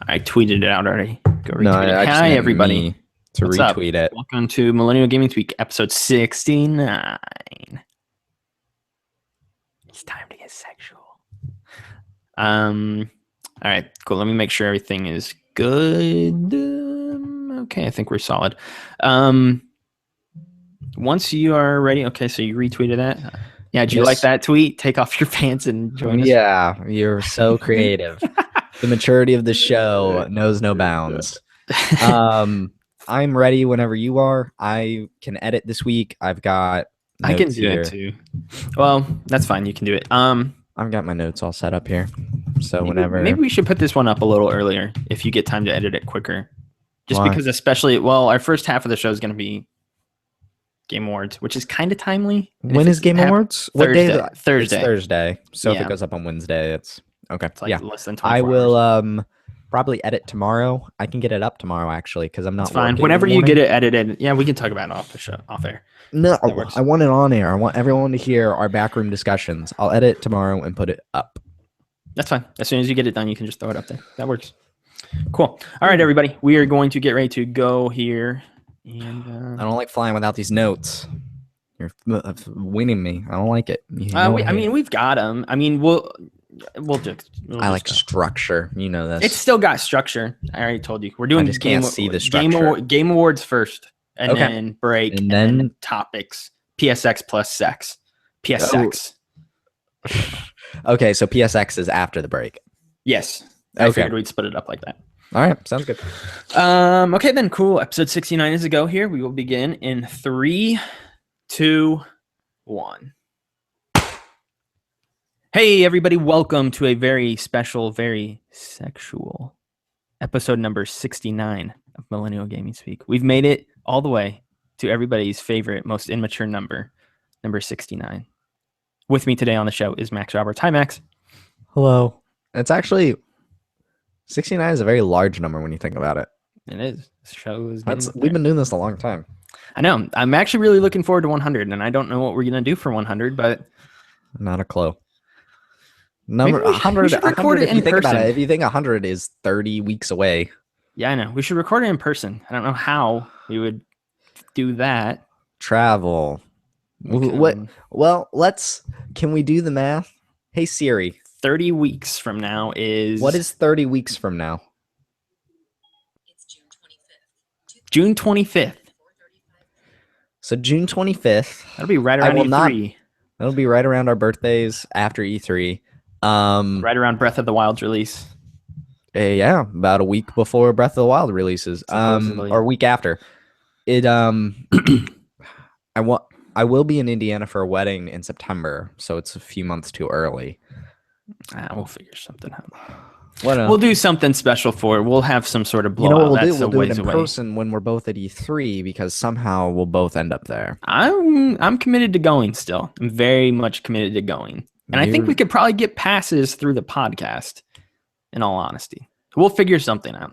I tweeted it out already. Go retweet No, it. I just Hi, meant everybody. me to What's retweet it. Welcome to Millennial Gaming Week, episode 69. It's time to get sexual. All right, cool. Let me make sure everything is good. Okay, I think we're solid. Once you are ready, okay, so you retweeted that. Yeah, did you like that tweet? Take off your pants and join us. Yeah, you're so creative. The maturity of the show knows no bounds. I'm ready whenever you are. I can edit this week. I've got notes I can do here. it too. Well, that's fine. You can do it. I've got my notes all set up here. So maybe we should put this one up a little earlier if you get time to edit it quicker. Just Why? because especially, well, our first half of the show is going to be Game Awards, which is kind of timely. When is Game Awards? What day? Thursday. It's Thursday. So Yeah. if it goes up on Wednesday, it's okay. It's like less than 24 I will hours. Probably edit tomorrow. I can get it up tomorrow actually because I'm not. It's fine. Whenever you get it edited, yeah, we can talk about it off the show, off air. No, I want it on air. I want everyone to hear our backroom discussions. I'll edit tomorrow and put it up. That's fine. As soon as you get it done, you can just throw it up there. That works. Cool. All right, everybody. We are going to get ready to go here. And I don't like flying without these notes. You're winning me. I don't like it. I mean, we've got them. I mean, we'll I like structure. You know this. It's still got structure. I already told you. We're doing can't see the structure. Game Awards first, and then break, and then topics. PSX plus sex. PSX. Okay, so PSX is after the break. Yes. I figured we'd split it up like that. All right, sounds good. Okay, then cool. Episode 69 is a go here. We will begin in 3, 2, 1. Hey, everybody. Welcome to a very special, very sexual episode number 69 of Millennial Gaming Speak. We've made it all the way to everybody's favorite, most immature number 69. With me today on the show is Max Roberts. Hi, Max. Hello. It's actually 69 is a very large number when you think about it. It is. This show is we've been doing this a long time. I know. I'm actually really looking forward to 100, and I don't know what we're going to do for 100, but not a clue. Number 100. We should record it in person. If you think 100 is 30 weeks away. Yeah, I know. We should record it in person. I don't know how we would do that. Travel. What? Well, can we do the math? Hey Siri. 30 weeks from now is... What is 30 weeks from now? It's June June 25th. 25th. So June 25th. That'll be right around E3. That'll be right around our birthdays after E3. Right around Breath of the Wild's release. Yeah, about a week before Breath of the Wild releases. Or a week after. I will be in Indiana for a wedding in September, so it's a few months too early. We'll figure something out. We'll do something special for it. We'll have some sort of blowout. We'll do it in person when we're both at E3 because somehow we'll both end up there. I'm committed to going still. I'm very much committed to going. And I think we could probably get passes through the podcast, in all honesty. We'll figure something out.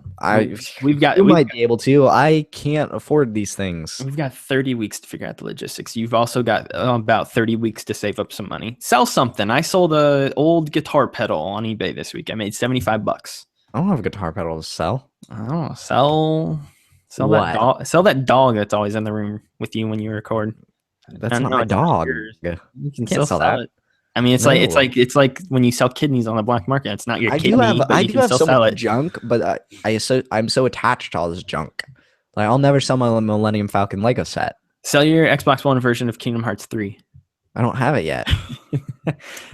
We might be able to. I can't afford these things. We've got 30 weeks to figure out the logistics. You've also got about 30 weeks to save up some money. Sell something. I sold an old guitar pedal on eBay this week. I made $75. I don't have a guitar pedal to sell. I don't know. Sell that dog. Sell that dog that's always in the room with you when you record. That's not my dog. You can still sell that. I mean, it's like when you sell kidneys on the black market. It's not your kidney. I do have so much junk, but I'm so attached to all this junk. Like I'll never sell my Millennium Falcon Lego set. Sell your Xbox One version of Kingdom Hearts 3. I don't have it yet.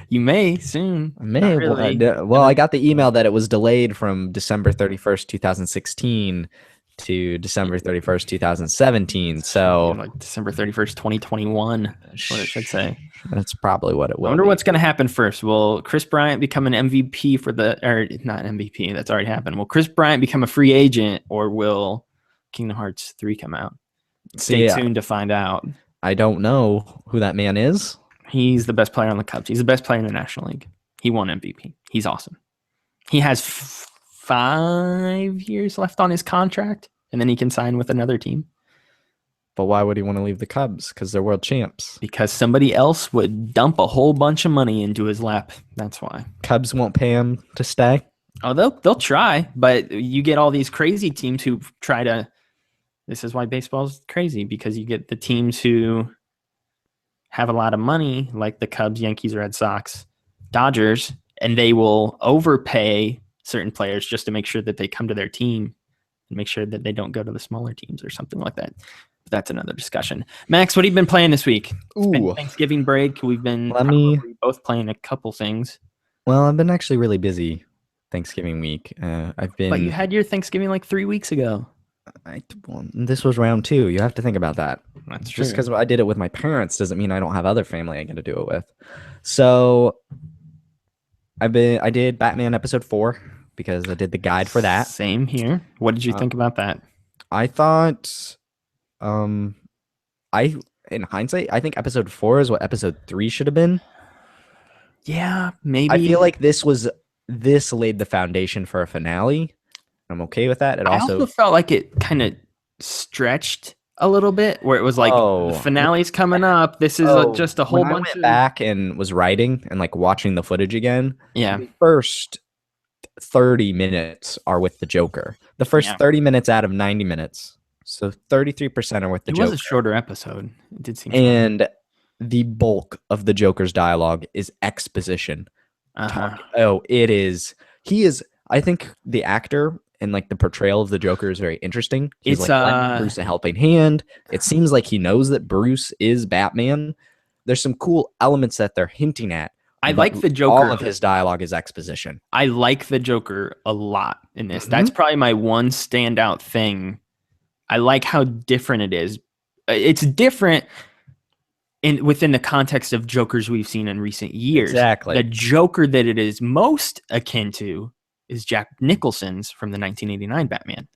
You may soon. I may. Really. Well, I got the email that it was delayed from December 31st, 2016 to December 31st, 2017. So like December 31st, 2021. That's what it should say. That's probably what it will. I wonder what's going to happen first. Will Chris Bryant become an MVP or not MVP? That's already happened. Will Chris Bryant become a free agent, or will Kingdom Hearts 3 come out? Stay tuned to find out. I don't know who that man is. He's the best player on the Cubs. He's the best player in the National League. He won MVP. He's awesome. He has 5 years left on his contract, and then he can sign with another team. But why would he want to leave the Cubs? Because they're world champs. Because somebody else would dump a whole bunch of money into his lap. That's why. Cubs won't pay him to stay? Oh, they'll try, but you get all these crazy teams who try to. This is why baseball's crazy, because you get the teams who have a lot of money, like the Cubs, Yankees, Red Sox, Dodgers, and they will overpay certain players just to make sure that they come to their team and make sure that they don't go to the smaller teams or something like that. But that's another discussion. Max, what have you been playing this week? It's been Thanksgiving break. We've been both playing a couple things. Well, I've been actually really busy Thanksgiving week. But you had your Thanksgiving like 3 weeks ago. This was round 2. You have to think about that. That's true. Just because I did it with my parents doesn't mean I don't have other family I get to do it with. So I did Batman episode 4 because I did the guide for that. Same here. What did you think about that? I thought, in hindsight, I think episode 4 is what episode 3 should have been. Yeah, maybe. I feel like this laid the foundation for a finale. I'm okay with that. I also felt like it kind of stretched a little bit, where it was like the finale's coming up. This is just a whole bunch. I went back and was writing and like watching the footage again. Yeah. The first 30 minutes are with the Joker. The first 30 minutes out of 90 minutes. So 33% are with the Joker. It was a shorter episode. It did seem. And the bulk of the Joker's dialogue is exposition. It is. He is. I think the actor and like the portrayal of the Joker is very interesting. He's lending Bruce a helping hand. It seems like he knows that Bruce is Batman. There's some cool elements that they're hinting at. I like the Joker. All of his dialogue is exposition. I like the Joker a lot in this. That's probably my one standout thing. I like how different it is. It's different within the context of Jokers we've seen in recent years. Exactly. The Joker that it is most akin to is Jack Nicholson's from the 1989 Batman.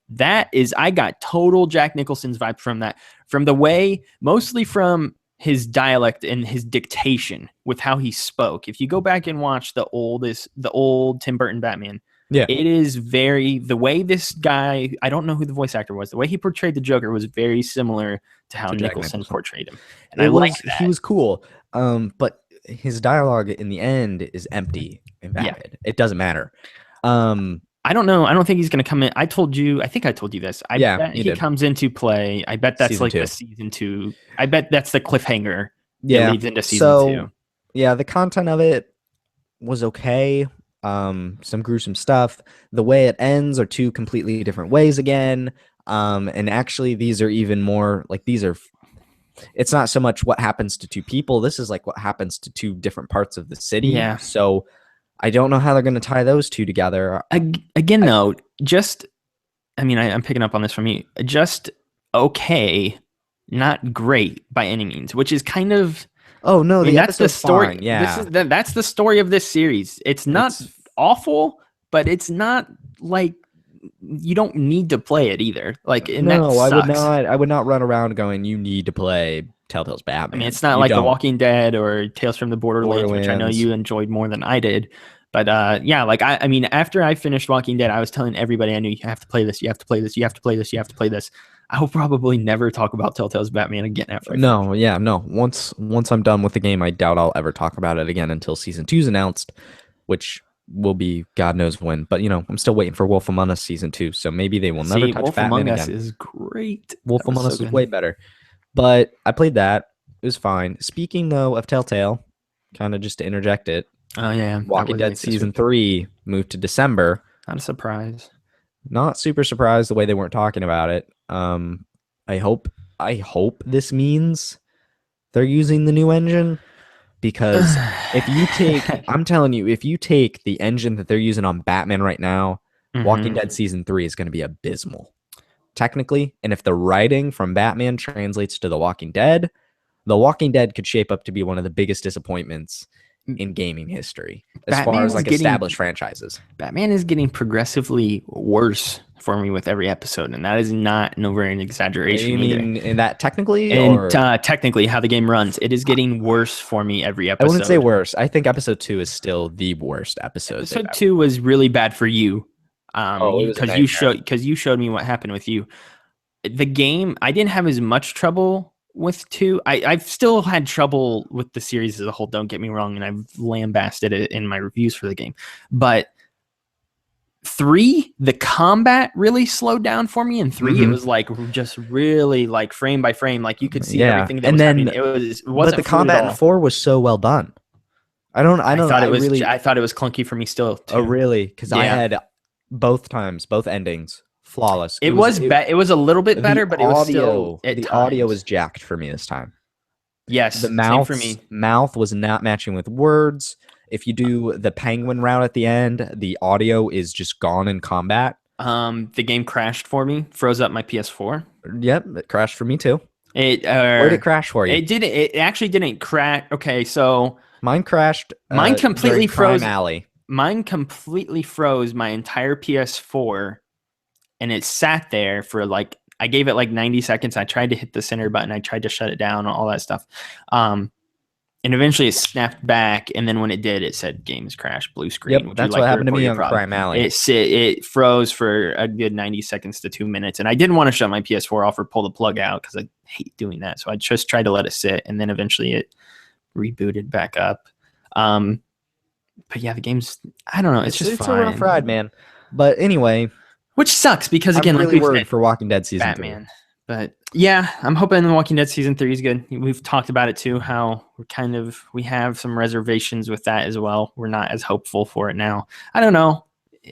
I got total Jack Nicholson's vibe from that, from the way, mostly from his dialect and his dictation with how he spoke. If you go back and watch the old Tim Burton Batman, it is the way this guy, I don't know who the voice actor was, the way he portrayed the Joker was very similar to how Nicholson portrayed him. And I like that. He was cool. But his dialogue in the end is empty and vapid. Yeah. It doesn't matter. I don't know. I don't think he's going to come in. I think I told you this. I bet he comes into play. I bet that's the season 2. I bet that's the cliffhanger that leads into season 2. Yeah, the content of it was okay. Some gruesome stuff. The way it ends are 2 completely different ways again. And actually these are even more like it's not so much what happens to 2 people. This is like what happens to 2 different parts of the city. Yeah. So I don't know how they're going to tie those 2 together. I'm picking up on this from you. Just okay, not great by any means, which is kind of. Oh no, that's the story. Fine. Yeah, that's the story of this series. It's not awful, but it's not like you don't need to play it either. Like, no, I would not run around going, "You need to play Telltale's Batman." I mean, it's not like The Walking Dead or Tales from the Borderlands, which I know you enjoyed more than I did. But after I finished Walking Dead, I was telling everybody I knew, you have to play this, you have to play this, you have to play this, you have to play this. I will probably never talk about Telltale's Batman again after. No. Once I'm done with the game, I doubt I'll ever talk about it again until season 2 is announced, which will be God knows when. But I'm still waiting for Wolf Among Us season 2, so maybe they will never touch Wolf Batman Among Us again. is great. Wolf Among Us is way better. But I played that. It was fine. Speaking though of Telltale, kind of just to interject it. Oh yeah, Walking Dead season 3 moved to December. Not a surprise. Not super surprised the way they weren't talking about it. I hope this means they're using the new engine, because I'm telling you, if you take the engine that they're using on Batman right now, Walking Dead season 3 is going to be abysmal, technically. And if the writing from Batman translates to The Walking Dead could shape up to be one of the biggest disappointments in gaming history as far as like established franchises. Batman is getting progressively worse for me with every episode, and that is not over an exaggeration. You mean in that technically? Technically, how the game runs, it is getting worse for me every episode. I wouldn't say worse. I think episode 2 is still the worst episode. Episode 2 was really bad for you, because you showed me what happened with you. The game, I didn't have as much trouble with 2. I've still had trouble with the series as a whole, don't get me wrong, and I've lambasted it in my reviews for the game. But 3, the combat really slowed down for me. In 3, it Mhm. was like just really like frame by frame, like you could see Yeah, everything that and was then- happening. It But wasn't the fluid combat at in all. 4 was so well done. I thought I thought it was clunky for me still too. Oh, really? Because I Yeah. had both endings flawless. It was a little bit better, but it was still at the audio times. was jacked for me this time. Yes, The same for me. mouth was not matching with words. If you do the penguin route at the end, the audio is just gone in combat. The game crashed for me, froze up my PS4. Yep, it crashed for me too. It Where did it crash for you? It didn't. It actually didn't crash. Okay, so Mine crashed. Mine completely during Crime froze. Alley. mine completely froze my entire PS4, and it sat there for like, I gave it like 90 seconds. I tried to hit the center button. I tried to shut it down, all that stuff. And eventually it snapped back. And then when it did, it said games crashed, blue screen. Yep, Would you that's like what to happened to report me your on problem? Crime Alley. It froze for a good 90 seconds to 2 minutes. And I didn't want to shut my PS4 off or pull the plug out because I hate doing that. So I just tried to let it sit. And then eventually it rebooted back up. But yeah, the game's, I don't know. It's just it's fine. a rough ride, man. But anyway, Which sucks because, again, I'm really like we worried said, for Walking Dead season Batman. But yeah, I'm hoping The Walking Dead season 3 is good. We've talked about it too, how we have some reservations with that as well. We're not as hopeful for it now. I don't know.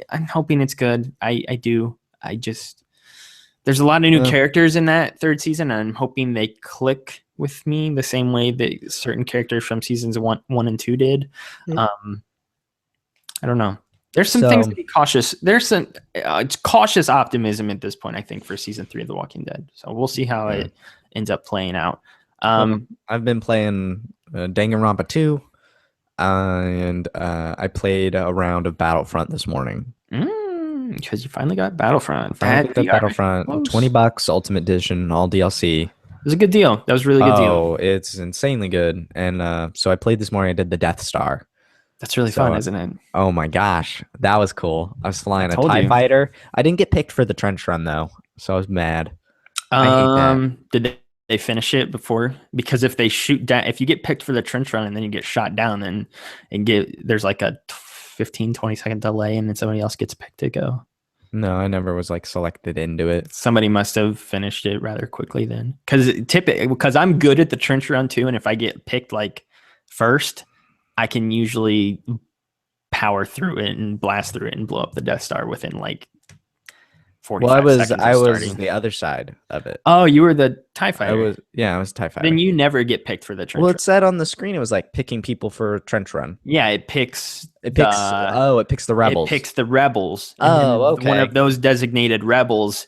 I'm hoping it's good. I do. There's a lot of new characters in that 3rd season, and I'm hoping they click with me the same way that certain characters from seasons 1 and 2 did. Yeah. I don't know. There's some things to be cautious. There's some it's cautious optimism at this point, I think, for season 3 of The Walking Dead. So we'll see how it ends up playing out. I've been playing Danganronpa 2, and I played a round of Battlefront this morning. Because you finally got Battlefront. Battlefront, $20, Ultimate Edition, all DLC. It was a good deal. That was a really good deal. Oh, it's insanely good. And so I played this morning. I did the Death Star. That's really fun, isn't it? Oh my gosh, that was cool. I was flying a TIE you. fighter. I didn't get picked for the trench run though, so I was mad. I hate that. Did they finish it before? Because if they shoot down, if you get picked for the trench run and then you get shot down, then there's like a 15, 20-second delay, and then somebody else gets picked to go. No, I never was like selected into it. Somebody must have finished it rather quickly then, because I'm good at the trench run too, and if I get picked like first, I can usually power through it and blast through it and blow up the Death Star within like 45 seconds. I was the other side of it. Oh, you were the TIE fighter. I was TIE fighter. Then you never get picked for the trench run. It said on the screen it was like picking people for a trench run. Yeah, it picks the rebels. It picks the rebels. Okay. One of those designated rebels.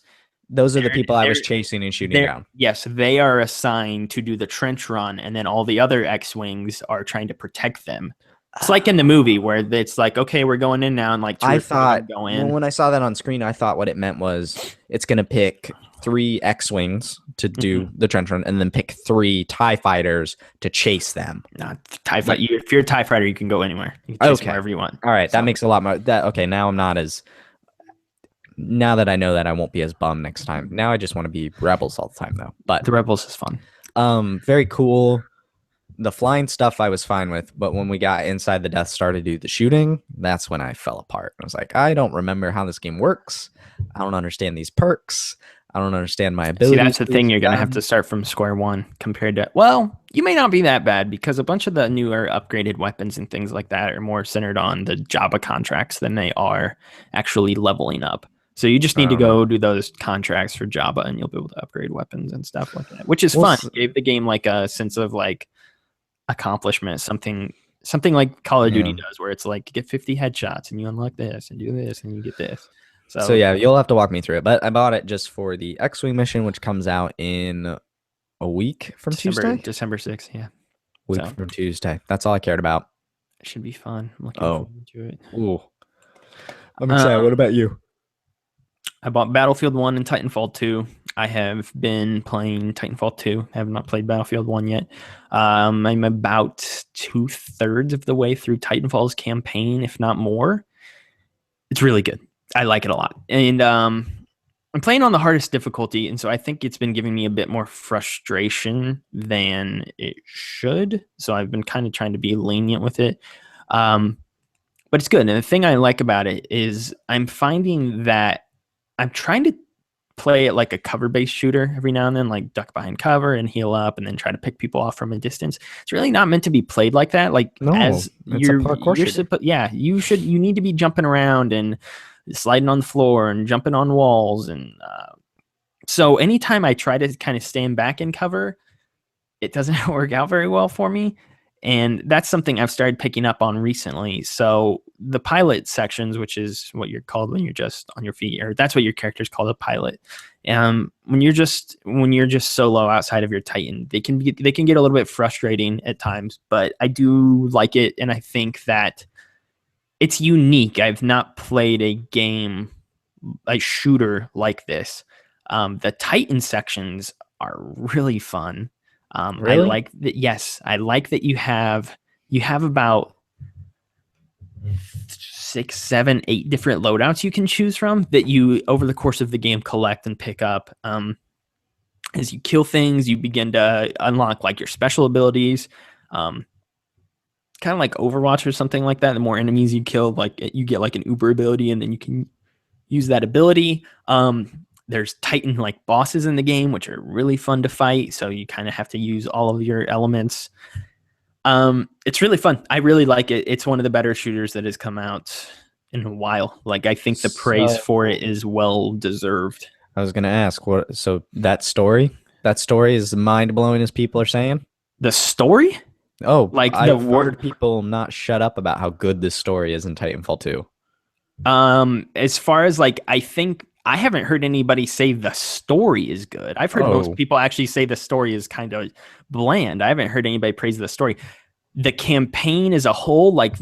Those are the people I was chasing and shooting down. Yes, they are assigned to do the trench run, and then all the other X-Wings are trying to protect them. It's like in the movie where it's like, okay, we're going in now, and like I thought go in. When I saw that on screen, I thought what it meant was it's going to pick 3 X-Wings to do the trench run, and then pick 3 TIE fighters to chase them. Not TIE fighter. If you're a TIE fighter, you can go anywhere. You can chase wherever you want. All right, that makes a lot more. Now I'm not as. Now that I know that, I won't be as bummed next time. Now I just want to be rebels all the time, though. But the rebels is fun. Very cool. The flying stuff I was fine with, but when we got inside the Death Star to do the shooting, that's when I fell apart. I was like, I don't remember how this game works. I don't understand these perks. I don't understand my abilities. See, that's the thing. You're going to have to start from square one compared to, well, you may not be that bad because a bunch of the newer upgraded weapons and things like that are more centered on the Java contracts than they are actually leveling up. So you just need to go do those contracts for Java and you'll be able to upgrade weapons and stuff like that, which is fun. It gave the game like a sense of like accomplishment, something like Call of Duty does, where it's like you get 50 headshots and you unlock this and do this and you get this. So yeah, you'll have to walk me through it. But I bought it just for the X-Wing mission, which comes out in a week from Tuesday. December 6th, yeah. Week from Tuesday. That's all I cared about. It should be fun. I'm looking forward to it. Ooh. I'm excited. What about you? I bought Battlefield 1 and Titanfall 2. I have been playing Titanfall 2. I have not played Battlefield 1 yet. I'm about 2/3 of the way through Titanfall's campaign, if not more. It's really good. I like it a lot. And I'm playing on the hardest difficulty, and so I think it's been giving me a bit more frustration than it should. So I've been kind of trying to be lenient with it. But but it's good. And the thing I like about it is I'm finding that I'm trying to play it like a cover-based shooter every now and then, like duck behind cover and heal up and then try to pick people off from a distance. It's really not meant to be played like that. Like No, as it's a parkour shooter. you need to be jumping around and sliding on the floor and jumping on walls. And so anytime I try to kind of stand back in cover, it doesn't work out very well for me. And that's something I've started picking up on recently. So the pilot sections, which is what you're called when you're just on your feet, or that's what your character's called, a pilot. When you're just solo outside of your Titan, they can get a little bit frustrating at times, but I do like it, and I think that it's unique. I've not played a game, a shooter like this. The Titan sections are really fun. Really? I like that. Yes, I like that you have about 6, 7, 8 different loadouts you can choose from that you over the course of the game collect and pick up. As you kill things, you begin to unlock like your special abilities. Kind of like Overwatch or something like that. The more enemies you kill, like you get like an Uber ability, and then you can use that ability. There's Titan like bosses in the game, which are really fun to fight. So you kind of have to use all of your elements. It's really fun. I really like it. It's one of the better shooters that has come out in a while. Like I think the praise for it is well deserved. I was gonna ask so that story is mind blowing as people are saying. The story? Oh, Like I've the heard people not shut up about how good this story is in Titanfall 2. As far as like, I think I haven't heard anybody say the story is good. I've heard most people actually say the story is kind of bland. I haven't heard anybody praise the story. The campaign as a whole, like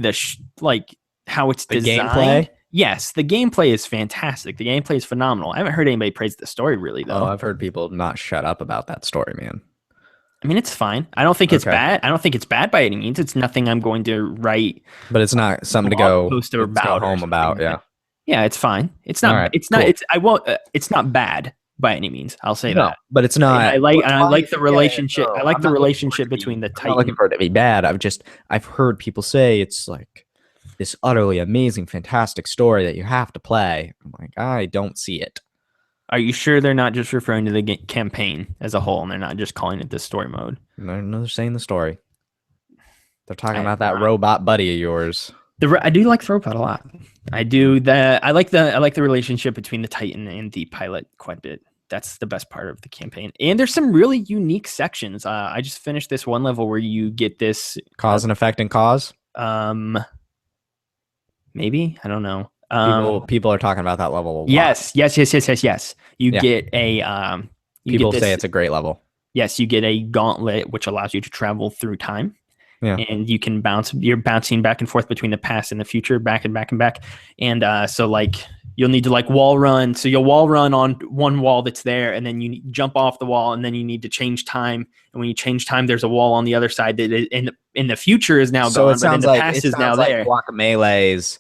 like how it's designed. Gameplay? Yes, the gameplay is fantastic. The gameplay is phenomenal. I haven't heard anybody praise the story really though. Oh, I've heard people not shut up about that story, man. I mean, it's fine. I don't think it's bad. I don't think it's bad by any means. It's nothing I'm going to write. But it's not something to go home about. Yeah. Yeah, it's fine. It's not. Right, it's not. It's. I won't. It's not bad by any means. I'll say that. But it's not. I like the relationship. I like the relationship between the Titan. I'm not looking for it to be bad. I've heard people say it's like this utterly amazing, fantastic story that you have to play. I'm like, I don't see it. Are you sure they're not just referring to the campaign as a whole, and they're not just calling it the story mode? No, they're saying the story. They're talking about that robot buddy of yours. I do like the robot a lot. I do that. I like the relationship between the Titan and the pilot quite a bit. That's the best part of the campaign. And there's some really unique sections. I just finished this one level where you get this cause and effect and cause. Maybe, I don't know. People are talking about that level a lot. Yes. You get a people say it's a great level. Yes, you get a gauntlet which allows you to travel through time. Yeah. And you can you're bouncing back and forth between the past and the future, back and back and back. And so like you'll need to like wall run. So you'll wall run on one wall that's there, and then you jump off the wall, and then you need to change time. And when you change time, there's a wall on the other side that in the future is now gone, but in the past is now there. Guacamelé's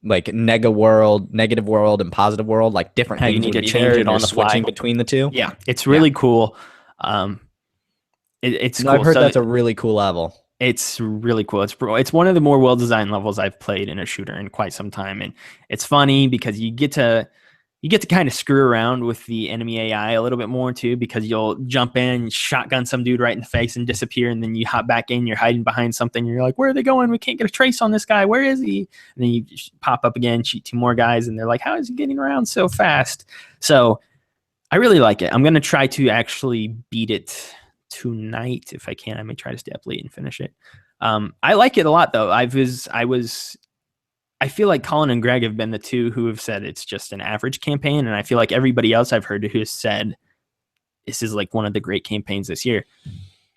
like negative world and positive world, like different how things you need to change it on the switching fly between the two. Yeah, it's really cool. It's cool. I've heard that's a really cool level. It's really cool. It's one of the more well-designed levels I've played in a shooter in quite some time, and it's funny because you get to kind of screw around with the enemy AI a little bit more too, because you'll jump in, shotgun some dude right in the face and disappear, and then you hop back in, you're hiding behind something, you're like, where are they going? We can't get a trace on this guy. Where is he? And then you pop up again, shoot 2 more guys, and they're like, how is he getting around so fast? So I really like it. I'm going to try to actually beat it tonight if I can. I may try to stay up late and finish it. I like it a lot though. I feel like Colin and Greg have been the two who have said it's just an average campaign, and I feel like everybody else I've heard who has said this is like one of the great campaigns this year.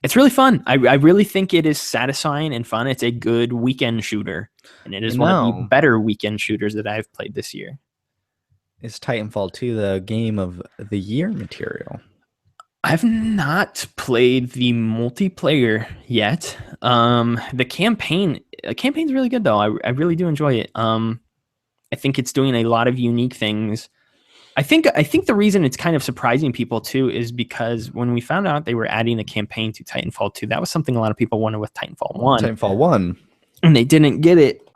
It's really fun. I really think it is satisfying and fun. It's a good weekend shooter, and it is one of the better weekend shooters that I've played this year. Is Titanfall 2 the game of the year material? I've not played the multiplayer yet. The campaign's really good though. I really do enjoy it. I think it's doing a lot of unique things. I think the reason it's kind of surprising people too is because when we found out they were adding a campaign to Titanfall 2, that was something a lot of people wanted with Titanfall 1. Titanfall 1. and they didn't get it.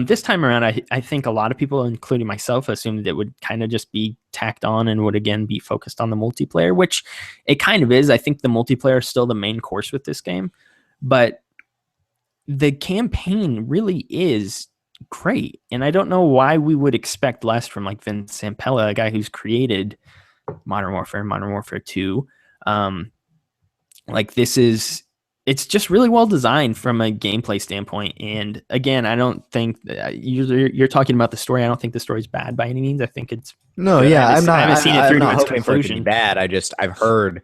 This time around, I think a lot of people, including myself, assumed it would kind of just be tacked on and would again be focused on the multiplayer, which it kind of is. I think the multiplayer is still the main course with this game, but the campaign really is great. And I don't know why we would expect less from like Vince Zampella, a guy who's created Modern Warfare 2. Like it's just really well designed from a gameplay standpoint. And again, I don't think you're talking about the story. I don't think the story's bad by any means. I think it's No, good. yeah, I haven't seen it through I'm to not its hoping for it to be conclusion. bad. I've heard,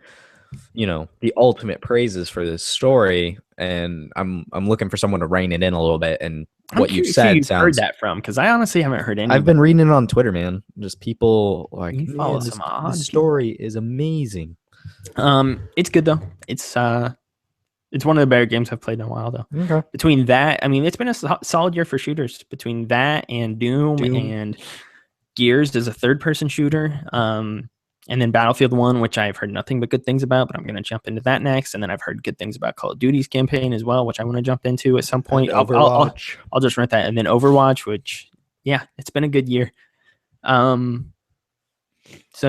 the ultimate praises for this story, and I'm looking for someone to rein it in a little bit. And what I'm you've curious who said you've heard sounds. that from, because I honestly haven't heard any. I've been reading it on Twitter, man. Just people like, You follow man, some odd this people." story is amazing. It's good though. It's one of the better games I've played in a while though. Okay. Between that, I mean, it's been a solid year for shooters. Between that and Doom. And Gears is a third-person shooter. And then Battlefield 1, which I've heard nothing but good things about, but I'm going to jump into that next. And then I've heard good things about Call of Duty's campaign as well, which I want to jump into at some point. Overwatch. I'll just rent that. And then Overwatch, which, yeah, it's been a good year. So,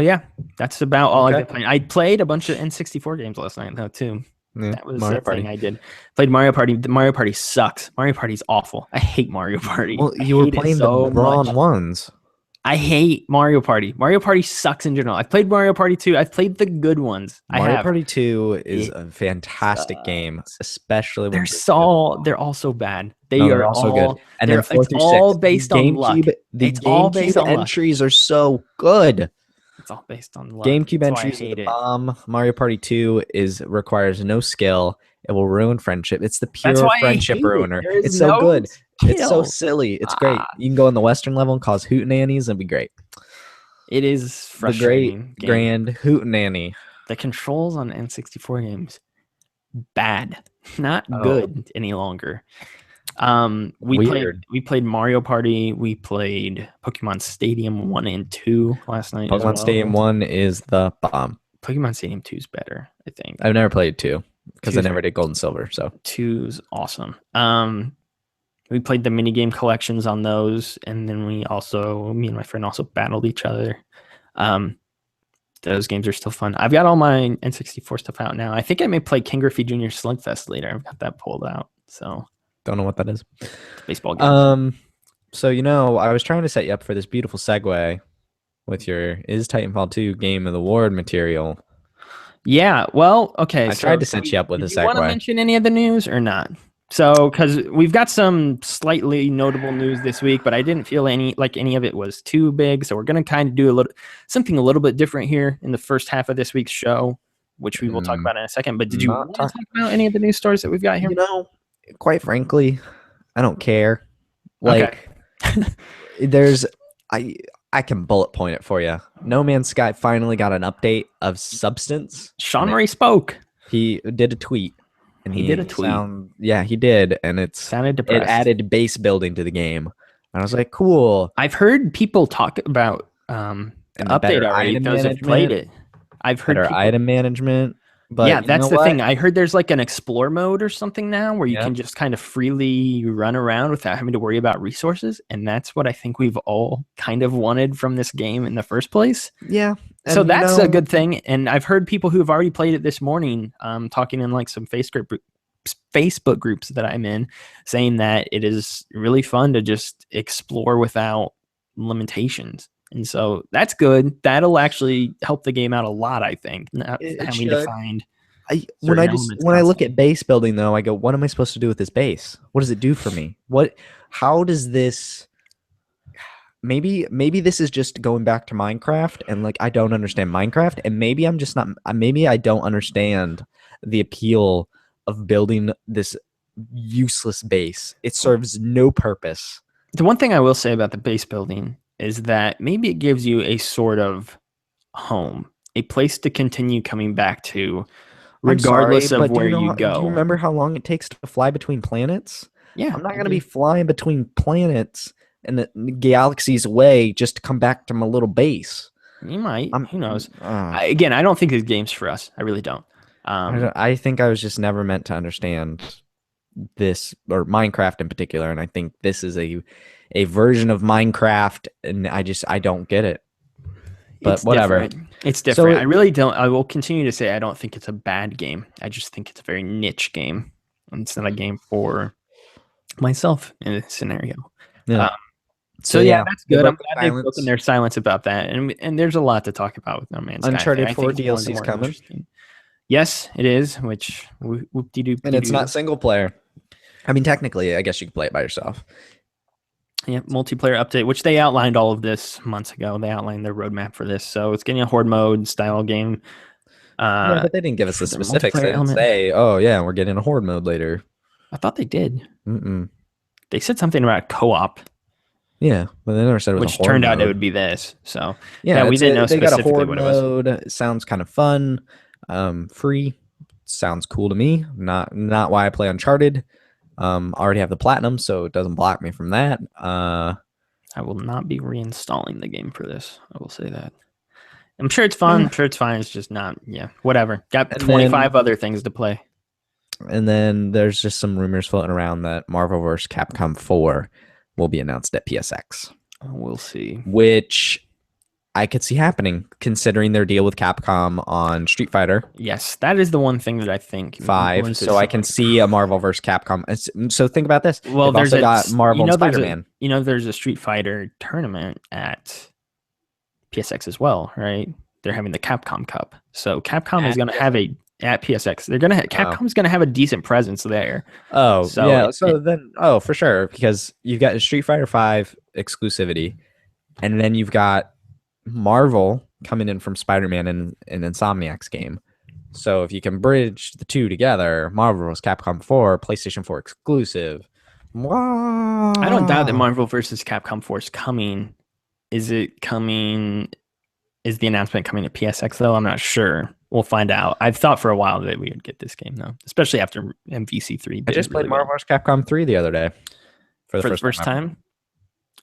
yeah, that's about all I've been playing. I played a bunch of N64 games last night, though, too. Yeah, That was Mario the thing Party. I did. Played Mario Party. Mario Party sucks. Mario Party's awful. I hate Mario Party. Well, I you were hate it playing so the wrong much. ones. I hate Mario Party. Mario Party sucks in general. I've played Mario Party 2. I've played the good ones. Mario Party 2 is It a fantastic game, especially when they're all so bad. they're also good. And then 4 it's through 6. all based on luck. The It's all based GameCube on luck. entries are so good. It's all based on luck. GameCube That's why I entries are hate the it. bomb. Mario Party 2 requires no skill. It will ruin friendship. It's the That's pure why I friendship hate it. ruiner. There is It's so no good. It's so skill. silly. It's great. You can go on the Western level and cause hootenannies and be great. It is The frustrating. great grand hootenanny. The controls on N64 games, bad, not Oh. good any longer. Weird. We played Mario Party. We played Pokemon Stadium 1 and 2 last night. as Pokemon well. Stadium 1 is the bomb. Pokemon Stadium 2 is better, I think. I've never played 2 because I 2's never did Gold and Silver. So 2's awesome. We played the minigame collections on those, and then me and my friend also battled each other. Those games are still fun. I've got all my N64 stuff out now. I think I may play King Griffey Jr. Slugfest later. I've got that pulled out. So don't know what that is. it's a baseball game. So I was trying to set you up for this beautiful segue with your is Titanfall 2 Game of the Award material. Yeah, well, okay. I tried to set you up with a segue. Do you want to segue. mention any of the news or not? So, because we've got some slightly notable news this week, but I didn't feel any of it was too big. So we're going to kind of do something a little bit different here in the first half of this week's show, which we will talk about in a second. But did you want to talk about any of the news stories that we've got here? Quite frankly, I don't care. Okay. I can bullet point it for you. No Man's Sky finally got an update of substance. Sean Murray spoke. He did a tweet. And he did a tweet. He did. And it sounded depressed. It added base building to the game. And I was like, cool. I've heard people talk about the update already. Those have played it. I've heard better item management. But yeah, that's the thing. I heard there's like an explore mode or something now where you can just kind of freely run around without having to worry about resources. And that's what I think we've all kind of wanted from this game in the first place. Yeah. So that's a good thing. And I've heard people who have already played it this morning talking in like some Facebook groups that I'm in, saying that it is really fun to just explore without limitations. And so that's good. That'll actually help the game out a lot, I think. Not having to find when I look at base building though, I go, what am I supposed to do with this base? What does it do for me? How does this maybe this is just going back to Minecraft and like I don't understand Minecraft, and maybe I don't understand the appeal of building this useless base. It serves no purpose. The one thing I will say about the base building is that maybe it gives you a sort of home, a place to continue coming back to, regardless of where you go. Do you remember how long it takes to fly between planets? Yeah. I'm not going to be flying between planets and the galaxies away just to come back to my little base. You might. Who knows? I don't think this game's for us. I really don't. I think I was just never meant to understand this, or Minecraft in particular, and I think this is a version of Minecraft, and I don't get it. But It's whatever. different. It's different. So I really don't. I will continue to say I don't think it's a bad game. I just think it's a very niche game. And it's not a game for myself in this scenario. Yeah. So yeah, that's they good. I'm broke the glad they've silence. broken their silence about that. And there's a lot to talk about with No Man's Sky. Uncharted I 4 think it's one of the DLC's more coming. interesting. Yes, it is. Which whoop-de-doop. And it's not single player. I mean, technically, I guess you can play it by yourself. Yeah, multiplayer update, which they outlined all of this months ago. They outlined their roadmap for this, so it's getting a horde mode style game. Yeah, but they didn't give us the for the specifics. They multiplayer didn't element. say, "Oh yeah, we're getting a horde mode later." I thought they did. Mm-mm. They said something about co-op, Yeah, but they never said it was which a horde turned mode. out it would be this. So Yeah, we didn't know they got a specifically horde what it was. mode. It sounds kind of fun. Free sounds cool to me. Not why I play Uncharted. Already have the platinum, so it doesn't block me from that. I will not be reinstalling the game for this. I will say that. I'm sure it's fun. I'm sure it's fine. It's just not. Yeah, whatever. Got And 25 other things to play. And then there's just some rumors floating around that Marvel vs. Capcom 4 will be announced at PSX, We'll see. which I could see happening considering their deal with Capcom on Street Fighter Yes, that is the one thing that I think 5. influences So I can something. see a Marvel vs. Capcom. So think about this. Well, They've there's also got Marvel and there's Spider-Man. there's a Street Fighter tournament at PSX as well, right? They're having the Capcom Cup, so Capcom is going to have at PSX. They're going to Capcom's going to have a decent presence there. Oh, So yeah. it- So then, for sure, because you've got Street Fighter 5 exclusivity, and then you've got Marvel coming in from Spider-Man and Insomniac's game. So if you can bridge the two together, Marvel vs. Capcom 4, PlayStation 4 exclusive. I don't doubt that Marvel versus Capcom 4 is coming. Is it coming? Is the announcement coming to PSX though? I'm not sure. We'll find out. I've thought for a while that we would get this game though, especially after MVC3. I just played Marvel vs. Capcom 3 the other day for the first ever. time.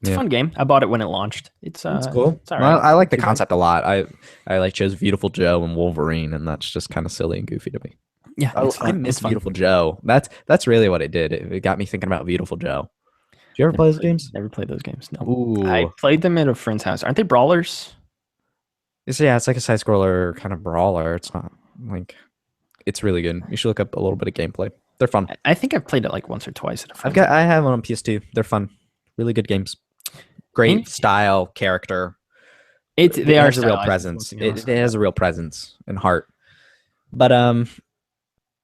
It's a Yeah. fun game. I bought it when it launched. It's cool. It's all Well, right. I like the Too bad. concept a lot. I like chose Beautiful Joe and Wolverine, and that's just kind of silly and goofy to me. Yeah, it's I fun. miss It's fun. Beautiful Joe. That's really what it did. It got me thinking about Beautiful Joe. Did you ever play those games? Never played those games. No. Ooh. I played them at a friend's house. Aren't they brawlers? It's like a side scroller kind of brawler. It's not like it's really good. You should look up a little bit of gameplay. They're fun. I think I've played it like once or twice at a friend's house. I have one on PS2. They're fun. Really good games. Great And- style, character. They are has a real stylized, presence. something else. It has a real presence and heart. But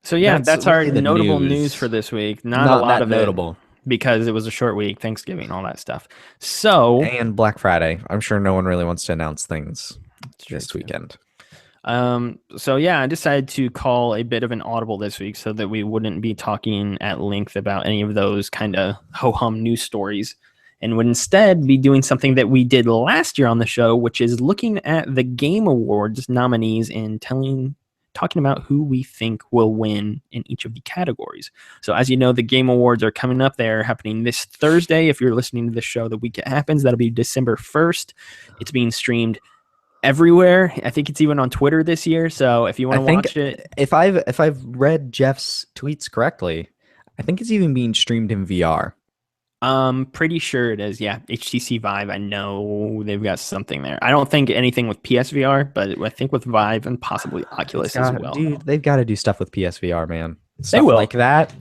So yeah, that's our really the notable news. news for this week. Not a lot that of notable. it because it was a short week, Thanksgiving, all that stuff. So And Black Friday. I'm sure no one really wants to announce things true, this too. weekend. So yeah, I decided to call a bit of an audible this week so that we wouldn't be talking at length about any of those kind of ho-hum news stories and would instead be doing something that we did last year on the show, which is looking at the Game Awards nominees and talking about who we think will win in each of the categories. So as you know, the Game Awards are coming up. They're happening this Thursday. If you're listening to the show the week it happens, that'll be December 1st. It's being streamed everywhere. I think it's even on Twitter this year. So if you want to watch it, If I've read Jeff's tweets correctly, I think it's even being streamed in VR. pretty sure it is. Yeah, HTC Vive. I know they've got something there. I don't think anything with PSVR, but I think with Vive and possibly Oculus as well. Dude, they've got to do stuff with PSVR, man. They Stuff will. like that.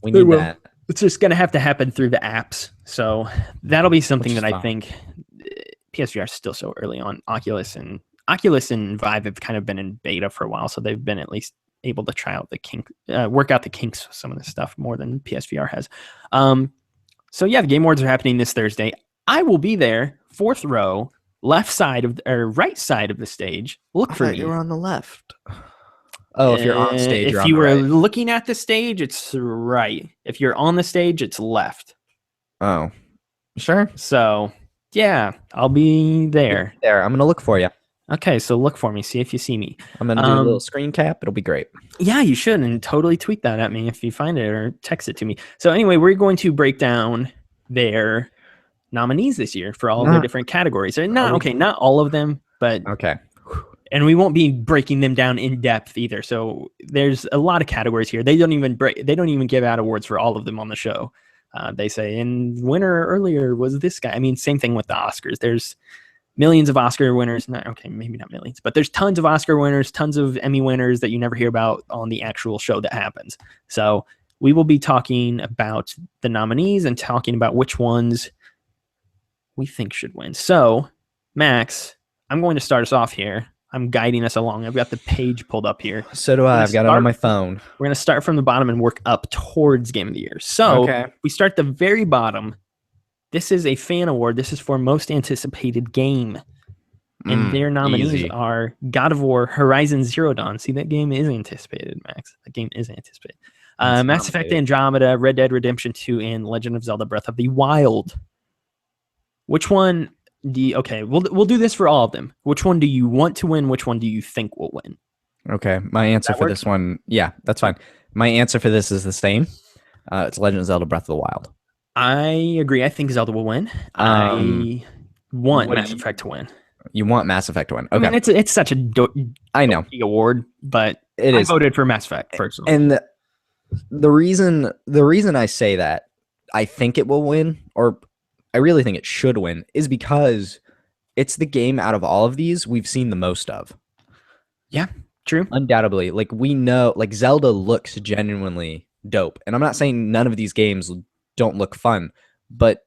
We They need will. that. It's just going to have to happen through the apps. So that'll be something Which that is I fine. think PSVR is still so early on. Oculus and Vive have kind of been in beta for a while, so they've been at least able to try out work out the kinks with some of this stuff more than PSVR has. So yeah, the Game Awards are happening this Thursday. I will be there, fourth row, left side or right side of the stage. Look for me. You were on the left. Oh, if you're on stage, if you're on you the were right. looking at the stage, it's right. If you're on the stage, it's left. Oh, sure. So yeah, I'll be there. There, I'm gonna look for you. Okay, so look for me. See if you see me. I'm gonna do a little screen cap. It'll be great. Yeah, you should, and totally tweet that at me if you find it or text it to me. So anyway, we're going to break down their nominees this year for all their different categories. Not all of them, but Okay. and we won't be breaking them down in depth either. So there's a lot of categories here. They don't even give out awards for all of them on the show. They say, and winner earlier was this guy. I mean, same thing with the Oscars. There's millions of Oscar winners. Maybe not millions, but there's tons of Oscar winners, tons of Emmy winners that you never hear about on the actual show that happens. So we will be talking about the nominees and talking about which ones we think should win. So, Max, I'm going to start us off here. I'm guiding us along. I've got the page pulled up here. So do I. I've got it on my phone. We're going to start from the bottom and work up towards Game of the Year. So we start at the very bottom. This is a fan award. This is for most anticipated game. And their nominees are God of War, Horizon Zero Dawn. See, that game is anticipated, Max. That game is anticipated. Mass Effect Andromeda, Red Dead Redemption 2, and Legend of Zelda Breath of the Wild. Which one we'll do this for all of them. Which one do you want to win? Which one do you think will win? Okay, my answer for this one, yeah, that's fine. My answer for this is the same. It's Legend of Zelda Breath of the Wild. I agree. I think Zelda will win. I want Mass Effect to win. You want Mass Effect to win? Okay. I mean, it's such a I know award, but I voted for Mass Effect personally. And the reason I say that I think it will win, or I really think it should win, is because it's the game out of all of these we've seen the most of. Yeah, true. Undoubtedly. Like, we know, like, Zelda looks genuinely dope. And I'm not saying none of these games don't look fun, but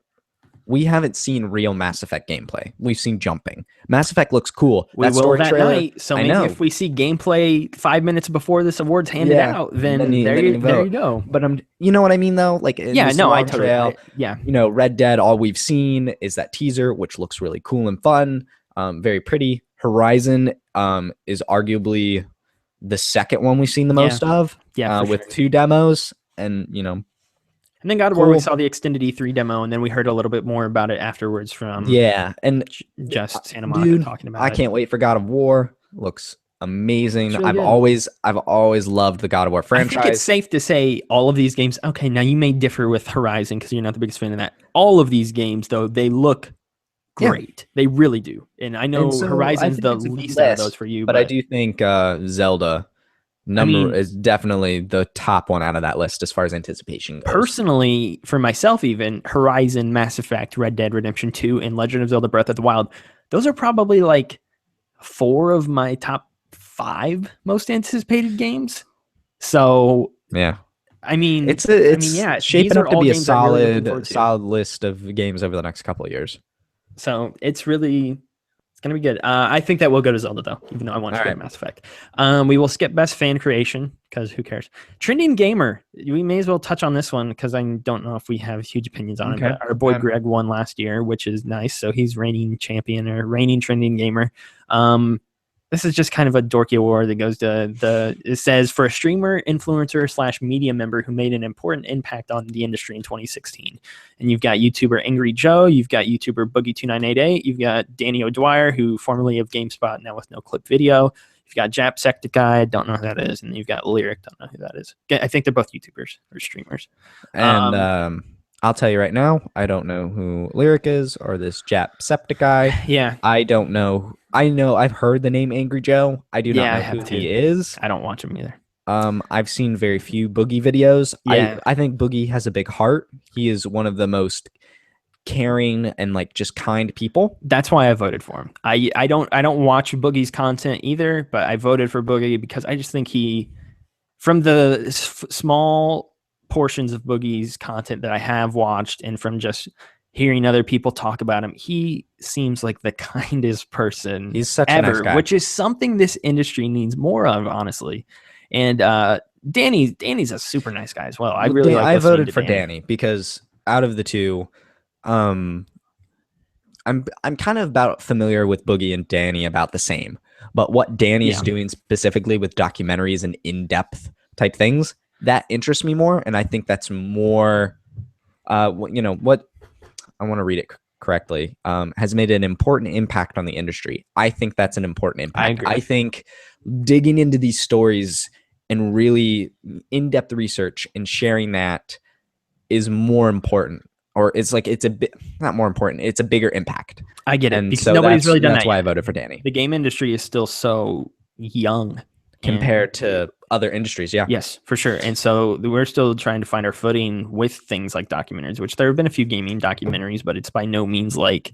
we haven't seen real Mass Effect gameplay. We've seen jumping. Mass Effect looks cool. We will that night. So maybe if we see gameplay 5 minutes before this award's handed out, then there you go. But you know what I mean, though? Like, I totally. You know, Red Dead, all we've seen is that teaser, which looks really cool and fun, very pretty. Horizon is arguably the second one we've seen the most of. With 2 demos, and you know. And then God of War, we saw the extended E3 demo, and then we heard a little bit more about it afterwards from and just Santa Monica talking about it. I can't wait for God of War. Looks amazing. Really I've always loved the God of War franchise. I think it's safe to say all of these games. Okay, now you may differ with Horizon because you're not the biggest fan of that. All of these games, though, they look great. They really do. And I know Horizon's the least out of those for you, but I do think Zelda is definitely the top one out of that list as far as anticipation goes. Personally, for myself, even Horizon, Mass Effect, Red Dead Redemption 2, and Legend of Zelda Breath of the Wild, those are probably like 4 of my top 5 most anticipated games. So yeah, I mean, it's shaping up to be a solid list of games over the next couple of years. So it's really gonna be good. I think that will go to Zelda though, even though I want to go to Mass Effect. We will skip best fan creation because who cares? Trending gamer. We may as well touch on this one because I don't know if we have huge opinions on it. But our boy Greg won last year, which is nice. So he's reigning champion or reigning trending gamer. This is just kind of a dorky award that goes to it says for a streamer, influencer / media member who made an important impact on the industry in 2016. And you've got YouTuber Angry Joe, you've got YouTuber Boogie2988, you've got Danny O'Dwyer, who formerly of GameSpot, now with No Clip Video. You've got Jacksepticeye, don't know who that is, and you've got Lyric, don't know who that is. I think they're both YouTubers or streamers. And I'll tell you right now, I don't know who Lyric is or this Jacksepticeye. Yeah. I don't know. I know I've heard the name Angry Joe. I do not know who he is. I don't watch him either. I've seen very few Boogie videos. Yeah. I think Boogie has a big heart. He is one of the most caring and like just kind people. That's why I voted for him. I don't watch Boogie's content either, but I voted for Boogie because I just think he, from the small portions of Boogie's content that I have watched and from just hearing other people talk about him, he seems like the kindest person he's such ever, a nice guy. which is something this industry needs more of, honestly. And Danny's a super nice guy as well. I voted for Danny because out of the two, I'm kind of about familiar with Boogie and Danny about the same. But what Danny is doing specifically with documentaries and in-depth type things, that interests me more, and I think that's more, what I want to read it correctly, has made an important impact on the industry. I think that's an important impact. I agree. I think digging into these stories and really in-depth research and sharing that is more important. or it's like it's a bit not more important. It's a bigger impact. I get it And because so nobody's really done that's that why I yet. voted for Danny The game industry is still so young compared to other industries. Yeah. Yes, for sure. And so we're still trying to find our footing with things like documentaries, which there have been a few gaming documentaries, but it's by no means like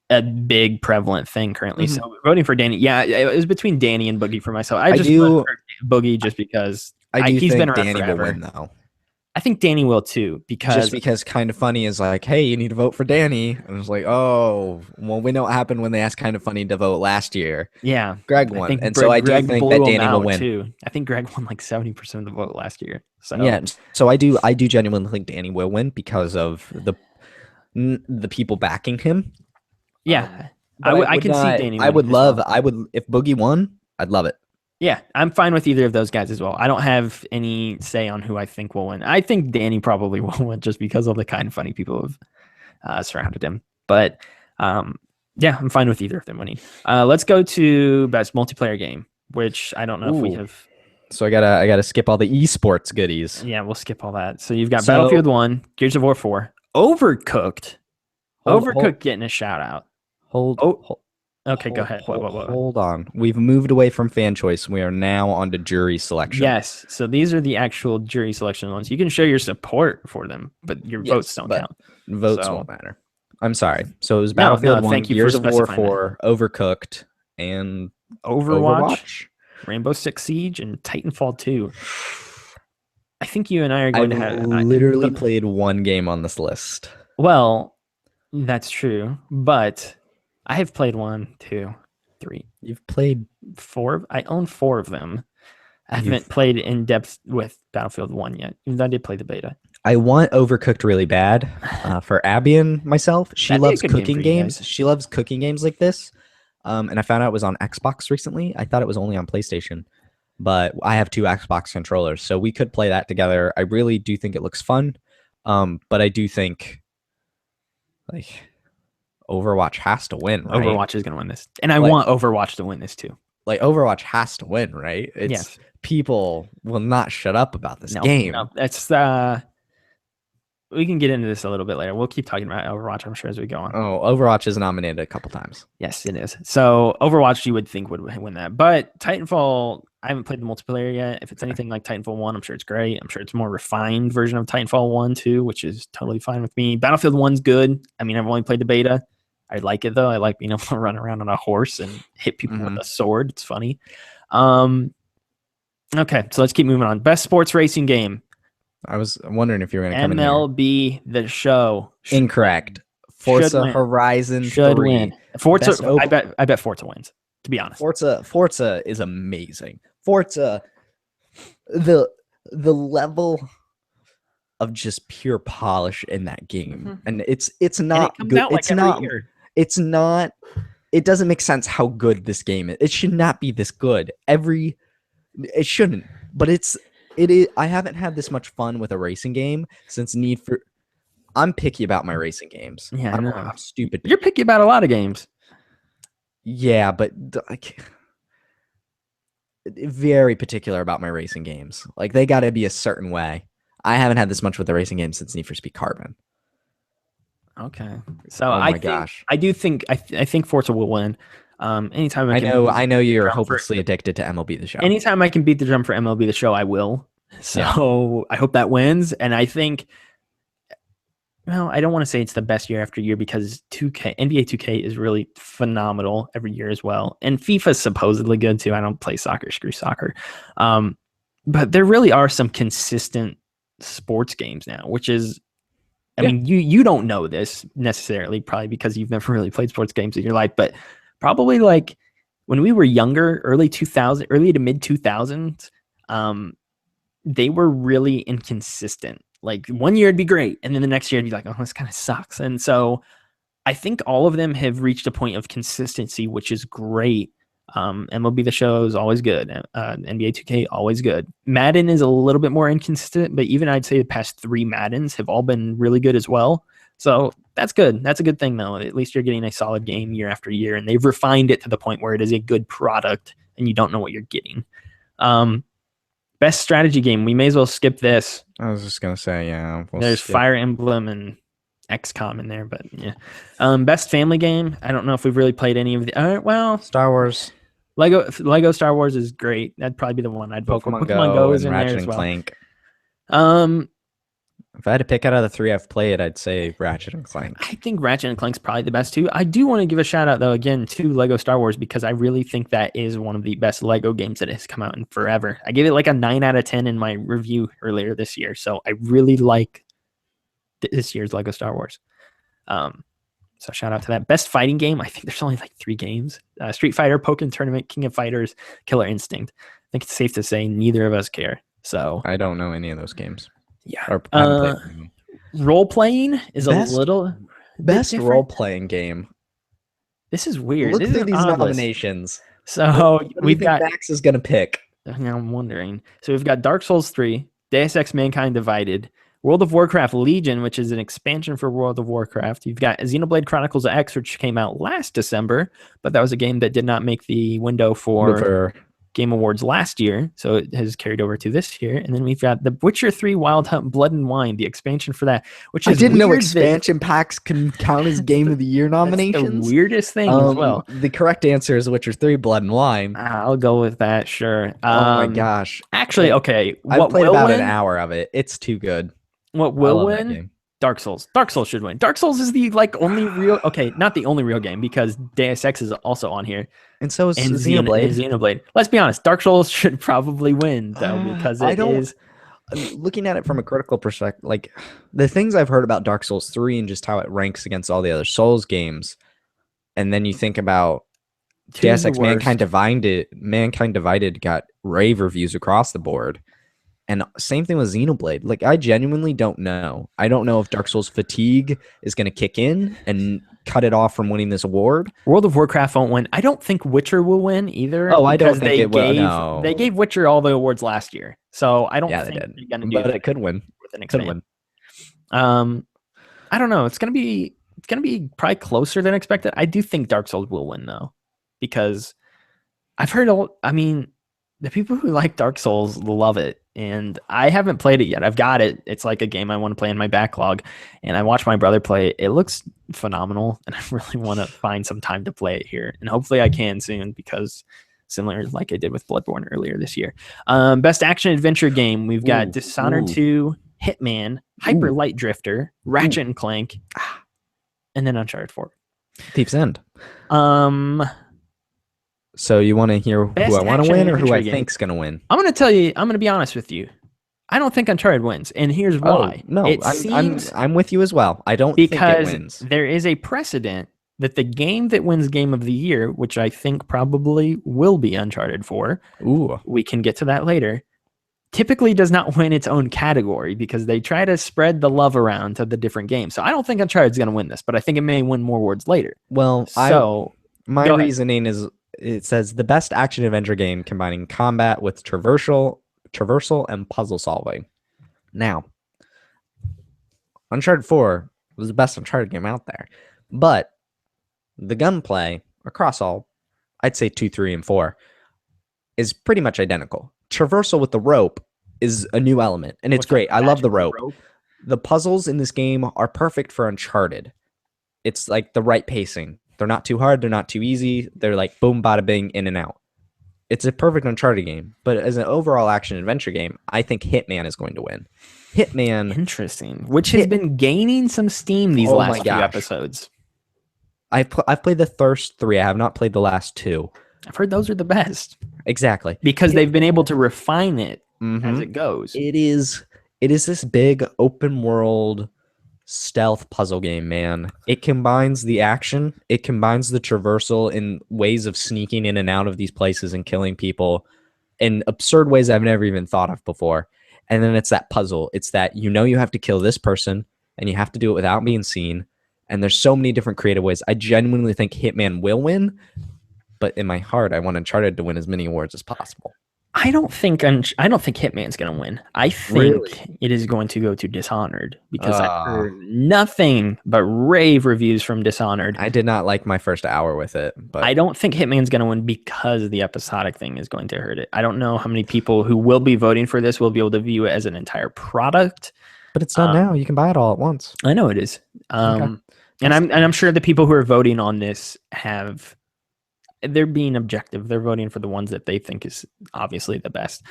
a big prevalent thing currently. Mhm. So voting for Danny, yeah, it was between Danny and Boogie for myself. I I just do- voted for Boogie just because I do he's been think around Danny forever. will win though. I think Danny will too Just because Kind of Funny is like, hey, you need to vote for Danny. And it's like, oh, well, we know what happened when they asked Kind of Funny to vote last year. yeah, Greg I won. think And so I do Greg think blew that him Danny will out win. too. I think Greg won like 70% of the vote last year. So Yeah. So I do genuinely think Danny will win because of the people backing him. yeah, But I can see Danny. I would winning as well. I would if Boogie won, I'd love it. Yeah, I'm fine with either of those guys as well. I don't have any say on who I think will win. I think Danny probably will win just because of the kind of funny people who have surrounded him. But yeah, I'm fine with either of them winning. Let's go to best multiplayer game, which I don't know if we Ooh. have. So I gotta skip all the esports goodies. Yeah, we'll skip all that. So you've got So- Battlefield 1, Gears of War 4, Overcooked. Hold- Overcooked hold- getting a shout out. Hold. Oh, hold Okay, go hold- ahead. Hold, What? hold on. We've moved away from fan choice. We are now on to jury selection. Yes. So these are the actual jury selection ones. You can show your support for them, but your Yes, votes don't but count. Votes So- won't matter. I'm sorry. So it was No, Battlefield 1, thank you for Gears of War specifying that. 4, Overcooked, and Overwatch, Rainbow Six Siege, and Titanfall 2. I think you and I are going to I've have literally played one game on this list. Well, that's true, but I have played 1, 2, 3, You've played 4. I own 4 of them. I You've- haven't played in depth with Battlefield 1 yet, even though I did play the beta. I want Overcooked really bad for Abby and myself. She That'd be a loves good game cooking for you games. guys. She loves cooking games like this. And I found out it was on Xbox recently. I thought it was only on PlayStation, but I have 2 Xbox controllers, so we could play that together. I really do think it looks fun. But I do think like Overwatch has to win, right? Overwatch is going to win this, and I Like- want Overwatch to win this too. Like Overwatch has to win, right? It's Yes. people will not shut up about this No, game. no, that's we can get into this a little bit later. We'll keep talking about Overwatch, I'm sure, as we go on. Oh, Overwatch is nominated a couple times. Yes, it is. So Overwatch, you would think would win that, but Titanfall, I haven't played the multiplayer yet. If it's anything like Titanfall 1, I'm sure it's great. I'm sure it's a more refined version of Titanfall 1 too, which is totally fine with me. Battlefield 1's good. I mean, I've only played the beta. I like it though. I like being able to run around on a horse and hit people with a sword. It's funny. Okay, so let's keep moving on. Best sports racing game. I was wondering if you were going to come in here. MLB The Show. Incorrect. Forza win. Horizon Should 3. win. Forza. Best I bet Forza wins. To be honest. Forza is amazing. Forza, the level of just pure polish in that game, and it's not comes good. out like It's every not. year. It's not. It doesn't make sense how good this game is. It should not be this good. It shouldn't. But it is. I haven't had this much fun with a racing game since Need for. I'm picky about my racing games. Yeah, I I don't know know. how stupid. You're picky about a lot of games. Yeah, but like, very particular about my racing games. Like they got to be a certain way. I haven't had this much with the racing game since Need for Speed Carbon. Okay. So Oh I my gosh. I do think I think Forza will win. Anytime I know you're drum for- hopelessly addicted to MLB The Show. anytime I can beat the drum for MLB The Show, I will. So I hope that wins. And I think, well, I don't want to say it's the best year after year because NBA 2K is really phenomenal every year as well. And FIFA is supposedly good too. I don't play soccer, screw soccer. But there really are some consistent sports games now, which is, I mean, you don't know this necessarily, probably because you've never really played sports games in your life, but probably like when we were younger, early to mid 2000s, they were really inconsistent. Like one year it'd be great, and then the next year it'd be like, oh, this kind of sucks. And so I think all of them have reached a point of consistency, which is great. MLB The Show is always good. NBA 2K always good. Madden is a little bit more inconsistent, but even I'd say the past 3 Maddens have all been really good as well. So that's good. That's a good thing though. At least you're getting a solid game year after year, and they've refined it to the point where it is a good product and you don't know what you're getting. Best strategy game. We may as well skip this. I was just gonna say, yeah. There's Fire Emblem and XCOM in there, but yeah. Best family game. I don't know if we've really played any of the. Well, Star Wars, Lego Star Wars is great. That'd probably be the one I'd vote for. Pokemon Go is and in Ratchet there and as well. Clank. Um, If I had to pick out of the 3 I've played, I'd say Ratchet and Clank. I think Ratchet and Clank's probably the best too. I do want to give a shout out though again to Lego Star Wars because I really think that is one of the best Lego games that has come out in forever. I gave it like a 9 out of 10 in my review earlier this year, so I really like this year's Lego Star Wars. So shout out to that. Best fighting game. I think there's only like 3 games: Street Fighter, Pokken Tournament, King of Fighters, Killer Instinct. I think it's safe to say neither of us care. So I don't know any of those games. yeah. Or haven't played them. Role playing is Best- a little Best different. role playing game. This is weird. Look This is through an these odd list. nominations. So What do you we've think got. Max is gonna pick. I'm wondering. So we've got Dark Souls 3, Deus Ex: Mankind Divided, World of Warcraft Legion, which is an expansion for World of Warcraft. You've got Xenoblade Chronicles X, which came out last December, but that was a game that did not make the window for Game Awards last year, so it has carried over to this year. And then we've got The Witcher 3 Wild Hunt Blood and Wine, the expansion for that, which is I didn't know weird that- expansion packs can count as Game of the Year That's nominations. the weirdest thing as well. The correct answer is Witcher 3 Blood and Wine. I'll go with that, sure. Oh my gosh. Actually, okay. I've What played will about win? an hour of it. It's too good. What I will love that win? game. Dark Souls. Dark Souls should win. Dark Souls is the only real. Okay, not the only real game because Deus Ex is also on here. And so is And Xenoblade. Xenoblade. Let's be honest. Dark Souls should probably win though because I it don't- is. Looking at it from a critical perspective, like the things I've heard about Dark Souls 3 and just how it ranks against all the other Souls games, and then you think about Deus Ex Mankind Divided got rave reviews across the board. And same thing with Xenoblade. Like, I genuinely don't know. I don't know if Dark Souls fatigue is going to kick in and cut it off from winning this award. World of Warcraft won't win. I don't think Witcher will win either. Oh, I don't because think they it will, gave- no. They gave Witcher all the awards last year, so I don't Yeah, they think did. they're going to do But that it could win. with an Could expansion. win. I don't know. It's gonna be probably closer than expected. I do think Dark Souls will win though, because I've heard the people who like Dark Souls love it, and I haven't played it yet. I've got it. It's like a game I want to play in my backlog, and I watched my brother play it. It looks phenomenal, and I really want to find some time to play it here, and hopefully I can soon because similar like I did with Bloodborne earlier this year. Best action adventure game, we've got Ooh, Dishonored ooh. 2, Hitman, Hyper Ooh. Light Drifter, Ratchet and Clank, and then Uncharted 4. Thief's End. Um, So you want to hear Best who I want to action win or who I adventure game. think's going to win? I'm gonna tell you. I'm gonna be honest with you. I don't think Uncharted wins, and here's why. Oh, no, it I'm seems I'm with you as well. I don't think it because wins. there is a precedent that the game that wins Game of the Year, which I think probably will be Uncharted 4, Ooh. we can get to that later, typically does not win its own category because they try to spread the love around to the different games. So I don't think Uncharted's going to win this, but I think it may win more awards later. Well, So my go ahead. reasoning is it says the best action adventure game combining combat with traversal and puzzle solving. Now, Uncharted 4 was the best Uncharted game out there, but the gunplay across all, I'd say 2, 3, and 4, is pretty much identical. Traversal with the rope is a new element, and it's what's that great. I love the magic rope. The puzzles in this game are perfect for Uncharted. It's like the right pacing. They're not too hard. They're not too easy. They're like boom, bada bing, in and out. It's a perfect Uncharted game. But as an overall action adventure game, I think Hitman is going to win. Hitman, Interesting. Which has been gaining some steam these Oh my last few gosh. episodes. I've played the first 3. I have not played the last 2. I've heard those are the best Exactly. because they've been able to refine it as Mhm. it goes. It is this big open world stealth puzzle game, man. It combines the action, it combines the traversal in ways of sneaking in and out of these places and killing people in absurd ways I've never even thought of before. And then it's that puzzle. It's that you have to kill this person and you have to do it without being seen. And there's so many different creative ways. I genuinely think Hitman will win, but in my heart, I want Uncharted to win as many awards as possible. I don't think Hitman's gonna win. I think Really? it is going to go to Dishonored because I've Ah. heard nothing but rave reviews from Dishonored. I did not like my first hour with it, but I don't think Hitman's gonna win because the episodic thing is going to hurt it. I don't know how many people who will be voting for this will be able to view it as an entire product. it's done now. You can buy it all at once. I know it is. Okay. And I'm sure the people who are voting on this they're being objective. They're voting for the ones that they think is obviously the best.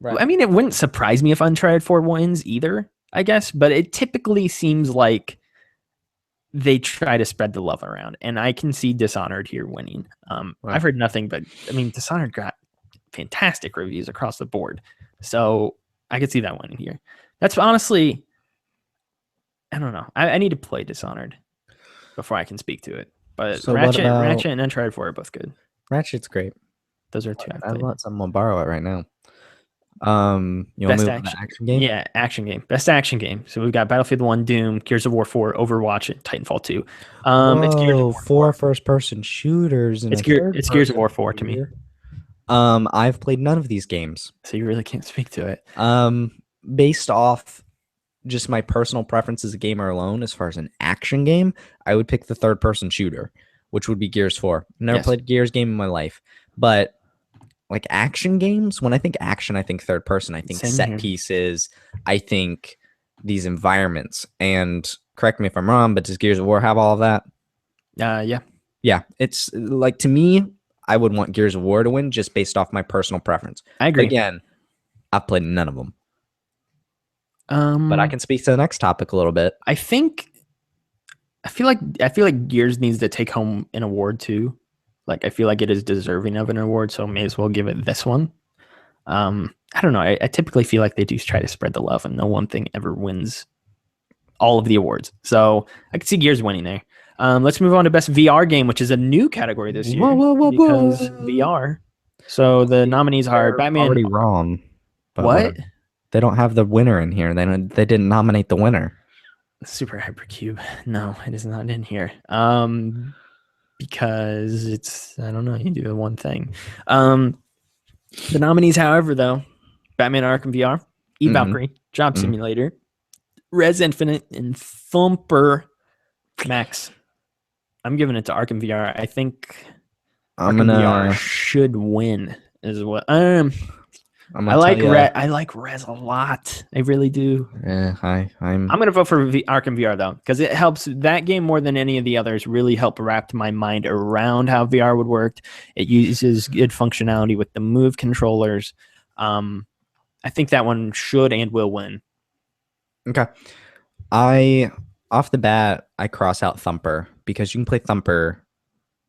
Right. I mean, it wouldn't surprise me if Uncharted 4 wins either, I guess, but it typically seems like they try to spread the love around, and I can see Dishonored here winning. Right. I've heard nothing but, I mean, Dishonored got fantastic reviews across the board, so I could see that winning here. That's honestly, I don't know. I need to play Dishonored before I can speak to it. But So what about- Ratchet and Uncharted 4 are both good. Ratchet's great. Those are two I've I played. let someone borrow it right now. You want to Best move on to action. action game? Yeah, action game. Best action game. So we've got Battlefield 1, Doom, Gears of War 4, Overwatch, and Titanfall 2. It's Gears of War 4 first-person shooters. And It's Gears of War 4 to me. I've played none of these games. So you really can't speak to it. Based off just my personal preference as a gamer alone, as far as an action game, I would pick the third-person shooter, which would be Gears 4. Never Yes. played a Gears game in my life, but like action games, when I think action, I think third person. I think Same set here. pieces. I think these environments. And correct me if I'm wrong, but does Gears of War have all of that? Yeah. Yeah, it's like, to me, I would want Gears of War to win just based off my personal preference. I But agree. again, I've played none of them. But But I can speak to the next topic a little bit. I feel like Gears needs to take home an award too. Like I feel like it is deserving of an award, so may as well give it this one. I don't know. I typically feel like they do try to spread the love, and no one thing ever wins all of the awards. So I could see Gears winning there. Let's move on to best VR game, which is a new category this year because VR. So the nominees are They're Batman. already wrong. But What? whatever. They don't have the winner in here. They didn't nominate the winner. Super Hypercube. No, it is not in here. Because it's, I don't know, you do the one thing. The nominees, however, though, Batman Arkham VR, Mhm. Valkyrie, Job Mhm. Simulator, Res Infinite, and Thumper Max. I'm giving it to Arkham VR. I think I'm Arkham VR gonna. should win as well. I'm I gonna like tell ya- I like Res a lot. I really do. I'm I'm gonna vote for Arkham VR though, because it helps that game more than any of the others. Really help wrap my mind around how VR would work. It uses good functionality with the Move controllers. I think that one should and will win. okay. Off the bat, I cross out Thumper because you can play Thumper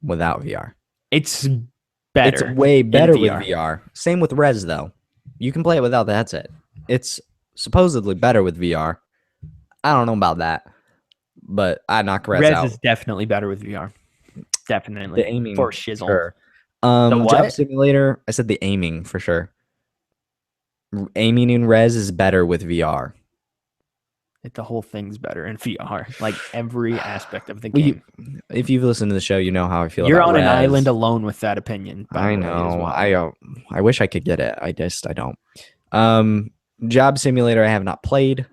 without VR. It's better. It's way better with VR. VR. Same with Res though. You can play it without the headset. It's supposedly better with VR. I don't know about that, but I knock Res out. Res is definitely better with VR. Definitely. The aiming for shizzle. Sure. The Job what? Simulator. I said the aiming for sure. Aiming in Res is better with VR. The whole thing's better in VR. Like every aspect of the Well, game. If you've listened to the show, you know how I feel. You're about on an Res. island alone with that opinion. by I the way, as know. well. I wish I could get it. I don't. Job Simulator I have not played.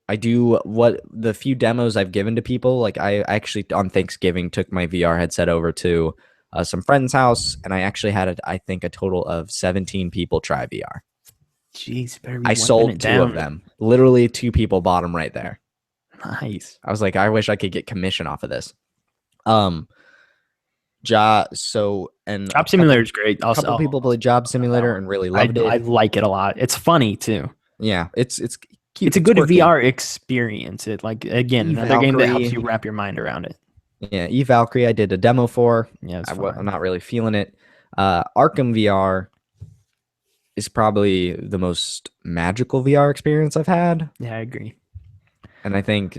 I do what the few demos I've given to people. Like I actually on Thanksgiving took my VR headset over to some friend's house, and I actually had I think a total of 17 people try VR. Jeez, better be I wiping sold it 2 down. of them. Literally 2 people bought them right there. Nice. I was like, I wish I could get commission off of this. Job Simulator is great. A couple people played Job Simulator one. and really loved I it. like it a lot. It's funny too. Yeah, it's cute. It's a good quirky. VR experience. It like again another game that helps Valkyrie. you wrap your mind around it. Yeah, Valkyrie I did a demo for. Yeah, it's I'm fun. not really feeling it. Arkham VR is probably the most magical VR experience I've had, Yeah, I agree. and I think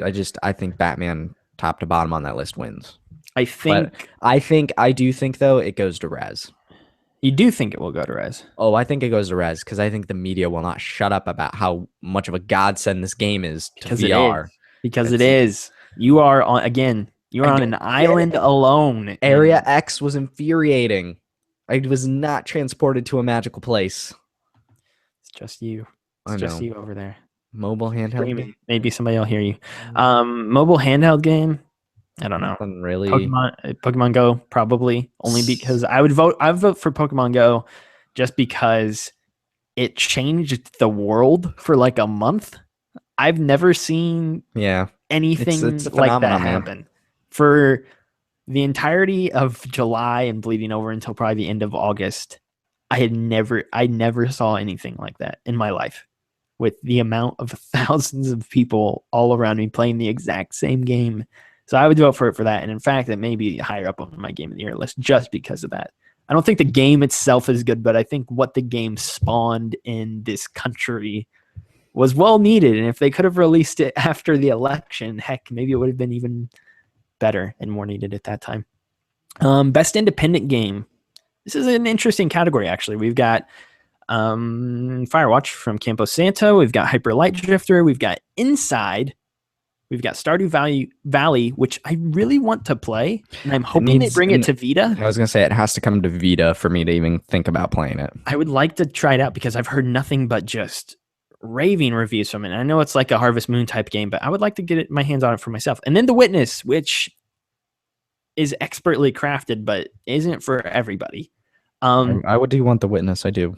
Batman top to bottom on that list wins. I think I do think though it goes to Res. you do think it will go to Res. Oh, I think it goes to Res because I think the media will not shut up about how much of a godsend this game is to Because VR. it is. Because it is. You are on again. You're I on don't an get island it. alone. Area X was infuriating. I was not transported to a magical place. It's just you. It's I just know. you over there. Mobile handheld Screaming. game? Maybe somebody will hear you. Mobile handheld game. I don't know. Nothing really. Pokemon Go probably only because I would vote for Pokemon Go just because it changed the world for like a month. I've never seen Yeah. anything It's a like that phenomenon, man. happen. For the entirety of July and bleeding over until probably the end of August, I never saw anything like that in my life. With the amount of thousands of people all around me playing the exact same game. So I would vote for it for that. And in fact, it may be higher up on my game of the year list just because of that. I don't think the game itself is good, but I think what the game spawned in this country was well needed. And if they could have released it after the election, heck, maybe it would have been even better and more needed at that time. Best independent game. This is an interesting category, actually. We've got Firewatch from Campo Santo. We've got Hyper Light Drifter. We've got Inside. We've got Stardew Valley, which I really want to play, and I'm hoping they bring it to Vita. I was gonna say it has to come to Vita for me to even think about playing it. I would like to try it out because I've heard nothing but just raving reviews from it. And I know it's like a Harvest Moon type game, but I would like to get my hands on it for myself. And then The Witness, which is expertly crafted, but isn't for everybody. I would do want The Witness. I do.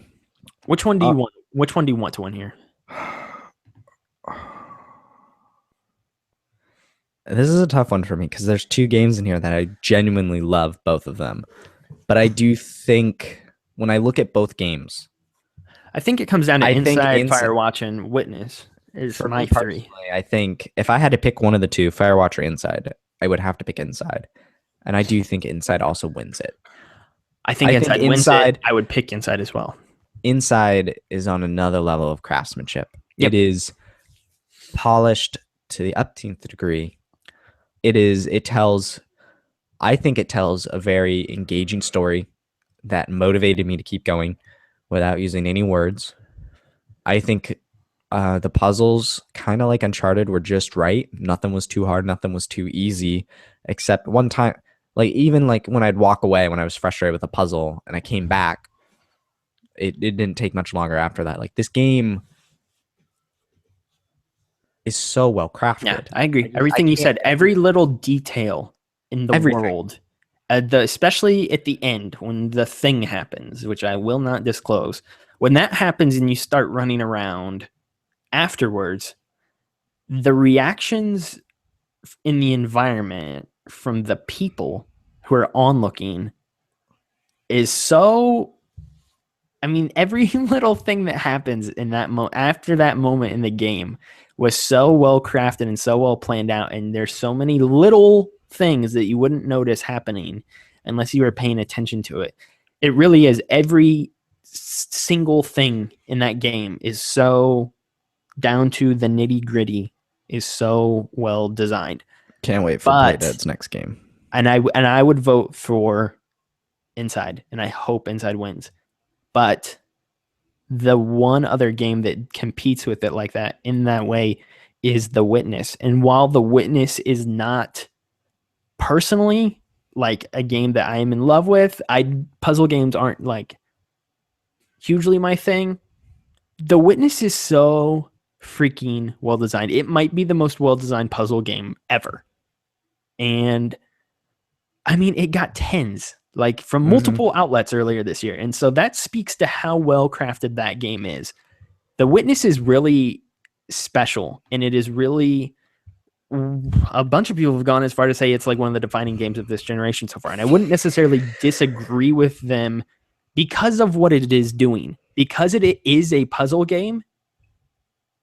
Which one do you want? Which one do you want to win here? This is a tough one for me because there's two games in here that I genuinely love, both of them. But I do think when I look at both games, I think it comes down to I think Inside, Inside- Firewatch, and Witness is for my me three. personally, I think if I had to pick one of the two, Firewatch or Inside, I would have to pick Inside. And I do think Inside also wins it. I think Inside wins it. I would pick Inside as well. Inside is on another level of craftsmanship. Yep. It is polished to the upteenth degree. I think it tells a very engaging story that motivated me to keep going without using any words. I think the puzzles, kind of like Uncharted, were just right. Nothing was too hard, nothing was too easy, except one time, like even like when I'd walk away when I was frustrated with a puzzle and I came back, it didn't take much longer after that. Like this game is so well crafted. Yeah, I agree. Everything you said, every little detail in the world, especially at the end when the thing happens, which I will not disclose. When that happens and you start running around afterwards, the reactions in the environment from the people who are onlooking is so. I mean, every little thing that happens in that after that moment in the game was so well crafted and so well planned out, and there's so many little things that you wouldn't notice happening unless you were paying attention to it. It really is. Every single thing in that game is so down to the nitty gritty, is so well designed. Can't wait for Playdead's next game. And I would vote for Inside, and I hope Inside wins. But the one other game that competes with it like that in that way is The Witness. And while The Witness is not personally like a game that I am in love with, puzzle games aren't like hugely my thing. The Witness is so freaking well designed. It might be the most well designed puzzle game ever. And I mean, it got tens. Like from multiple outlets earlier this year. And so that speaks to how well crafted that game is. The Witness is really special, and it is really, a bunch of people have gone as far to say it's like one of the defining games of this generation so far. And I wouldn't necessarily disagree with them because of what it is doing. Because it is a puzzle game,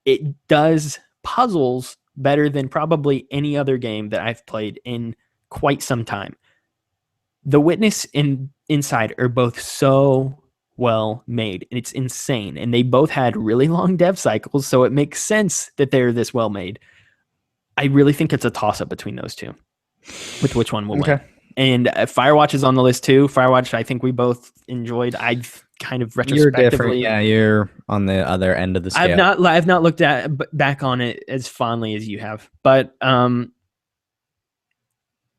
it does puzzles better than probably any other game that I've played in quite some time. The Witness and Inside are both so well made. It's insane. And they both had really long dev cycles, so it makes sense that they're this well made. I really think it's a toss-up between those two, with which one will win. And Firewatch is on the list too. Firewatch, I think we both enjoyed. I've kind of retrospectively... You're different. Yeah, you're on the other end of the scale. I've not looked back on it as fondly as you have. But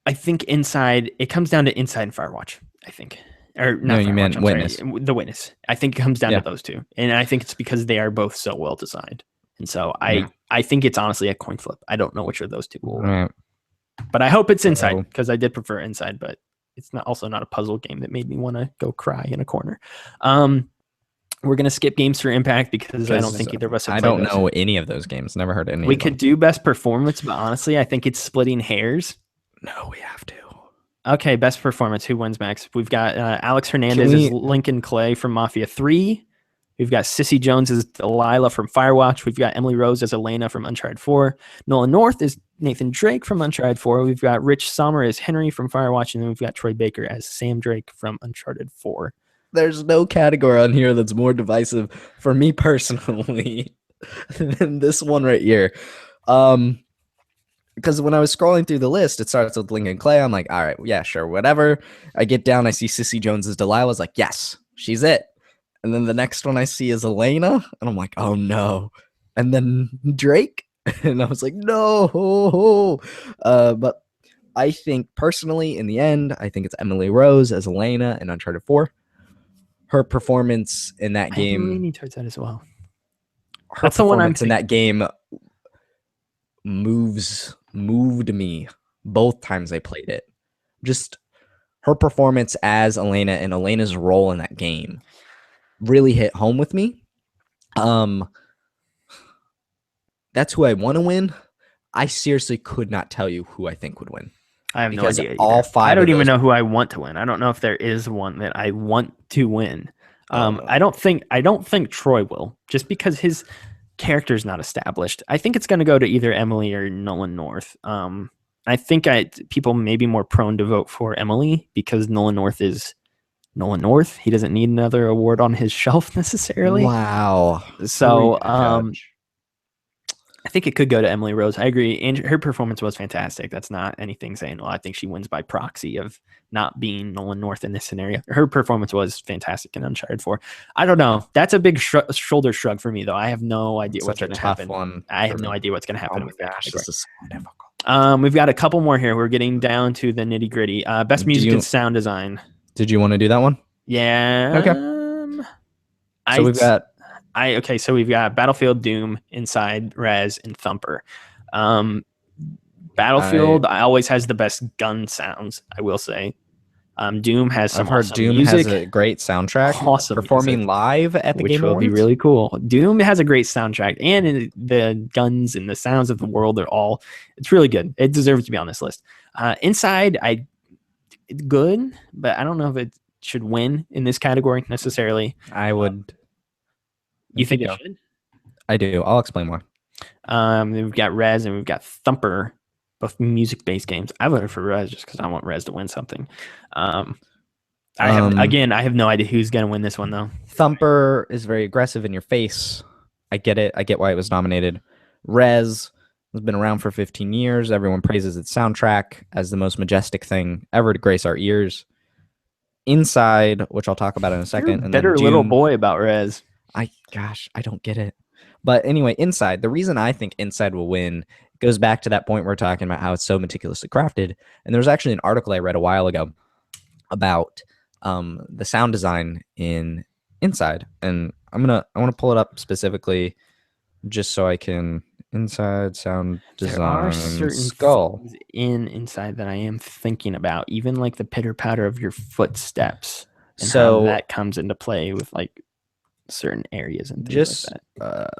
I think Inside, it comes down to Inside and Firewatch, I think. Or No, not you Firewatch, meant I'm Witness. sorry, The Witness. I think it comes down Yeah. to those two, and I think it's because they are both so well designed. And so Yeah. I think it's honestly a coin flip. I don't know which of those two will win, Right. but I hope it's Inside So- because I did prefer Inside, but it's not a puzzle game that made me want to go cry in a corner. We're gonna skip games for Impact because I don't think either of us have I played don't those. know any of those games. Never heard any We of them. could do best performance, but honestly, I think it's splitting hairs. No, we have to. Okay, best performance. Who wins, Max? We've got Alex Hernandez as Lincoln Clay from Mafia 3. We've got Sissy Jones as Delilah from Firewatch. We've got Emily Rose as Elena from Uncharted 4. Nolan North is Nathan Drake from Uncharted 4. We've got Rich Sommer as Henry from Firewatch. And then we've got Troy Baker as Sam Drake from Uncharted 4. There's no category on here that's more divisive for me personally than this one right here. Because when I was scrolling through the list, it starts with Lincoln Clay. I'm like, all right, yeah, sure, whatever. I get down, I see Sissy Jones as Delilah. I was like, yes, she's it. And then the next one I see is Elena, and I'm like, oh no. And then Drake, and I was like, no. But I think personally, in the end, I think it's Emily Rose as Elena in Uncharted 4. Her performance in that I'm game, leaning towards that as well. her That's the one I'm performance in that game moved me both times I played it. Just her performance as Elena and Elena's role in that game really hit home with me. That's who I want to win. I seriously could not tell you who I think would win. I have no Because idea. all Either. five I don't of even those- know who I want to win. I don't know if there is one that I want to win. I don't think Troy will, just because his character's not established. I think it's going to go to either Emily or Nolan North. I think people may be more prone to vote for Emily because Nolan North is Nolan North. He doesn't need another award on his shelf necessarily. Wow. So I think it could go to Emily Rose. I agree. And her performance was fantastic. That's not anything saying, well, I think she wins by proxy of not being Nolan North in this scenario. Her performance was fantastic in Uncharted 4. I don't know. That's a big shoulder shrug for me, though. I have no idea what's going to happen. I have no idea what's going to happen. Oh my gosh, this is so difficult. We've got a couple more here. We're getting down to the nitty gritty. Best music and sound design. Did you want to do that one? Yeah. Okay. So we've got Battlefield, Doom, Inside, Rez, and Thumper. Battlefield always has the best gun sounds, I will say. Doom has some awesome Doom music. has a great soundtrack. Awesome performing music, live at the which Game will be Awards. really cool. Doom has a great soundtrack, and the guns and the sounds of the world it's really good. It deserves to be on this list. Inside, it's good, but I don't know if it should win in this category necessarily. I would. You think it should? I do. I'll explain why. We've got Rez and we've got Thumper, both music-based games. I voted for Rez just because I want Rez to win something. I have no idea who's going to win this one, though. Thumper is very aggressive in your face. I get it. I get why it was nominated. Rez has been around for 15 years. Everyone praises its soundtrack as the most majestic thing ever to grace our ears. Inside, which I'll talk about in a second. And better little boy about Rez. I don't get it. But anyway, Inside, the reason I think Inside will win goes back to that point we're talking about how it's so meticulously crafted. And there was actually an article I read a while ago about the sound design in Inside. And I want to pull it up specifically just so I can Inside sound design. There are certain Skull things in Inside that I am thinking about, even like the pitter patter of your footsteps and how that comes into play with like certain areas and things like that.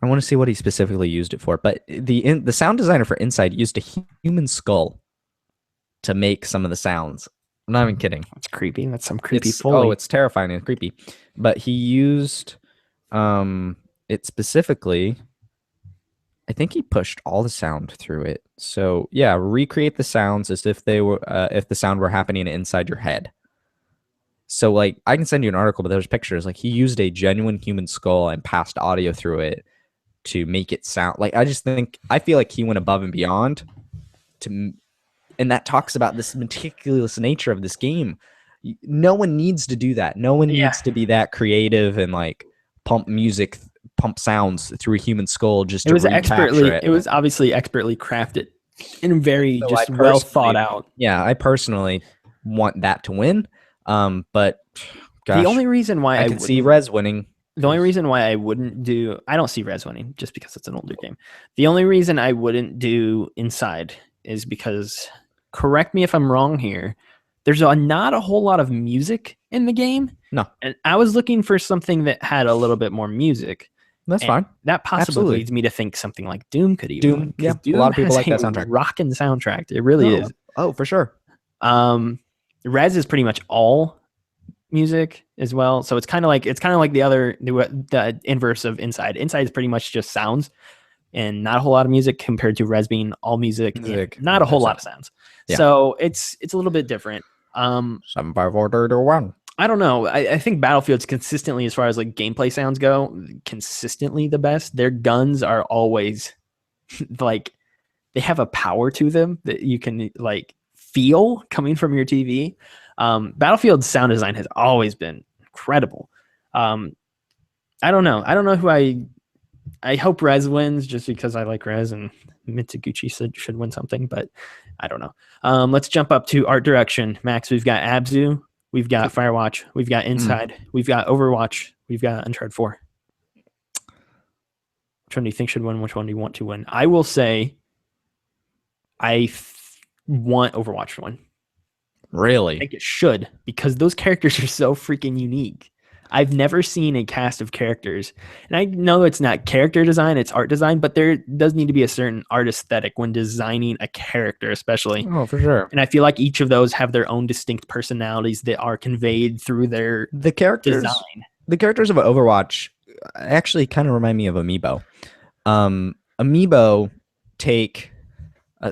I want to see what he specifically used it for, but the sound designer for Inside used a human skull to make some of the sounds. I'm not even kidding. That's creepy. That's some creepy Foley. It's terrifying and creepy. But he used it specifically. I think he pushed all the sound through it. So yeah, recreate the sounds as if they were if the sound were happening inside your head. So like I can send you an article, but there's pictures. Like he used a genuine human skull and passed audio through it to make it sound like I feel like he went above and beyond and that talks about this meticulous nature of this game. No one needs to do that. No one needs to be that creative and like pump sounds through a human skull just to recapture it. It was obviously expertly crafted and very well thought out. Yeah, I personally want that to win. But gosh, The only reason why I could see Rez winning. The only reason why I wouldn't do, I don't see Rez winning just because it's an older game. The only reason I wouldn't do Inside is because, correct me if I'm wrong here, there's not a whole lot of music in the game. No. And I was looking for something that had a little bit more music. That's And fine. that possibly Absolutely. leads me to think something like Doom could even Doom, win, 'cause yeah. Doom A lot of people has like that a soundtrack. rockin' soundtrack. It really is. Oh, for sure. Rez is pretty much all music as well, so it's kind of like the inverse of Inside. Inside is pretty much just sounds and not a whole lot of music, compared to Rez being all music and not a whole lot of sounds. Yeah. So it's a little bit different. 7, 5, 4, 3, 2, 1. I don't know. I think Battlefield's consistently, as far as like gameplay sounds go, consistently the best. Their guns are always like, they have a power to them that you can like feel coming from your TV. Battlefield's sound design has always been incredible. I don't know. I don't know who I hope Rez wins, just because I like Rez and Mitsuguchi should win something, but I don't know. Let's jump up to art direction. Max, we've got Abzu, we've got Firewatch, we've got Inside, we've got Overwatch, we've got Uncharted 4. Which one do you think should win? Which one do you want to win? I will say I want Overwatch to win. I Really? think it should, because those characters are so freaking unique. I've never seen a cast of characters, and I know it's not character design, it's art design, but there does need to be a certain art aesthetic when designing a character, especially. Oh, for sure. And I feel like each of those have their own distinct personalities that are conveyed through their The characters, design. the characters of Overwatch actually kind of remind me of Amiibo. Amiibo take,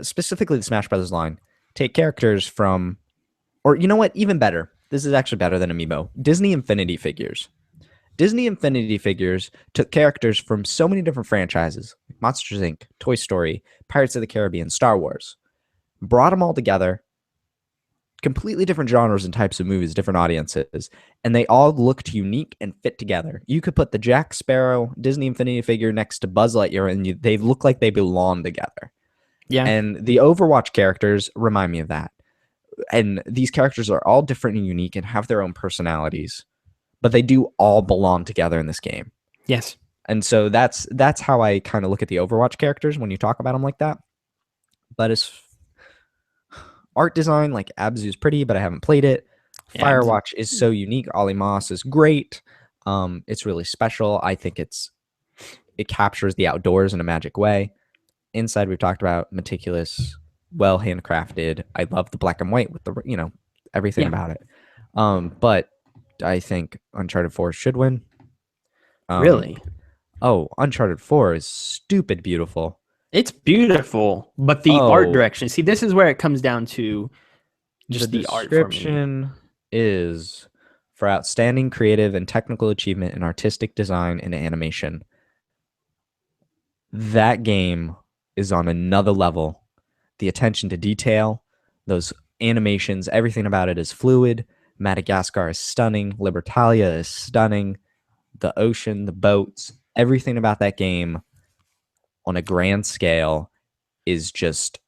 specifically the Smash Brothers line, take characters from, or you know what, even better. This is actually better than Amiibo. Disney Infinity figures. Disney Infinity figures took characters from so many different franchises, like Monsters Inc., Toy Story, Pirates of the Caribbean, Star Wars, brought them all together, completely different genres and types of movies, different audiences, and they all looked unique and fit together. You could put the Jack Sparrow Disney Infinity figure next to Buzz Lightyear, and they look like they belong together. Yeah. And the Overwatch characters remind me of that. And these characters are all different and unique and have their own personalities, but they do all belong together in this game. Yes. And so that's how I kind of look at the Overwatch characters when you talk about them like that. But as art design, like Abzu is pretty, but I haven't played it. Yeah, Firewatch is so unique. Ollie Moss is great. It's really special. I think it captures the outdoors in a magic way. Inside, we've talked about, meticulous, well handcrafted. I love the black and white with the everything about it. But I think Uncharted 4 should win. Really? Oh, Uncharted 4 is stupid beautiful. It's beautiful, but the art direction. See, this is where it comes down to just the art for me. Description is for outstanding creative and technical achievement in artistic design and animation. That game is on another level. The attention to detail, those animations, everything about it is fluid. Madagascar is stunning. Libertalia is stunning. The ocean, the boats, everything about that game on a grand scale is just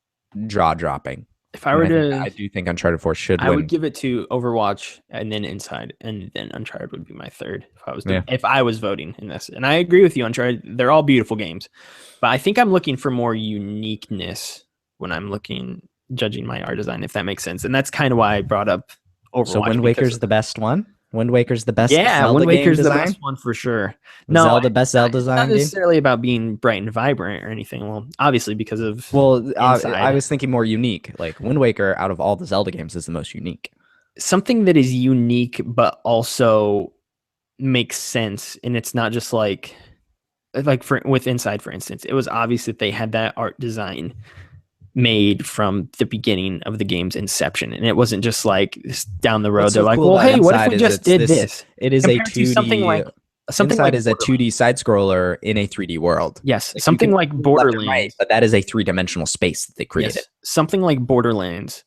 jaw-dropping. If I were I do think Uncharted 4 should win. I would give it to Overwatch and then Inside, and then Uncharted would be my third if I was voting in this. And I agree with you, Uncharted. They're all beautiful games, but I think I'm looking for more uniqueness when I'm judging my art design, if that makes sense. And that's kind of why I brought up Overwatch. So Wind Waker's the best one? Wind Waker's the best Zelda Wind Waker's game the best one for sure. No, best Zelda design not game? necessarily about being bright and vibrant or anything. Well, obviously because of I was thinking more unique. Like Wind Waker, out of all the Zelda games, is the most unique. Something that is unique, but also makes sense. And it's not just with Inside, for instance, it was obvious that they had that art design made from the beginning of the game's inception, and it wasn't just like down the road. What's they're so like, cool well, about hey, what if Inside we is just did this? It is a Compared to 2D. something Inside like is a 2D side scroller in a 3D world. Yes, Like, something like left and Borderlands. right, but that is a 3-dimensional space that they created. Yes, something like Borderlands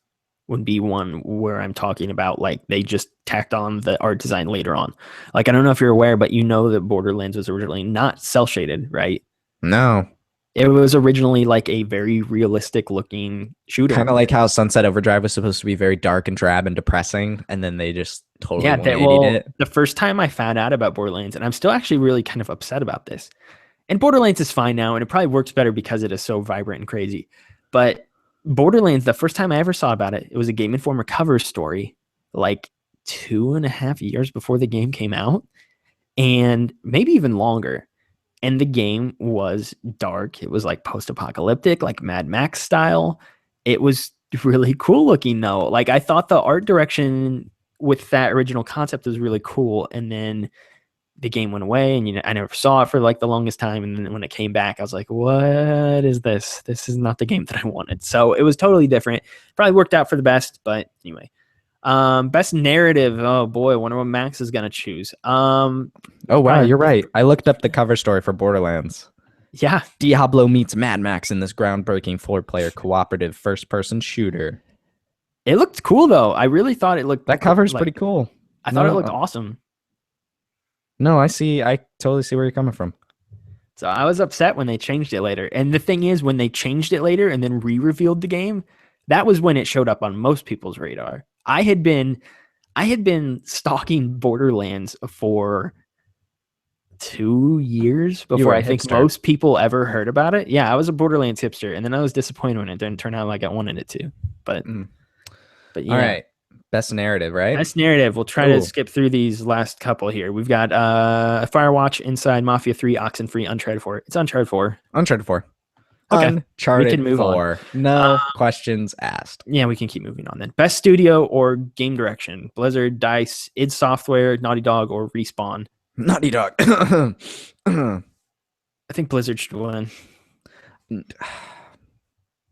would be one where I'm talking about like they just tacked on the art design later on. Like, I don't know if you're aware, but you know that Borderlands was originally not cel shaded, right? No. It was originally like a very realistic looking shooter. Kind of like how Sunset Overdrive was supposed to be very dark and drab and depressing, and then they just totally Yeah, 180'd it. the first time I found out about Borderlands, and I'm still actually really kind of upset about this. And Borderlands is fine now, and it probably works better because it is so vibrant and crazy. But Borderlands, the first time I ever saw about it, it was a Game Informer cover story, like 2.5 years before the game came out, and maybe even longer. And the game was dark. It was like post-apocalyptic, like Mad Max style. It was really cool looking though. Like I thought the art direction with that original concept was really cool. And then the game went away and I never saw it for like the longest time. And then when it came back, I was like, what is this? This is not the game that I wanted. So it was totally different. Probably worked out for the best, but anyway. Best narrative. Oh boy, I wonder what Max is gonna choose. Oh wow, you're right. I looked up the cover story for Borderlands. Yeah, Diablo meets Mad Max in this groundbreaking 4-player cooperative first-person shooter. it looked cool though. I really thought it looked That cover's pretty cool. I thought it looked awesome. No, I totally see where you're coming from. So I was upset when they changed it later. And the thing is, when they changed it later and then re-revealed the game, that was when it showed up on most people's radar. I had been stalking Borderlands for 2 years before I think most people ever heard about it. Yeah, I was a Borderlands hipster, and then I was disappointed when it didn't turn out like I wanted it to. But yeah. All right. Best narrative, right? Best narrative. We'll try to skip through these last couple here. We've got Firewatch, Inside, Mafia 3, Oxenfree, Uncharted 4. It's Uncharted 4. Uncharted 4. Okay. Uncharted we can move 4. On. No questions asked. Yeah, we can keep moving on then. Best studio or game direction? Blizzard, DICE, id Software, Naughty Dog, or Respawn? Naughty Dog. I think Blizzard should win.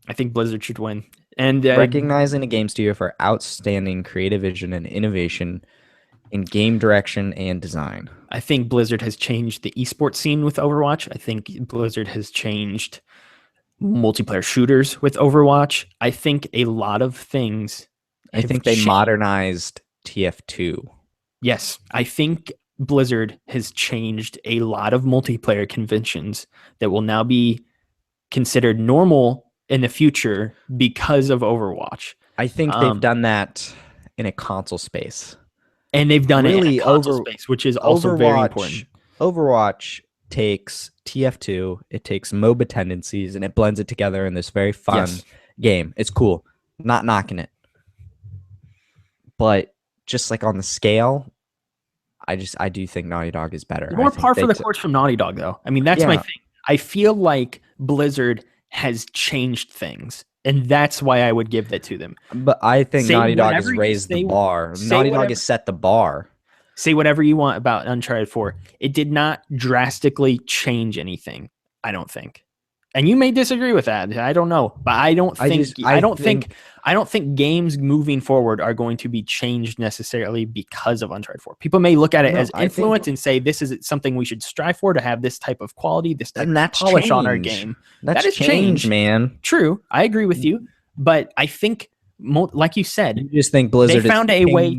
I think Blizzard should win. And recognizing a game studio for outstanding creative vision and innovation in game direction and design. I think Blizzard has changed the esports scene with Overwatch. I think Blizzard has changed multiplayer shooters with Overwatch. I think a lot of things. I think they modernized TF2. Yes, I think Blizzard has changed a lot of multiplayer conventions that will now be considered normal in the future because of Overwatch. I think they've done that in a console space. And they've done it in a console space, which is also very important. Overwatch takes TF2, it takes MOBA tendencies, and it blends it together in this very fun game. It's cool. Not knocking it. But just like on the scale, I do think Naughty Dog is better. More par for the course from Naughty Dog, though. I mean, that's my thing. I feel like Blizzard has changed things, and that's why I would give that to them. But I think Naughty Dog has raised the bar. Naughty Dog has set the bar. Say whatever you want about Uncharted 4. It did not drastically change anything, I don't think. And you may disagree with that. I don't know, but I don't think games moving forward are going to be changed necessarily because of Uncharted 4. People may look at it as influence and say this is something we should strive for, to have this type of quality, this type of polish on our game. That is change, man. True, I agree with you, but I think, like you said, you just think Blizzard found a way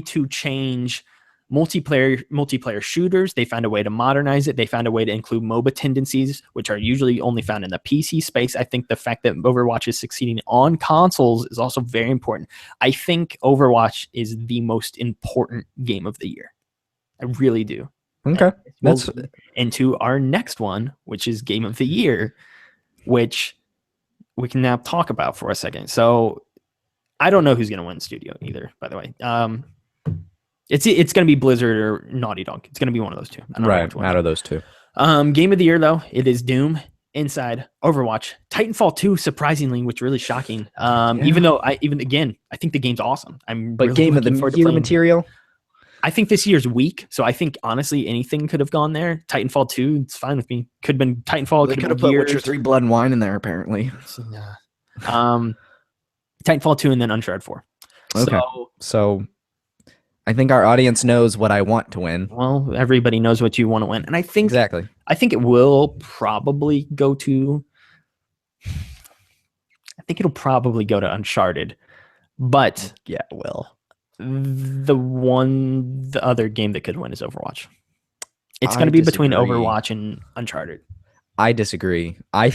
to change multiplayer shooters. They found a way to modernize it. They found a way to include MOBA tendencies, which are usually only found in the PC space. I think the fact that Overwatch is succeeding on consoles is also very important. I think Overwatch is the most important game of the year. I really do. Okay. That's into our next one, which is Game of the Year, which we can now talk about for a second. So I don't know who's going to win studio either, by the way. It's going to be Blizzard or Naughty Dog. It's going to be one of those two. I don't know which one. Out of those two. Game of the Year, though, it is Doom, Inside, Overwatch, Titanfall 2, surprisingly, which is really shocking. Even though I think the game's awesome. But really Game of the Year material? I think this year's weak, so I think honestly anything could have gone there. Titanfall 2, it's fine with me. Could have been Titanfall. They could have put Witcher 3 Blood and Wine in there, apparently. Titanfall 2 and then Uncharted 4. Okay. So I think our audience knows what I want to win. Well, everybody knows what you want to win. And I think exactly. I think it will probably go to Uncharted. But yeah, it will. The other game that could win is Overwatch. It's I going to be between disagree. Overwatch and Uncharted. I disagree. I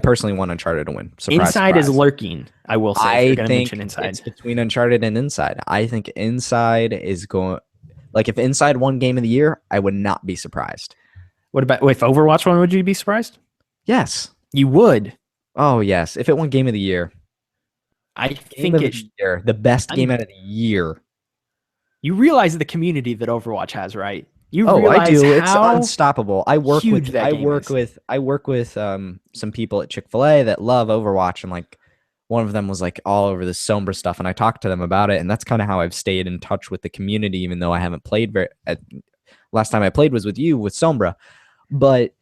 personally want Uncharted to win. Surprise, Inside is surprise. lurking, I will say, if you're I going to think mention Inside. it's between Uncharted and Inside. I think Inside is going. Like if Inside won Game of the Year, I would not be surprised. What about if Overwatch won? Would you be surprised? Yes. You would. Oh yes. If it won Game of the Year, I Game think of it. the Year, the best game I'm- out of the year. You realize the community that Overwatch has, right? You Oh, I realize do. It's how unstoppable. I work huge with that I game work is. with I work with some people at Chick-fil-A that love Overwatch, and like one of them was like all over the Sombra stuff, and I talked to them about it, and that's kind of how I've stayed in touch with the community, even though I haven't played last time I played was with you with Sombra. But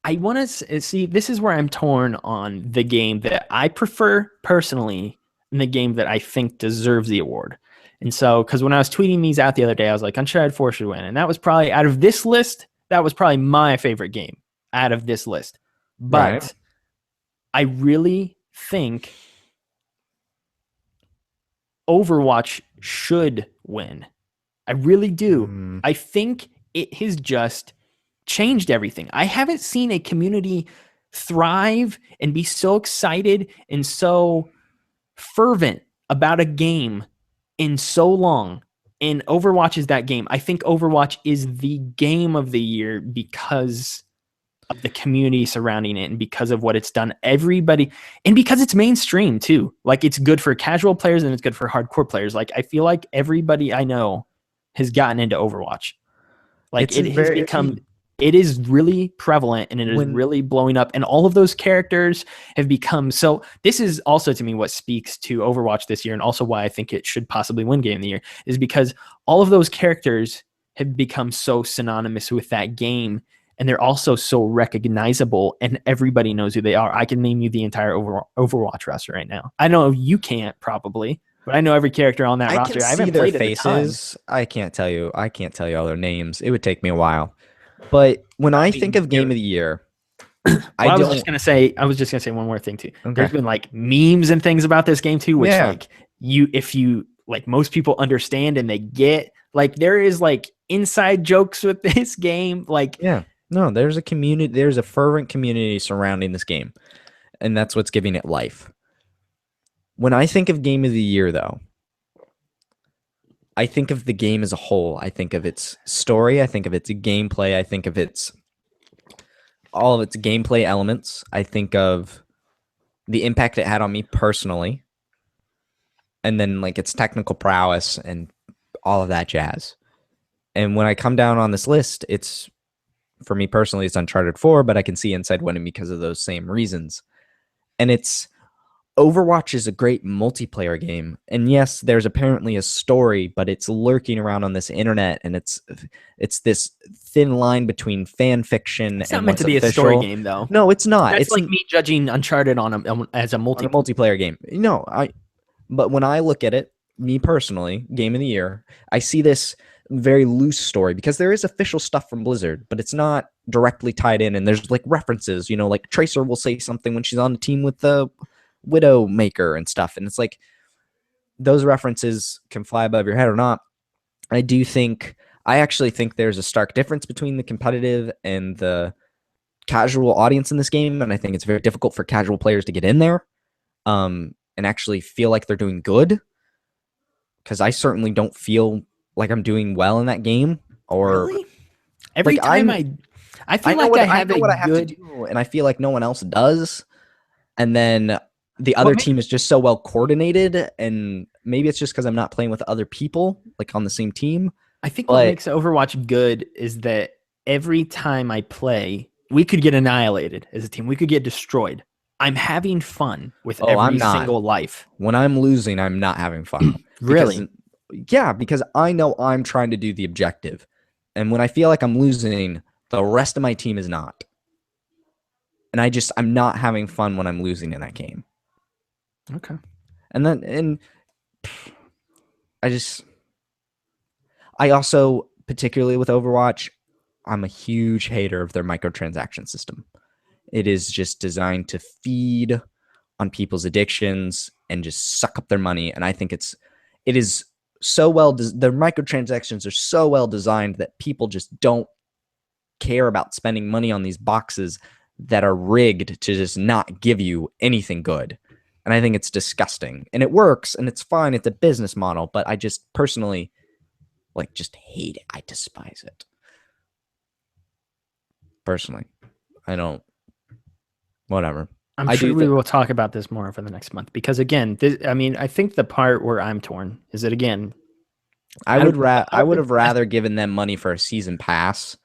I want to see. This is where I'm torn on the game that I prefer personally, and the game that I think deserves the award. And so, because when I was tweeting these out the other day, I was like, Uncharted 4 should win. And that was probably, out of this list, that was probably my favorite game out of this list. But Right. I really think Overwatch should win. I really do. I think it has just changed everything. I haven't seen a community thrive and be so excited and so fervent about a game in so long. And Overwatch is that game. I think Overwatch is the game of the year because of the community surrounding it and because of what it's done. Everybody, and because it's mainstream too. Like it's good for casual players and it's good for hardcore players. Like I feel like everybody I know has gotten into Overwatch. Like It's it has become, it is really prevalent and it is really blowing up. And all of those characters have become so. This is also to me what speaks to Overwatch this year, and also why I think it should possibly win Game of the Year, is because all of those characters have become so synonymous with that game. And they're also so recognizable, and everybody knows who they are. I can name you the entire Overwatch roster right now. I know you can't probably, but I know every character on that I roster. can I see haven't their played it a ton. faces. I can't tell you all their names. It would take me a while. But when I think of Game of the Year, I was just gonna say one more thing too. Okay. There's been like memes and things about this game too, which Yeah. like if you like most people understand and they get, like there is like inside jokes with this game. Like Yeah. No, there's a community, there's a fervent community surrounding this game. And that's what's giving it life. When I think of Game of the Year, though, I think of the game as a whole. I think of its story. I think of its gameplay. I think of all of its gameplay elements. I think of the impact it had on me personally. And then like its technical prowess and all of that jazz. And when I come down on this list, it's, for me personally, it's Uncharted 4, but I can see Inside winning because of those same reasons. And Overwatch is a great multiplayer game. And yes, there's apparently a story, but it's lurking around on this internet, and it's this thin line between fan fiction it's and not meant what's to be official. a story game though. No, it's not. That's It's like me judging Uncharted as a on a multiplayer game. No, but when I look at it, me personally, Game of the Year, I see this very loose story because there is official stuff from Blizzard, but it's not directly tied in, and there's like references, like Tracer will say something when she's on the team with the Widowmaker and stuff, and it's like those references can fly above your head or not. I actually think there's a stark difference between the competitive and the casual audience in this game, and I think it's very difficult for casual players to get in there and actually feel like they're doing good, because I certainly don't feel like I'm doing well in that game. Or really? Every like, time I feel like I have to do, and I feel like no one else does. And then the other team is just so well coordinated, and maybe it's just because I'm not playing with other people like on the same team. I think what makes Overwatch good is that every time I play, we could get annihilated as a team. We could get destroyed. I'm having fun with every single life. When I'm losing, I'm not having fun. Really? Because I know I'm trying to do the objective. And when I feel like I'm losing, the rest of my team is not. And I'm not having fun when I'm losing in that game. Okay. And I also, particularly with Overwatch, I'm a huge hater of their microtransaction system. It is just designed to feed on people's addictions and just suck up their money. And I think it is so well. The microtransactions are so well designed that people just don't care about spending money on these boxes that are rigged to just not give you anything good. And I think it's disgusting. And it works and it's fine. It's a business model, but I just personally just hate it. I despise it. Personally. I don't. Whatever. I'm I sure do we thi- will talk about this more over the next month because again, I think the part where I'm torn is that again, I would don't have rather given them money for a season pass.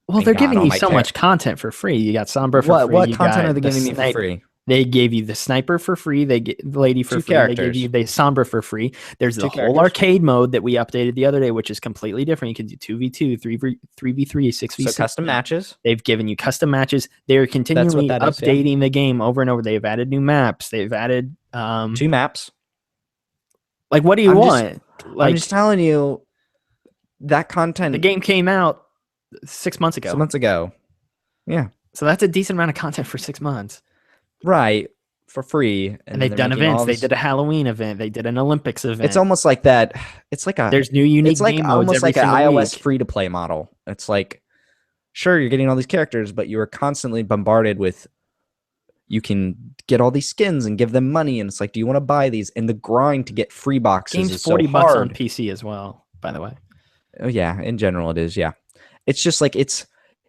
well, and they're got giving all you my so much content for free. You got Sombra for free. What You content got are they the giving me for free? They gave you the sniper for free. They get the lady for 2 free. They gave characters. you the Sombra for free. There's the 2 whole characters. arcade mode that we updated the other day, which is completely different. You can do 2v2, 3v3, 6v6. So custom matches. They've given you custom matches. They're continually that is, yeah. updating the game over and over. They've added new maps. They've added 2 maps. like what do you I'm want? I'm just telling you that content. The game came out 6 months ago. 6 months ago. Yeah. So that's a decent amount of content for 6 months. Right. For free. And they've they're done making events. all They this- did a Halloween event. They did an Olympics event. It's almost like that. It's like a. There's new unique It's like game modes almost every like an single iOS week. free to play model. It's like, sure, you're getting all these characters, but you are constantly bombarded with. You can get all these skins and give them money, and it's like, do you want to buy these? And the grind to get free boxes Game's is $40 so hard. on PC as well, by the way. Oh, yeah, in general it is. Yeah, it's just like it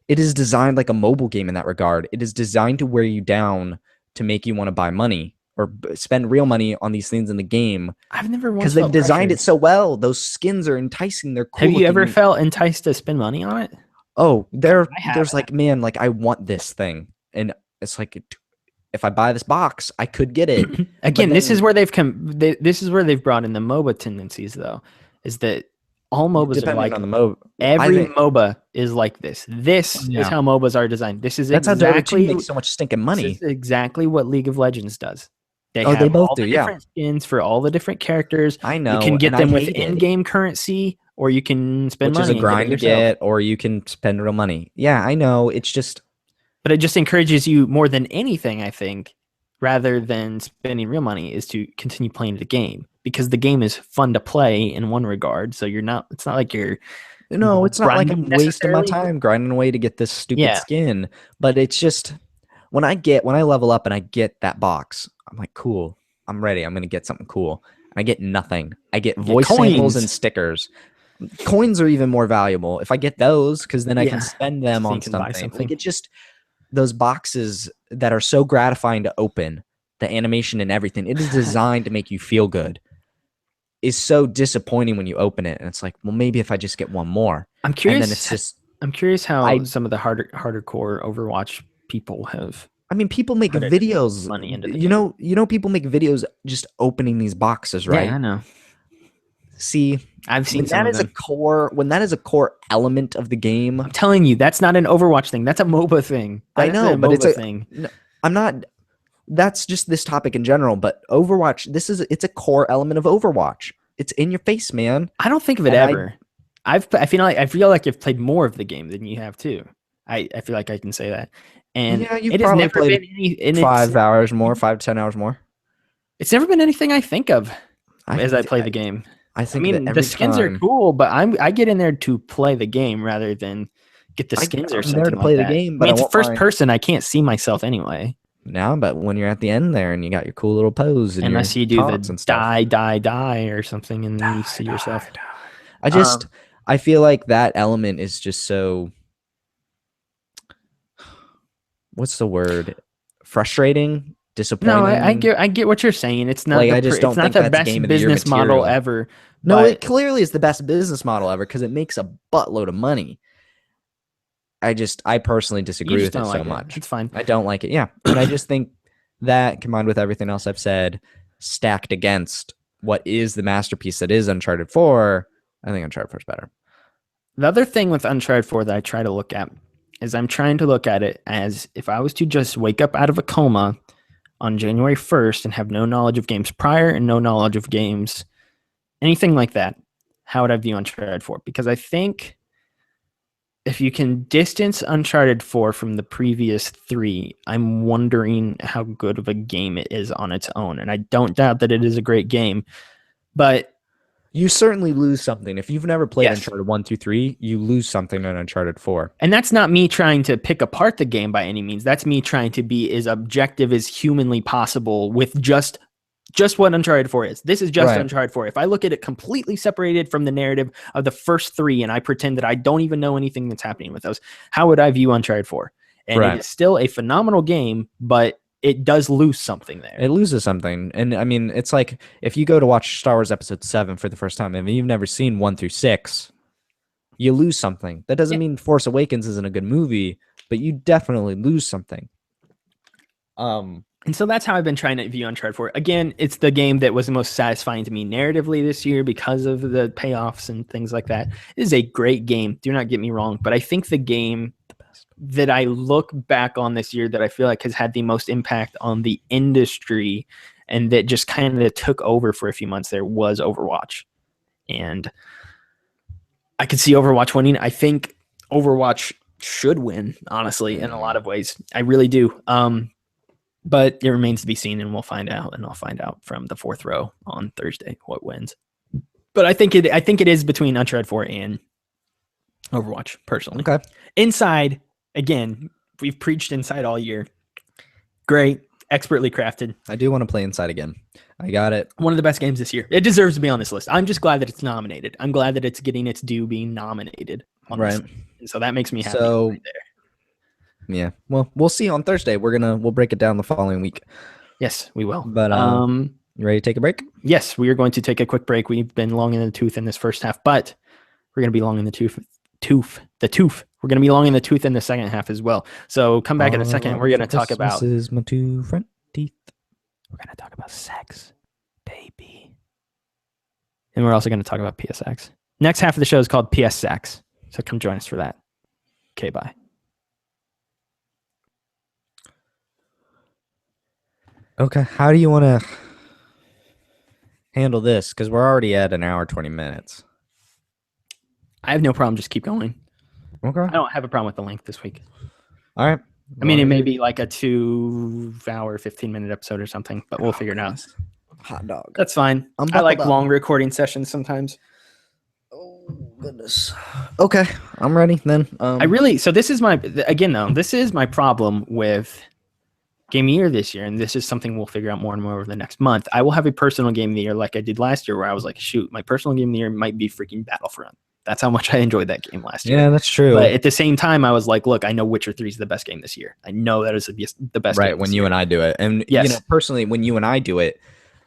is designed like a mobile game in that regard. It is designed to wear you down to make you want to buy money or spend real money on these things in the game I've never once because they've felt designed pressured. it so well. Those skins are enticing. They're cool. Have you ever looking. felt enticed to spend money on it? Oh, there's haven't. like, man, like I want this thing, and it's like, if I buy this box, I could get it. Again, this then- is where they've come. This is where they've brought in the MOBA tendencies, though. Is that all MOBAs are Depending like on the mode. every think- MOBA is like this. This is Yeah. how MOBAs are designed. This is That's how Dota 2 exactly makes so much stinking money. This is exactly what League of Legends does. They Oh, have they both all do, the yeah. different skins for all the different characters. I know. You can get and them I with hate it, in-game currency, or you can spend which money. is a and get it grind to yourself. get, or you can spend real money. Yeah, I know. It's just. But it just encourages you more than anything, I think, rather than spending real money, is to continue playing the game because the game is fun to play in one regard. So you're not. It's not like you're. No, it's not like I'm grinding wasting my necessarily. time grinding away to get this stupid Yeah. skin. But it's just when I level up and I get that box, I'm like, cool. I'm ready. I'm gonna get something cool. And I get nothing. I get voice samples coins. and stickers. Coins are even more valuable if I get those, because then I Yeah. can spend them So you on can buy something. something. Like, it just those boxes that are so gratifying to open, the animation and everything. It is designed to make you feel good. Is so disappointing when you open it, and it's like, well, maybe if I just get one more. I'm curious. And then it's just. I'm curious how I- some of the harder core Overwatch people have. I mean, people make Put it videos. money into the You know, people make videos just opening these boxes, right? Yeah, I know. See, I've seen when some that of is a them. core element of the game. I'm telling you, that's not an Overwatch thing. That's a MOBA thing. I That's know, a but it's MOBA a- thing. I'm not. That's just this topic in general, but Overwatch. It's a core element of Overwatch. It's in your face, man. I don't think of it and I- ever. I feel like you've played more of the game than you have too. I feel like I can say that. And Yeah, you've it has probably never played been any. And 5 hours more, 5 to 10 hours more. it's never been anything I think of as I think- play the game. I I think mean, that the every skins are time- cool, but I get in there to play the game rather than get the I- skins or I'm there something to like play the that. game, I but mean, I it's won't first mind. person. I can't see myself anyway, Now, but when you're at the end there and you got your cool little pose and unless your you do taunts the and stuff. die or something, and then you see yourself. I just I feel like that element is just so, what's the word? Frustrating, disappointing. No, I get what you're saying. It's not. Like, the I just pr- don't it's not think the that's best game of the year business model material. ever. No, but it clearly is the best business model ever because it makes a buttload of money. I personally you disagree just with it don't so like much. It's fine. I don't like it. Yeah. And I just think that combined with everything else I've said, stacked against what is the masterpiece that is Uncharted 4, I think Uncharted 4 is better. The other thing with Uncharted 4 that I try to look at is I'm trying to look at it as if I was to just wake up out of a coma on January 1st and have no knowledge of games prior and no knowledge of games, anything like that, how would I view Uncharted 4? Because I think if you can distance Uncharted 4 from the previous 3, I'm wondering how good of a game it is on its own. And I don't doubt that it is a great game, but You certainly lose something. If you've never played Yes. Uncharted 1 through 3, you lose something in Uncharted 4. And that's not me trying to pick apart the game by any means. That's me trying to be as objective as humanly possible with just what Uncharted 4 is. This is just Right. Uncharted 4. If I look at it completely separated from the narrative of the first 3 and I pretend that I don't even know anything that's happening with those, how would I view Uncharted 4? And Right. it is still a phenomenal game, but it does lose something there. It loses something. And I mean, it's like if you go to watch Star Wars Episode 7 for the first time, and you've never seen 1 through 6, you lose something. That doesn't mean Force Awakens isn't a good movie, but you definitely lose something. And so that's how I've been trying to view Uncharted 4. Again, it's the game that was the most satisfying to me narratively this year because of the payoffs and things like that. It is a great game. Do not get me wrong. But I think the game that I look back on this year that I feel like has had the most impact on the industry and that just kind of took over for a few months there was Overwatch. And I could see Overwatch winning. I think Overwatch should win, honestly, in a lot of ways. I really do. But it remains to be seen, and we'll find out. And I'll find out from the 4th row on Thursday what wins. But I think it is between Uncharted 4 and Overwatch, personally. Okay. Inside, again, we've preached Inside all year. Great, expertly crafted. I do want to play Inside again. I got it. One of the best games this year. It deserves to be on this list. I'm just glad that it's nominated. I'm glad that it's getting its due being nominated on this list. And so that makes me happy So- right there. Yeah. Well, we'll see on Thursday. We'll break it down the following week. Yes, we will. But you ready to take a break? Yes, we are going to take a quick break. We've been long in the tooth in this first half, but we're going to be long in the tooth. We're going to be long in the tooth in the second half as well. So come back in a second. We're going to talk about. This is my 2 front teeth. We're going to talk about sex, baby, and we're also going to talk about PSX. Next half of the show is called PSX. So come join us for that. Okay, bye. Okay. How do you want to handle this? Because we're already at an hour 20 minutes. I have no problem. Just keep going. Okay. I don't have a problem with the length this week. All right. I mean, it may be like a 2-hour, 15-minute episode or something, but we'll figure it out. Hot dog. That's fine. I'm I like buckled up. long recording sessions sometimes. Oh goodness. Okay, I'm ready then. So this is this is my problem with Game of the Year this year, and this is something we'll figure out more and more over the next month. I will have a personal Game of the Year like I did last year, where I was like, shoot, my personal Game of the Year might be freaking Battlefront. That's how much I enjoyed that game last year. Yeah, that's true. But at the same time, I was like, look, I know Witcher 3 is the best game this year. I know that is the best right game when this you year. and I do it, and Yes. personally, when you and I do it,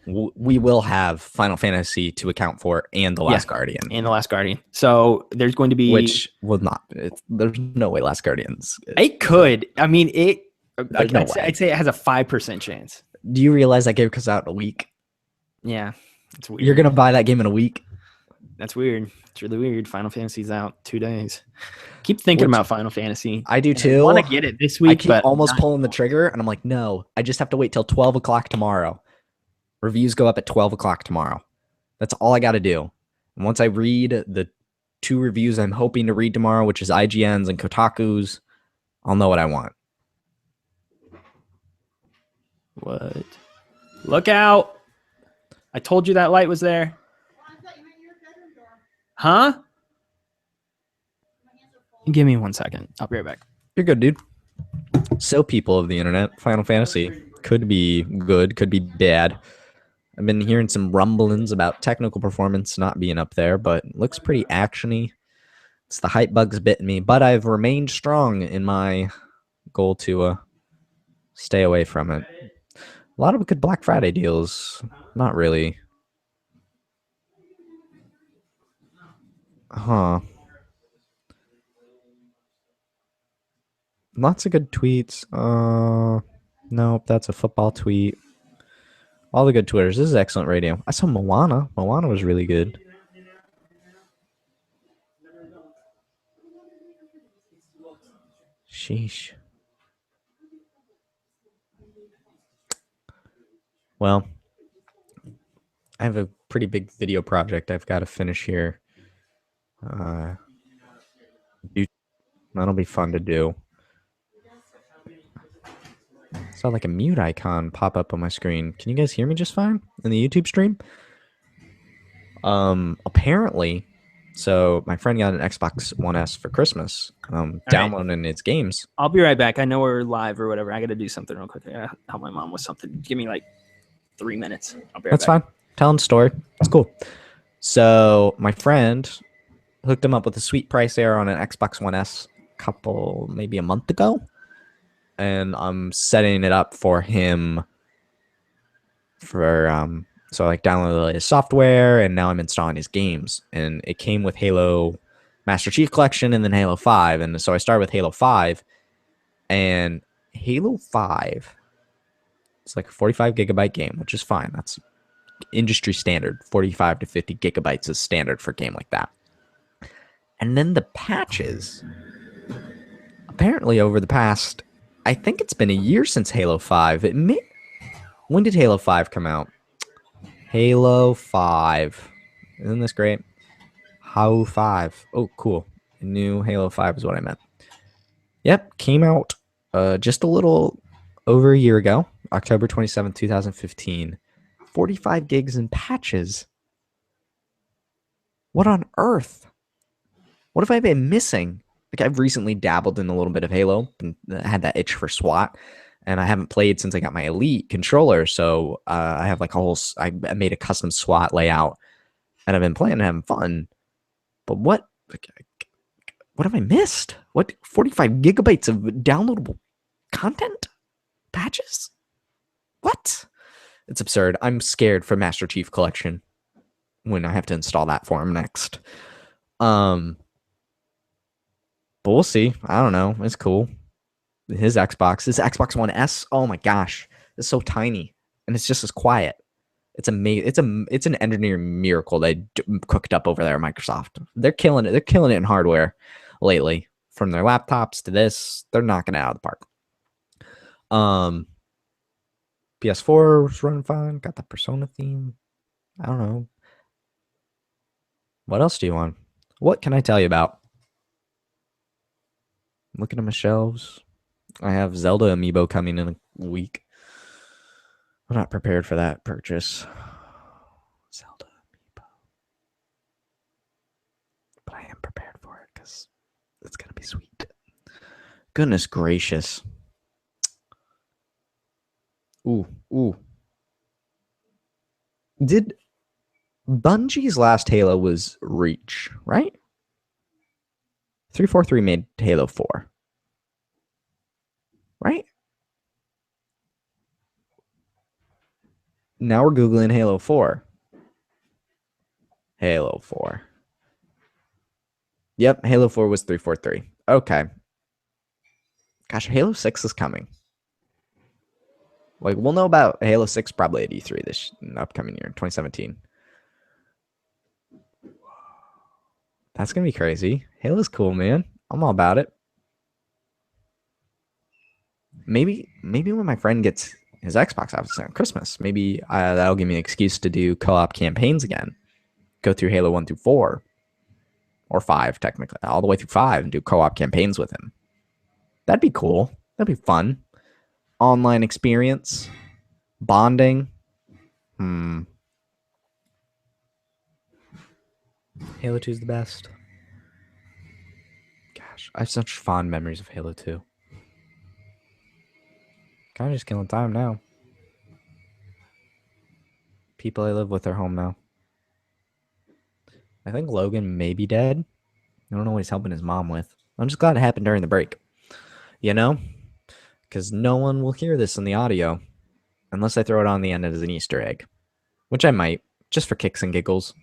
we will have Final Fantasy to account for and The Last Guardian, and The Last Guardian. So there's going to be which will not. There's no way Last Guardians. It could. I mean, There's no way. I'd say it has a 5% chance. Do you realize that game comes out in a week? Yeah, it's weird. You're gonna buy that game in a week? That's weird. It's really weird. Final Fantasy's out 2 days. Keep thinking Which- about Final Fantasy. I do I too. want to get it this I week, keep but almost not- pulling the trigger, and I'm like, no, I just have to wait till 12 o'clock tomorrow. Reviews go up at 12 o'clock tomorrow. That's all I got to do. And once I read the 2 reviews I'm hoping to read tomorrow, which is IGN's and Kotaku's, I'll know what I want. What? Look out! I told you that light was there. Huh? Give me 1 second. I'll be right back. You're good, dude. So, people of the internet, Final Fantasy could be good, could be bad. I've been hearing some rumblings about technical performance not being up there, but it looks pretty actiony. It's the hype bugs bitten me, but I've remained strong in my goal to stay away from it. A lot of good Black Friday deals. Not really. Huh. Lots of good tweets. Nope, that's a football tweet. All the good Twitters. This is excellent radio. I saw Moana. Moana was really good. Sheesh. Well, I have a pretty big video project I've got to finish here. That'll be fun to do. Saw like a mute icon pop up on my screen. Can you guys hear me just fine in the YouTube stream? Apparently, so my friend got an Xbox One S for Christmas. right. Downloading its games. I'll be right back. I know we're live or whatever. I got to do something real quick. I gotta help my mom with something. Give me like 3 minutes. I'll be right That's back. fine. Telling the story. It's cool. So my friend hooked him up with a sweet price there on an Xbox One S maybe a month ago. And I'm setting it up for him for so I like downloaded his software and now I'm installing his games. And it came with Halo Master Chief Collection and then Halo 5. And so I started with Halo 5 and Halo 5 it's like a 45 gigabyte game, which is fine. That's industry standard. 45 to 50 gigabytes is standard for a game like that. And then the patches, apparently over the past, I think it's been a year since Halo 5. When did Halo 5 come out? Halo 5. Isn't this great? Halo 5. Oh, cool. New Halo 5 is what I meant. Yep, came out just a little over a year ago, October 27th, 2015. 45 gigs in patches. What on earth? What have I been missing? Like I've recently dabbled in a little bit of Halo and had that itch for SWAT, and I haven't played since I got my Elite controller. So I have like I made a custom SWAT layout, and I've been playing and having fun. But what have I missed? What 45 gigabytes of downloadable content patches? What? It's absurd. I'm scared for Master Chief Collection when I have to install that for him next. But we'll see. I don't know. It's cool. His Xbox One S. Oh my gosh, it's so tiny and it's just as quiet. It's amazing. It's an engineering miracle they cooked up over there at Microsoft. They're killing it. They're killing it in hardware lately. From their laptops to this, they're knocking it out of the park. PS4 was running fine. Got the Persona theme. I don't know. What else do you want? What can I tell you about? Looking at my shelves. I have Zelda amiibo coming in a week. I'm not prepared for that purchase. Zelda amiibo. But I am prepared for it because it's going to be sweet. Goodness gracious. Ooh. Did Bungie's last Halo was Reach, right? 343 made Halo 4. Right? Now we're Googling Halo 4. Halo 4. Yep, Halo 4 was 343. Okay. Gosh, Halo 6 is coming. Like, we'll know about Halo 6 probably at E3 this upcoming year, 2017. That's going to be crazy. Halo's cool, man. I'm all about it. Maybe when my friend gets his Xbox obviously on Christmas, maybe that'll give me an excuse to do co-op campaigns again. Go through Halo 1 through 4. Or 5, technically. All the way through 5 and do co-op campaigns with him. That'd be cool. That'd be fun. Online experience. Bonding. Halo 2 is the best. Gosh, I have such fond memories of Halo 2. Kind of just killing time now. People I live with are home now. I think Logan may be dead. I don't know what he's helping his mom with. I'm just glad it happened during the break. You know? Because no one will hear this in the audio unless I throw it on the end as an Easter egg. Which I might, just for kicks and giggles.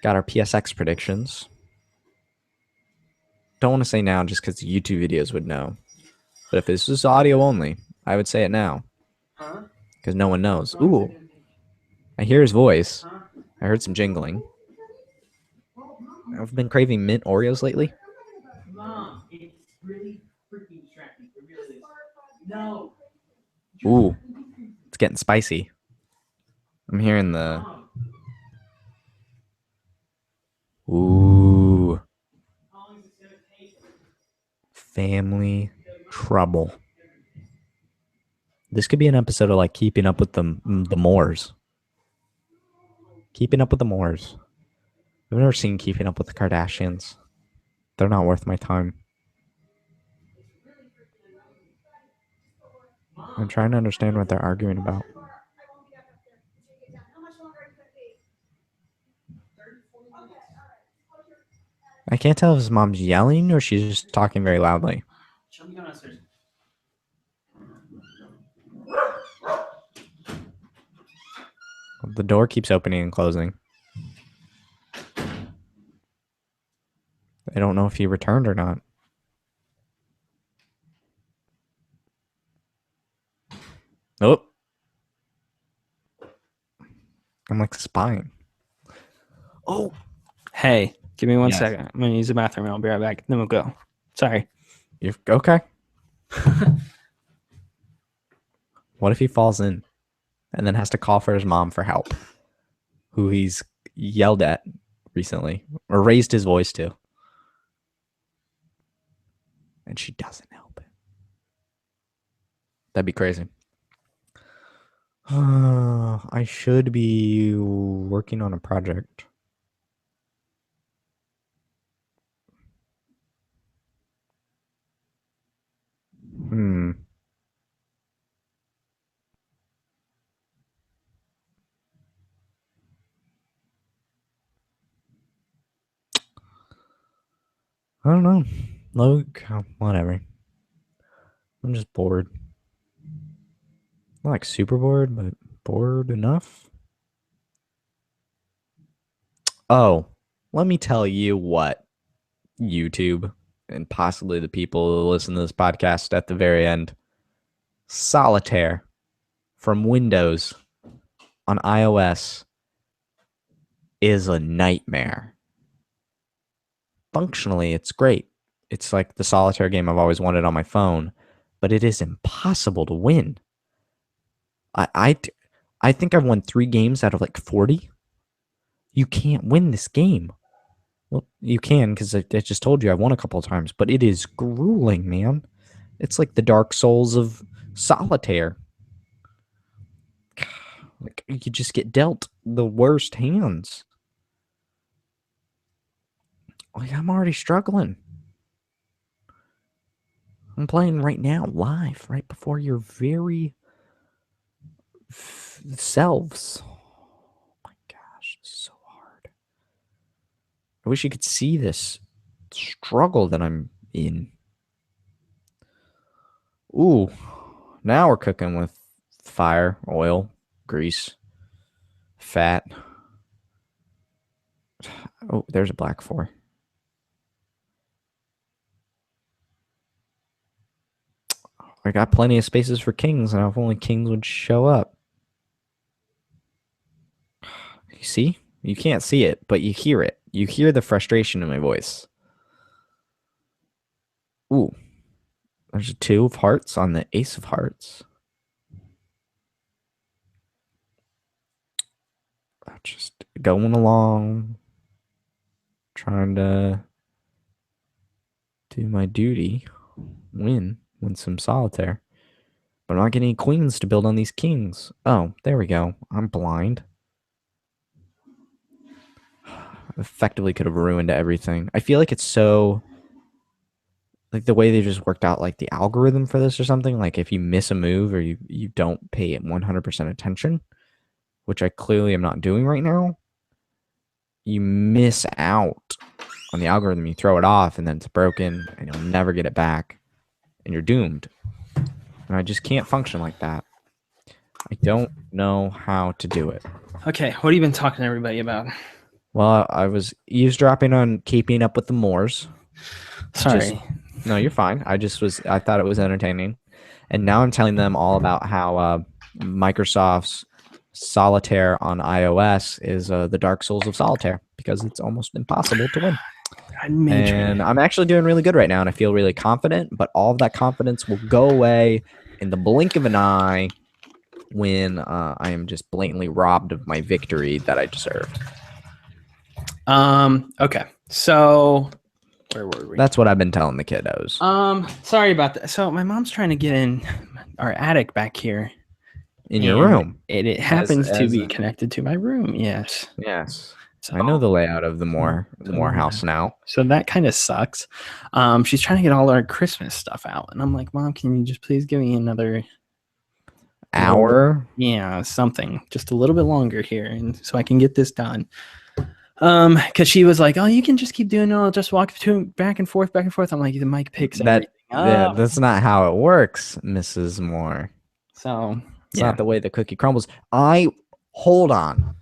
Got our PSX predictions. Don't want to say now just because the YouTube videos would know. But if this was audio only, I would say it now. Because no one knows. Ooh. I hear his voice. I heard some jingling. I've been craving mint Oreos lately. Mom, it's really freaking distracting. It really is. No. Ooh. It's getting spicy. I'm hearing the... Ooh. Family trouble. This could be an episode of like keeping up with the Moors. Keeping Up with the Moors. I've never seen Keeping Up with the Kardashians. They're not worth my time. I'm trying to understand what they're arguing about. I can't tell if his mom's yelling or she's just talking very loudly. The door keeps opening and closing. I don't know if he returned or not. Oh. I'm like spying. Oh. Hey, give me one Yes. second. I'm going to use the bathroom. I'll be right back. Then we'll go. Sorry. You're okay. What if he falls in and then has to call for his mom for help, who he's yelled at recently or raised his voice to, and she doesn't help him? That'd be crazy. I should be working on a project. I don't know. Look, whatever. I'm just bored. Not like super bored, but bored enough. Oh, let me tell you what, YouTube and possibly the people who listen to this podcast at the very end. Solitaire from Windows on iOS is a nightmare. Functionally, it's great. It's like the solitaire game I've always wanted on my phone, but it is impossible to win. I think I've won 3 games out of like 40. You can't win this game. Well, you can because I just told you I won a couple of times, but it is grueling, man. It's like the Dark Souls of solitaire. Like you just get dealt the worst hands. Like I'm already struggling. I'm playing right now, live, right before your very selves. Oh my gosh, this is so hard. I wish you could see this struggle that I'm in. Ooh, now we're cooking with fire, oil, grease, fat. Oh, there's a black 4. I got plenty of spaces for kings, and if only kings would show up. You see? You can't see it, but you hear it. You hear the frustration in my voice. Ooh. There's a 2 of hearts on the ace of hearts. Just going along, trying to do my duty, win some solitaire. But I'm not getting any queens to build on these kings. Oh, there we go. I'm blind. Effectively could have ruined everything. I feel like it's so... like the way they just worked out like the algorithm for this or something. Like if you miss a move or you don't pay it 100% attention, which I clearly am not doing right now, you miss out on the algorithm. You throw it off and then it's broken and you'll never get it back and you're doomed. And I just can't function like that. I don't know how to do it. Okay, what have you been talking to everybody about? Well, I was eavesdropping on Keeping Up with the Moors. Sorry. No, you're fine. I thought it was entertaining. And now I'm telling them all about how Microsoft's Solitaire on iOS is the Dark Souls of Solitaire because it's almost impossible to win. And I'm actually doing really good right now, and I feel really confident, but all of that confidence will go away in the blink of an eye when I am just blatantly robbed of my victory that I deserved. Okay. So where were we? That's what I've been telling the kiddos. Sorry about that. So my mom's trying to get in our attic back here. in your And room. It happens to as be a- connected to my room. Yes. Yes. So, I know the layout of the Moore house now. So that kind of sucks. She's trying to get all our Christmas stuff out, and I'm like, Mom, can you just please give me another Hour? Yeah, something just a little bit longer here, and so I can get this done. Because she was like, "Oh, you can just keep doing it. I'll just walk back and forth, back and forth." I'm like, "The mic picks everything up." That's not how it works, Mrs. Moore. So It's not the way the cookie crumbles. Hold on.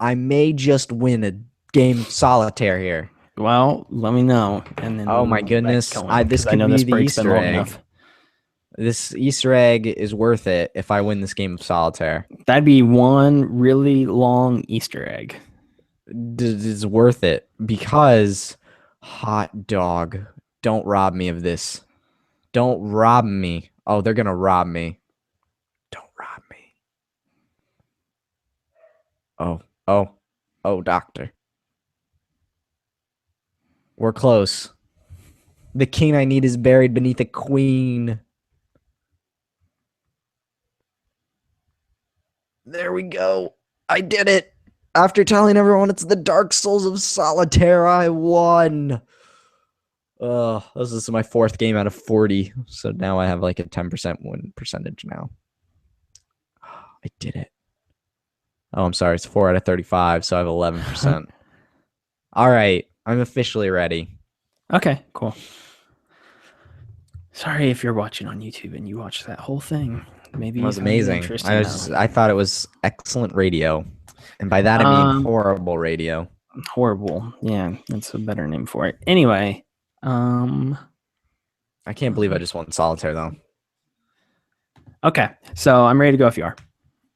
I may just win a game of solitaire here. Well, let me know. And then Oh my goodness. This could be the Easter egg. This Easter egg is worth it if I win this game of solitaire. That'd be one really long Easter egg. It's worth it because hot dog. Don't rob me of this. Don't rob me. Oh, they're going to rob me. Don't rob me. Oh, doctor. We're close. The king I need is buried beneath a queen. There we go. I did it. After telling everyone it's the Dark Souls of Solitaire, I won. This is my 4th game out of 40. So now I have like a 10% win percentage now. I did it. Oh, I'm sorry. It's 4 out of 35. So I have 11%. All right. I'm officially ready. Okay, cool. Sorry if you're watching on YouTube and you watched that whole thing. Maybe it was amazing. I thought it was excellent radio. And by that, I mean horrible radio. Horrible. Yeah, that's a better name for it. Anyway, I can't believe I just won solitaire, though. Okay, so I'm ready to go if you are.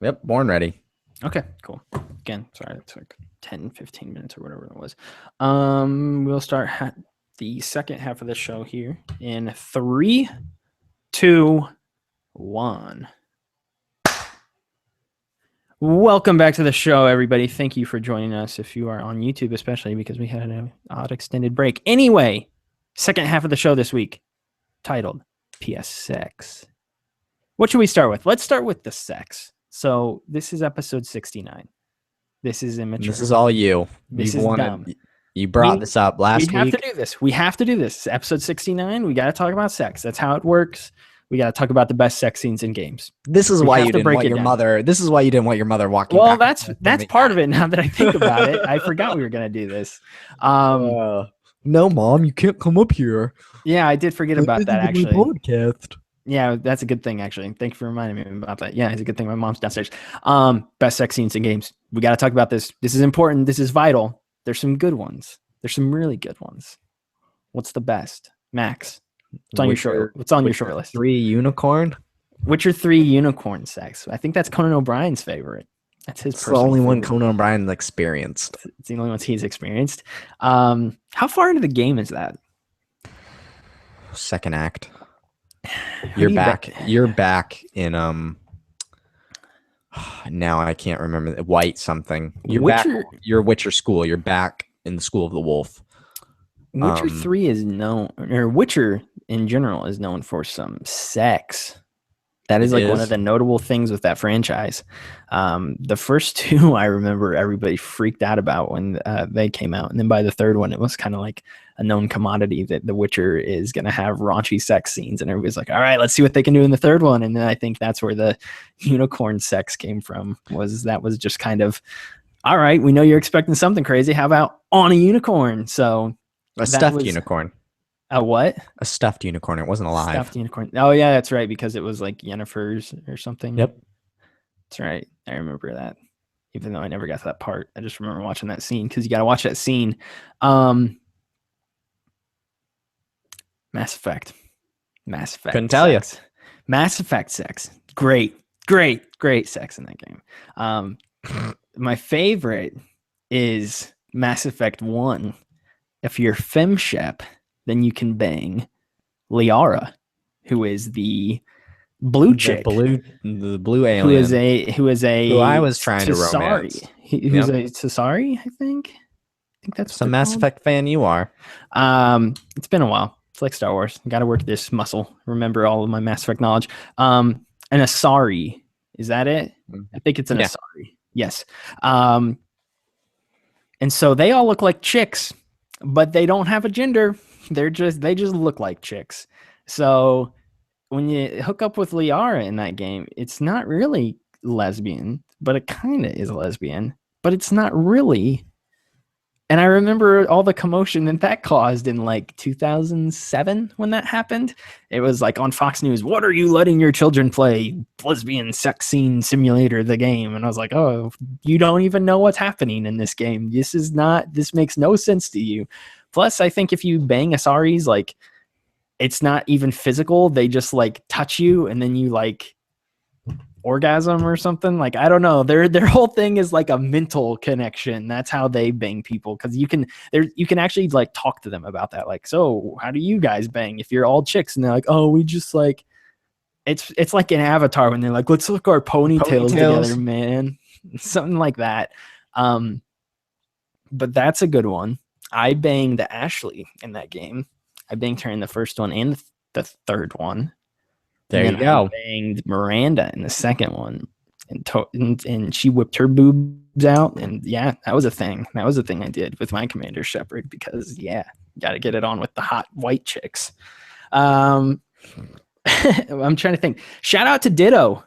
Yep, born ready. Okay, cool. Again, sorry, that took 10, 15 minutes or whatever it was. We'll start the second half of the show here in 3, 2, 1. Welcome back to the show, everybody. Thank you for joining us if you are on YouTube, especially because we had an odd extended break. Anyway, second half of the show this week, titled PSX. What should we start with? Let's start with the sex. So this is episode 69. This is immature. This is all you. This is dumb. You brought this up last week. We have to do this. We have to do this. It's episode 69. We got to talk about sex. That's how it works. We got to talk about the best sex scenes in games. This is why you didn't want your mother. This is why you didn't want your mother walking. Well, that's part of it. Now that I think about it, I forgot we were gonna do this. No, Mom, you can't come up here. Yeah, I did forget about that actually. Podcast. Yeah, that's a good thing actually. Thank you for reminding me about that. Yeah, it's a good thing my mom's downstairs. Best sex scenes in games. We got to talk about this. This is important. This is vital. There's some good ones. There's some really good ones. What's the best, Max? What's on your short list? 3 unicorn. Witcher 3 unicorn sex. I think that's Conan O'Brien's favorite. That's his. It's the only one Conan O'Brien experienced. It's the only ones he's experienced. How far into the game is that? Second act. You're back. You're back in Now I can't remember. White something. You're Witcher, back. You're Witcher school. You're back in the school of the wolf. Witcher 3 is known, or Witcher in general is known for some sex. That is one of the notable things with that franchise. The first 2, I remember everybody freaked out about when they came out. And then by the third one, it was kind of like a known commodity that The Witcher is going to have raunchy sex scenes. And everybody's like, all right, let's see what they can do in the third one. And then I think that's where the unicorn sex came from, was just kind of, all right, we know you're expecting something crazy. How about on a unicorn? So a stuffed unicorn. A what? A stuffed unicorn. It wasn't alive. Stuffed unicorn. Oh yeah, that's right, because it was like Yennefer's or something. Yep. That's right. I remember that. Even though I never got to that part. I just remember watching that scene because you got to watch that scene. Mass Effect. Couldn't tell you. Mass Effect sex. Great sex in that game. My favorite is Mass Effect 1. If you're femshep, then you can bang Liara, who is the blue chick, the blue alien, who I was trying to romance. Who's a Tasari, I think that's some Mass Effect fan you are. It's been a while. It's like Star Wars. Got to work this muscle. Remember all of my Mass Effect knowledge. An Asari Is that it? I think it's an Yeah. Asari. Yes. And so they all look like chicks, but they don't have a gender. They just look like chicks. So when you hook up with Liara in that game, it's not really lesbian, but it kind of is lesbian, but it's not really. And I remember all the commotion that caused in like 2007 when that happened. It was like on Fox News, what are you letting your children play? Lesbian sex scene simulator, the game. And I was like, oh, you don't even know what's happening in this game. This makes no sense to you. Plus, I think if you bang Asaris, like, it's not even physical. They just like touch you and then you like orgasm or something. Like, I don't know. Their whole thing is like a mental connection. That's how they bang people, because you can actually like talk to them about that. Like, so how do you guys bang if you're all chicks? And they're like, oh, we just like it's like an Avatar when they're like, let's look our ponytails together, man. Something like that. But that's a good one. I banged Ashley in that game. I banged her in the first one and the third one. There you go. I banged Miranda in the second one, and she whipped her boobs out. And yeah, that was a thing. That was a thing I did with my Commander Shepard, because yeah, got to get it on with the hot white chicks. I'm trying to think. Shout out to Ditto,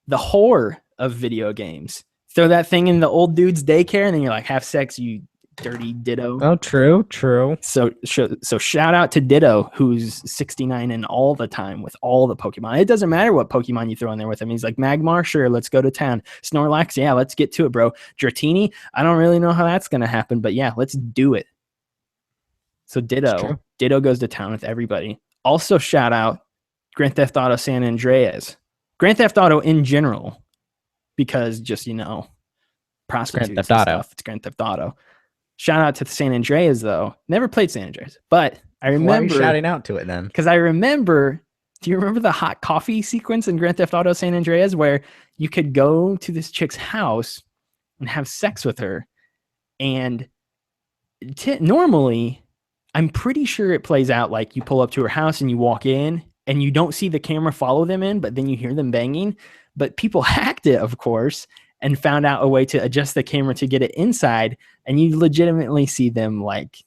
the whore of video games. Throw that thing in the old dude's daycare, and then you're like, have sex, you dirty Ditto. Oh, true. So shout out to Ditto, who's 69 and all the time with all the Pokemon. It doesn't matter what Pokemon you throw in there with him. He's like, Magmar, sure, let's go to town. Snorlax, yeah, let's get to it, bro. Dratini, I don't really know how that's going to happen, but yeah, let's do it. So Ditto goes to town with everybody. Also shout out Grand Theft Auto San Andreas. Grand Theft Auto in general, because just, prostitutes and stuff. It's Grand Theft Auto. Shout out to the San Andreas, though. Never played San Andreas, but I remember. Why are you shouting out to it then? Because I remember. Do you remember the hot coffee sequence in Grand Theft Auto San Andreas where you could go to this chick's house and have sex with her? And normally, I'm pretty sure it plays out like you pull up to her house and you walk in and you don't see the camera follow them in, but then you hear them banging. But people hacked it, of course, and found out a way to adjust the camera to get it inside, and you legitimately see them like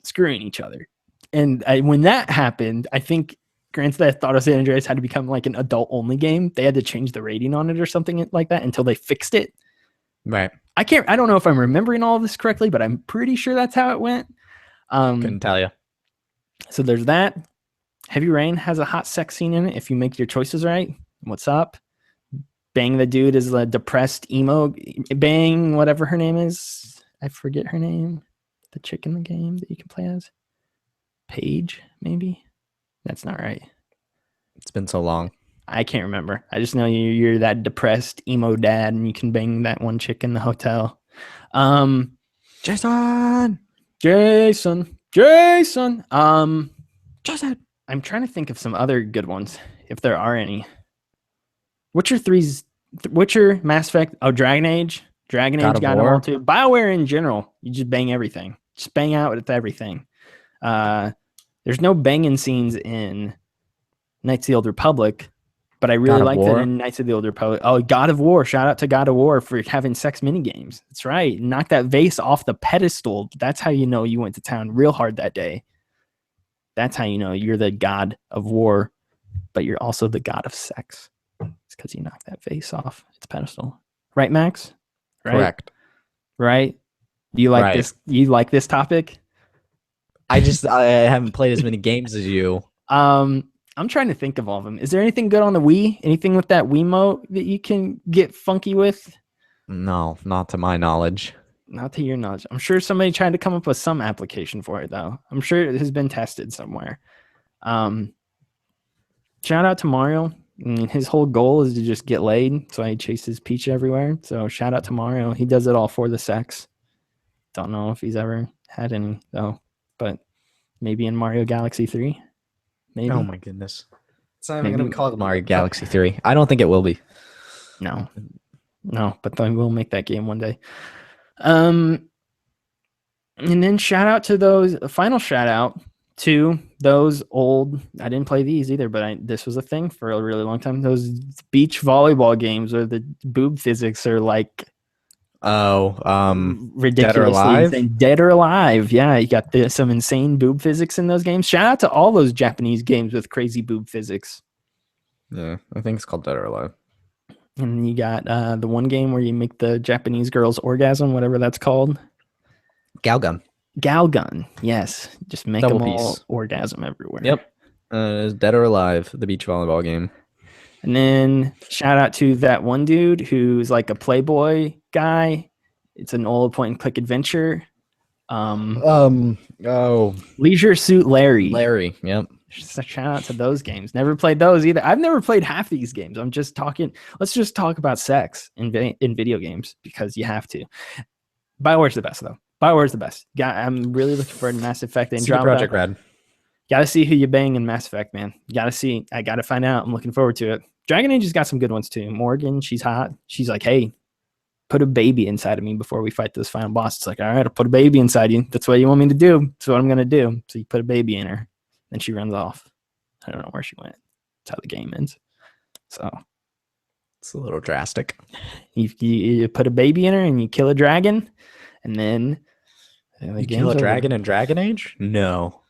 screwing each other. And when that happened, I think Grand Theft Auto San Andreas had to become like an adult-only game. They had to change the rating on it or something like that until they fixed it. Right. I don't know if I'm remembering all of this correctly, but I'm pretty sure that's how it went. Couldn't tell you. So there's that. Heavy Rain has a hot sex scene in it if you make your choices right. What's up? Bang the dude is a depressed emo. Bang whatever her name is. I forget her name. The chick in the game that you can play as. Paige, maybe? That's not right. It's been so long. I can't remember. I just know you're that depressed emo dad and you can bang that one chick in the hotel. Jason. Jason. I'm trying to think of some other good ones, if there are any. Witcher, Mass Effect, Dragon Age. Dragon Age got them all too. BioWare in general, you just bang everything. Just bang out with everything. There's no banging scenes in Knights of the Old Republic, but I really liked it in Knights of the Old Republic. Oh, God of War. Shout out to God of War for having sex minigames. That's right. Knock that vase off the pedestal. That's how you know you went to town real hard that day. That's how you know you're the God of War, but you're also the God of sex. It's because you knocked that vase off its pedestal. Right, Max? Right? Correct. Right? Do you like this? You like this topic? I haven't played as many games as you. I'm trying to think of all of them. Is there anything good on the Wii? Anything with that Wiimote that you can get funky with? No, not to my knowledge. Not to your knowledge. I'm sure somebody tried to come up with some application for it, though. I'm sure it has been tested somewhere. Shout out to Mario. I mean, his whole goal is to just get laid, so he chases Peach everywhere. So shout out to Mario. He does it all for the sex. Don't know if he's ever had any, though. But maybe in Mario Galaxy 3. Maybe. Oh my goodness. It's not even going to be called Mario Galaxy 3. I don't think it will be. No, but then we'll make that game one day. And then final shout out 2, those old. I didn't play these either, but this was a thing for a really long time. Those beach volleyball games where the boob physics are like ridiculously Alive? insane. Dead or Alive. Yeah, you got some insane boob physics in those games. Shout out to all those Japanese games with crazy boob physics. Yeah, I think it's called Dead or Alive. And you got the one game where you make the Japanese girls orgasm, whatever that's called. Galgun. Galgun. Yes. Just make Double them all piece. orgasm everywhere. Yep. Dead or Alive, the beach volleyball game. And then shout out to that one dude who's like a Playboy guy. It's an old point and click adventure. Leisure Suit Larry. Yep. Shout out to those games. Never played those either. I've never played half these games. I'm just talking. Let's just talk about sex in video games because you have to. BioWare's the best though. BioWare's the best. I'm really looking forward to Mass Effect and CD Projekt Red. Gotta see who you bang in Mass Effect, man. Gotta see. I gotta find out. I'm looking forward to it. Dragon Age has got some good ones too. Morgan, she's hot. She's like, hey, put a baby inside of me before we fight this final boss. It's like, all right, I'll put a baby inside you. That's what you want me to do. That's what I'm gonna do. So you put a baby in her. Then she runs off. I don't know where she went. That's how the game ends. So it's a little drastic. You put a baby in her and you kill a dragon, and then you kill a dragon in Dragon Age? No.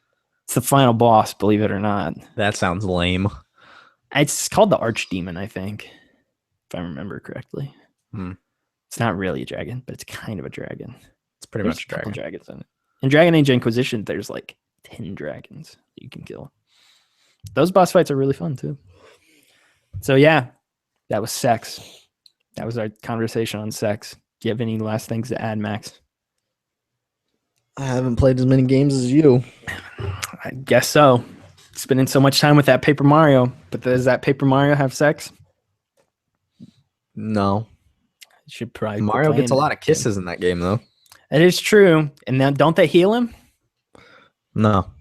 It's the final boss, believe it or not. That sounds lame. It's called the Archdemon, I think, if I remember correctly. It's not really a dragon, but it's kind of a dragon. It's pretty much a dragon. Dragons in it. In Dragon Age Inquisition, there's like 10 dragons that you can kill. Those boss fights are really fun too. So yeah, that was sex. That was our conversation on sex. Do you have any last things to add, Max? I haven't played as many games as you. I guess so. Spending so much time with that Paper Mario, but does that Paper Mario have sex? No. It should probably. Mario gets a lot of kisses in that game, though. It is true. And then don't they heal him? No.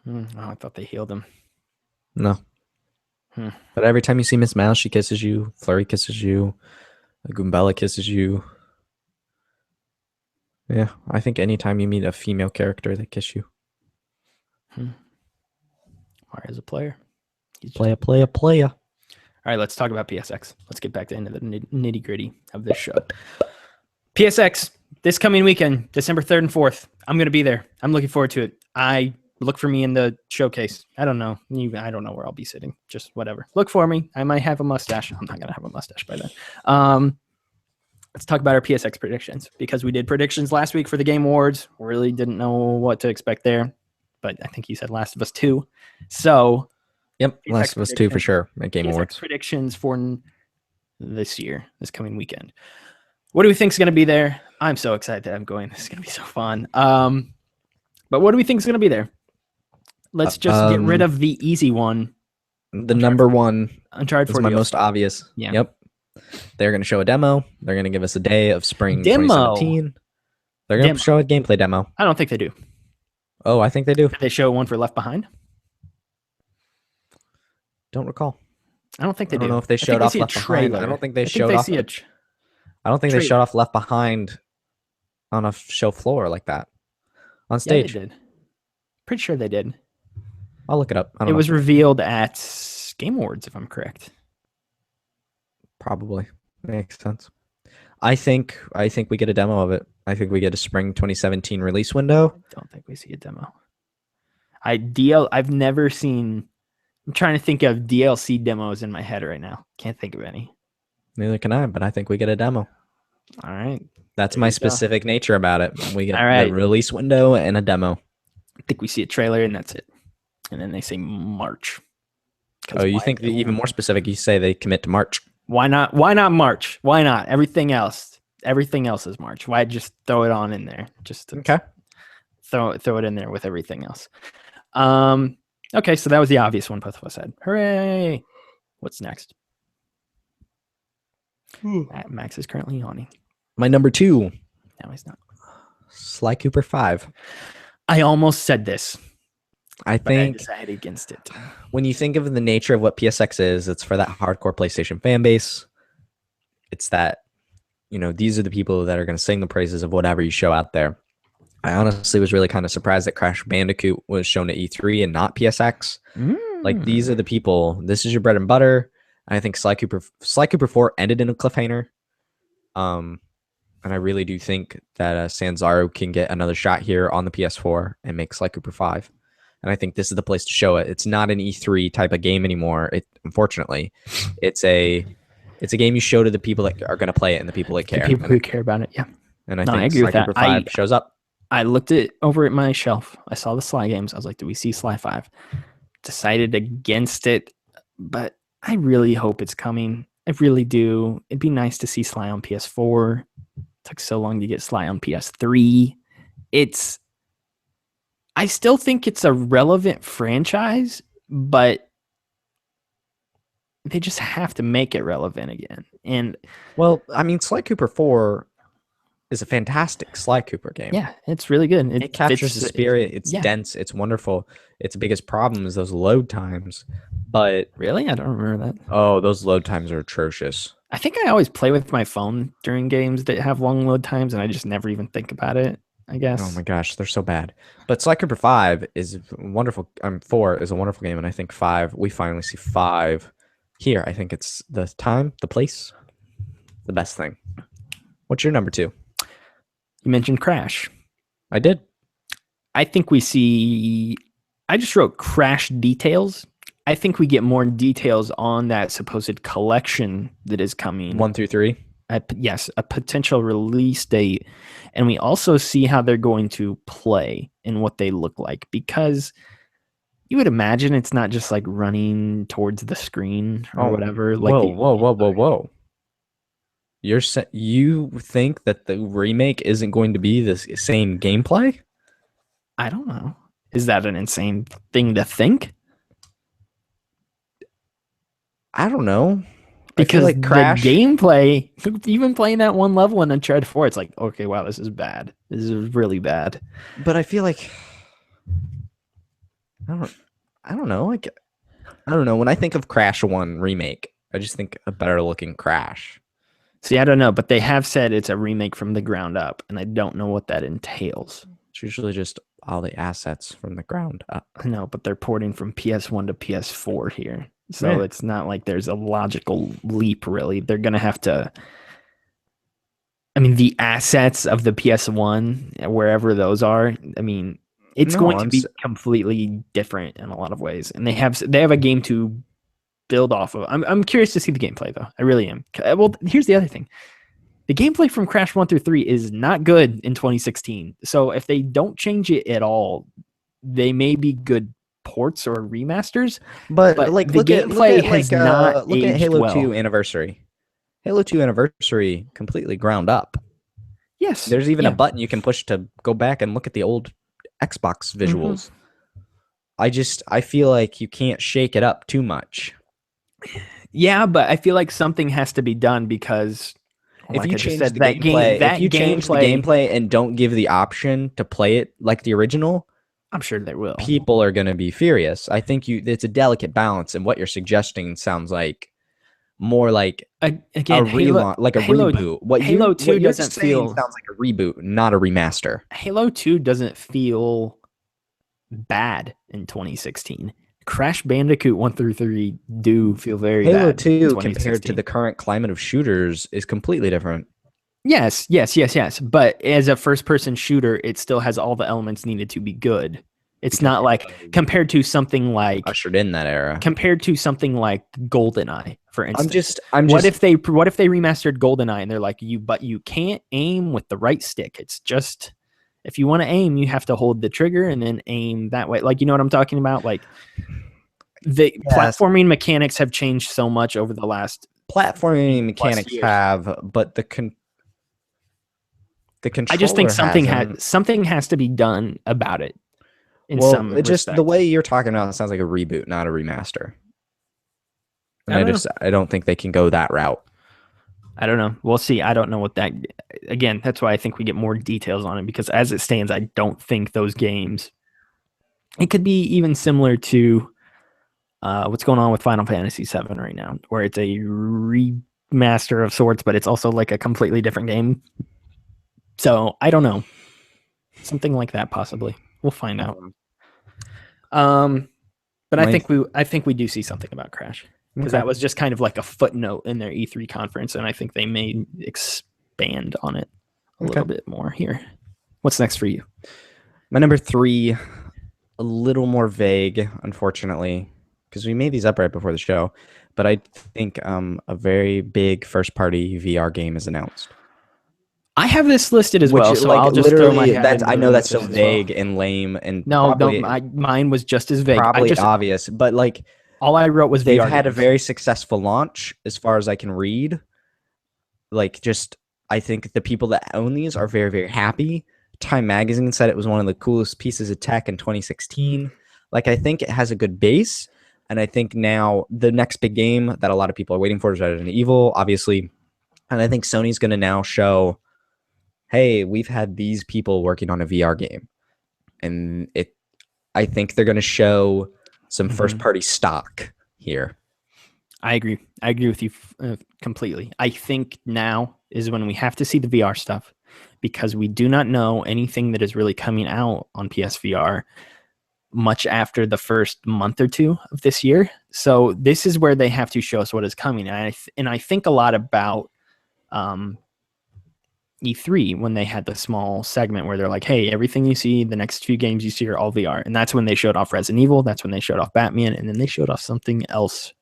Oh, I thought they healed him. No. But every time you see Miss Mouse, she kisses you. Flurry kisses you. Goombella kisses you. Yeah, I think anytime you meet a female character, they kiss you. Mario's a player. He's player. All right, let's talk about PSX. Let's get back to into the nitty gritty of this show. PSX this coming weekend, December 3rd and 4th. I'm going to be there. I'm looking forward to it. Look for me in the showcase. I don't know. I don't know where I'll be sitting. Just whatever. Look for me. I might have a mustache. I'm not going to have a mustache by then. Let's talk about our PSX predictions because we did predictions last week for the Game Awards. Really didn't know what to expect there, but I think you said Last of Us 2. So, yep, Last of Us 2 for sure at Game PSX Awards. Predictions for this coming weekend. What do we think is going to be there? I'm so excited that I'm going. This is going to be so fun. But what do we think is going to be there? Let's just get rid of the easy one. The number one Uncharted 4 is my most obvious. Yeah. Yep. They're going to show a demo. They're going to give us a day of spring 2017. They're going to show a gameplay demo. I don't think they do. Oh, I think they do. Did they show one for Left Behind? Don't recall. I don't think they do. I don't know if they showed off Left Behind. I don't think they showed off. I don't think they showed off Left Behind on a show floor like that. On stage. Yeah, they did. Pretty sure they did. I'll look it up. It was revealed at Game Awards, if I'm correct. Probably. Makes sense. I think we get a demo of it. I think we get a spring 2017 release window. I don't think we see a demo. I've never seen. I'm trying to think of DLC demos in my head right now. Can't think of any. Neither can I, but I think we get a demo. All right. That's my specific nature about it. We get a release window and a demo. I think we see a trailer and that's it. And then they say March. Oh, you think even more specific? You say they commit to March. Why not? Why not March? Why not? Everything else is March. Why just throw it on in there? Just okay. Throw it in there with everything else. Okay, so that was the obvious one both of us had. Hooray! What's next? Max is currently yawning. My number 2. No, he's not. Sly Cooper 5. I almost said this. I think I decided against it. When you think of the nature of what PSX is, it's for that hardcore PlayStation fan base. It's that, these are the people that are going to sing the praises of whatever you show out there. I honestly was really kind of surprised that Crash Bandicoot was shown at E3 and not PSX. Like these are the people. This is your bread and butter. I think Sly Cooper 4 ended in a cliffhanger. And I really do think that Sanzaru can get another shot here on the PS4 and make Sly Cooper 5. And I think this is the place to show it. It's not an E3 type of game anymore. Unfortunately, it's a game you show to the people that are going to play it and the people that care. The people who care about it, yeah. And I No, think I agree Sly with that. Cooper 5 shows up. I looked it over at my shelf. I saw the Sly games. I was like, do we see Sly 5? Decided against it, but I really hope it's coming. I really do. It'd be nice to see Sly on PS4. Took so long to get Sly on PS3. I still think it's a relevant franchise, but they just have to make it relevant again. And well, I mean, Sly Cooper 4 is a fantastic Sly Cooper game. Yeah, it's really good. It captures the spirit. It's dense. It's wonderful. Its biggest problem is those load times. But really, I don't remember that. Oh, those load times are atrocious. I think I always play with my phone during games that have long load times, and I just never even think about it, I guess. Oh my gosh, they're so bad. But Sly Cooper 5 is wonderful. 4 is a wonderful game, and I think 5, we finally see 5 here. I think it's the time, the place, the best thing. What's your number 2? You mentioned Crash. I did. I think we see... I just wrote Crash details. I think we get more details on that supposed collection that is coming. 1 through 3? Yes, a potential release date. And we also see how they're going to play and what they look like. Because you would imagine it's not just like running towards the screen or whatever. Like whoa. You think that the remake isn't going to be the same gameplay? I don't know. Is that an insane thing to think? I don't know. Because like Crash, the gameplay, even playing that one level in Uncharted 4, it's like, okay, wow, this is bad. This is really bad. But I feel like I don't know. Like I don't know. When I think of Crash 1 remake, I just think a better looking Crash. See, I don't know, but they have said it's a remake from the ground up, and I don't know what that entails. It's usually just all the assets from the ground up. I know, but they're porting from PS1 to PS4 here. So It's not like there's a logical leap, really. They're going to have to... I mean, the assets of the PS1, wherever those are, I mean, it's going to be completely different in a lot of ways. And they have a game to build off of. I'm curious to see the gameplay, though. I really am. Well, here's the other thing. The gameplay from Crash 1 through 3 is not good in 2016. So if they don't change it at all, they may be good ports or remasters, but like the gameplay has not look at Halo well. 2 Anniversary. Halo 2 Anniversary completely ground up. Yes. There's even a button you can push to go back and look at the old Xbox visuals. I feel like you can't shake it up too much. Yeah, but I feel like something has to be done because if you change the gameplay and don't give the option to play it like the original, I'm sure they will. People are going to be furious. I think it's a delicate balance, and what you're suggesting sounds like more like again, a reboot. What Halo 2 doesn't feel sounds like a reboot, not a remaster. Halo 2 doesn't feel bad in 2016. Crash Bandicoot 1 through 3 do feel very bad. Halo 2 compared to the current climate of shooters is completely different. Yes. But as a first-person shooter, it still has all the elements needed to be good. It's not like compared to something like ushered in that era. Compared to something like GoldenEye, for instance. What if they remastered GoldenEye and they're like you can't aim with the right stick. It's just if you want to aim, you have to hold the trigger and then aim that way. Like, you know what I'm talking about? Like the platforming mechanics have changed so much over the last platforming mechanics have, but the controller. I just think something has to be done about it. The way you're talking about it sounds like a reboot, not a remaster. And I don't think they can go that route. I don't know. We'll see. I don't know what that... Again, that's why I think we get more details on it, because as it stands, I don't think those games... It could be even similar to what's going on with Final Fantasy VII right now, where it's a remaster of sorts, but it's also like a completely different game. So, I don't know. something like that possibly. We'll find out. Um, But My- I think we do see something about Crash because Okay. that was just kind of like a footnote in their E3 conference, and I think they may expand on it a little bit more here. What's next for you? My number 3, a little more vague, unfortunately, because we made these up right before the show. But I think a very big first-party VR game is announced. I have this listed as well, so like I'll just throw my literally, hat in I the know ring that's with so this as well. vague and lame and No, probably, mine was just as vague. probably obvious, but like all I wrote was they've VR had games. a very successful launch as far as I can read. Like, just I think the people that own these are very, very happy. Time Magazine said it was one of the coolest pieces of tech in 2016. Like, I think it has a good base, and I think now the next big game that a lot of people are waiting for is Resident Evil, obviously, and I think Sony's going to now show, hey, we've had these people working on a VR game, and I think they're going to show some first-party stock here. I agree. I agree with you completely. I think now is when we have to see the VR stuff because we do not know anything that is really coming out on PSVR much after the first month or two of this year. So this is where they have to show us what is coming. And I think a lot about E3 when they had the small segment where they're like, hey, everything you see, the next few games you see are all VR. And that's when they showed off Resident Evil. That's when they showed off Batman. And then they showed off something else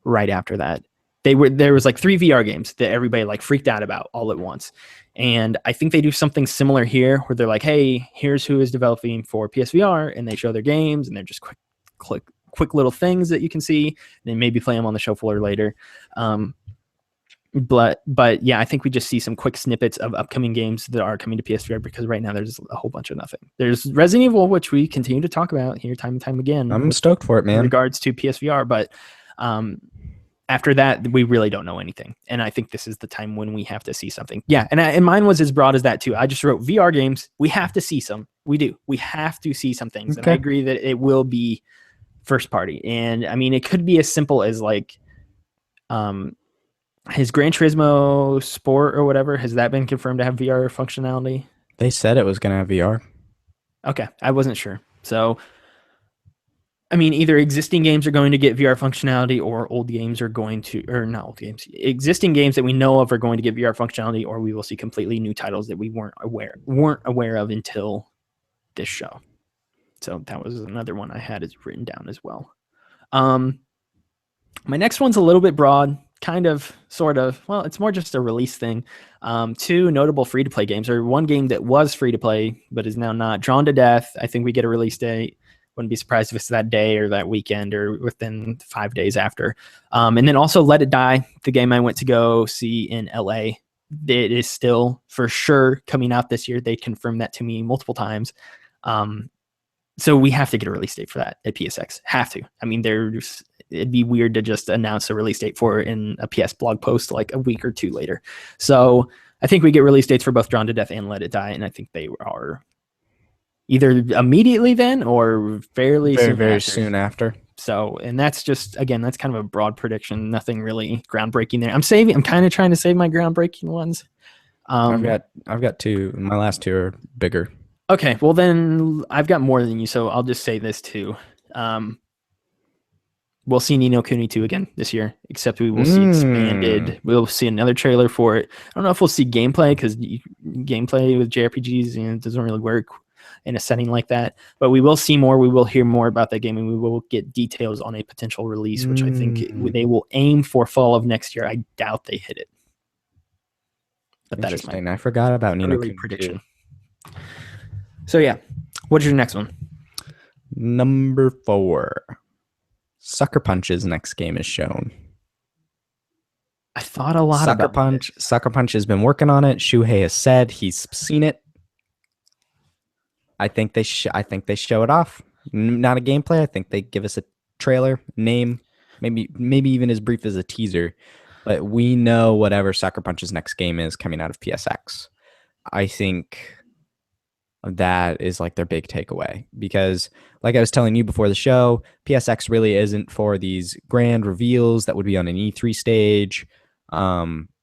right after that. There was like 3 VR games that everybody like freaked out about all at once. And I think they do something similar here where they're like, hey, here's who is developing for PSVR, and they show their games and they're just quick little things that you can see, and then maybe play them on the show floor later. But yeah, I think we just see some quick snippets of upcoming games that are coming to PSVR because right now there's a whole bunch of nothing. There's Resident Evil, which we continue to talk about here time and time again. I'm stoked for it, man. In regards to PSVR, but after that, we really don't know anything. And I think this is the time when we have to see something. Yeah, and mine was as broad as that too. I just wrote VR games. We have to see some. We do. We have to see some things. And I agree that it will be first party. And I mean, it could be as simple as like his Gran Turismo Sport or whatever. Has that been confirmed to have VR functionality? They said it was going to have VR. Okay, I wasn't sure. So I mean, either existing games are going to get VR functionality or old games are going to, or not old games, existing games that we know of are going to get VR functionality, or we will see completely new titles that we weren't aware of until this show. So that was another one I had is written down as well. My next one's a little bit broad, kind of, sort of. Well, it's more just a release thing. 2 notable free-to-play games, or one game that was free-to-play but is now not. Drawn to Death, I think we get a release date. Wouldn't be surprised if it's that day or that weekend or within 5 days after. And then also Let It Die, the game I went to go see in LA. It is still for sure coming out this year. They confirmed that to me multiple times. So we have to get a release date for that at PSX. Have to. I mean, it'd be weird to just announce a release date for it in a PS blog post like a week or 2 later. So I think we get release dates for both Drawn to Death and Let It Die, and I think they are either immediately then or very soon after. So, and that's just, again, that's kind of a broad prediction. Nothing really groundbreaking there. I'm kind of trying to save my groundbreaking ones. I've got 2. My last 2 are bigger. Okay, well then I've got more than you, so I'll just say this too. We'll see Ni no Kuni 2 again this year, except we will see expanded. We'll see another trailer for it. I don't know if we'll see gameplay because gameplay with JRPGs doesn't really work in a setting like that, but we will see more. We will hear more about that game, and we will get details on a potential release, which I think they will aim for fall of next year. I doubt they hit it, but that is my I forgot about Ni no Kuni prediction. So yeah, what is your next one? Number 4, Sucker Punch's next game is shown. I thought a lot about it. Sucker Punch has been working on it. Shuhei has said he's seen it. I think they show it off. Not a gameplay. I think they give us a trailer, name, maybe even as brief as a teaser. But we know whatever Sucker Punch's next game is coming out of PSX. I think that is like their big takeaway because, like I was telling you before the show, PSX really isn't for these grand reveals that would be on an E3 stage.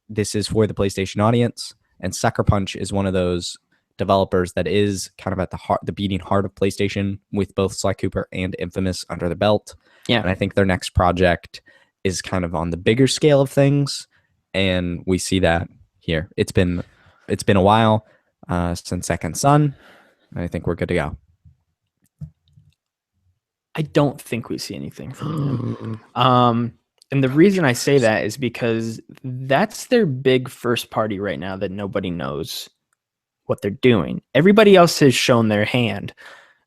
This is for the PlayStation audience, and Sucker Punch is one of those developers that is kind of at the beating heart of PlayStation, with both Sly Cooper and Infamous under the belt. Yeah. And I think their next project is kind of on the bigger scale of things, and we see that here. It's been a while since Second Son. I think we're good to go. I don't think we see anything from them. And the reason I say that is because that's their big first party right now that nobody knows what they're doing. Everybody else has shown their hand.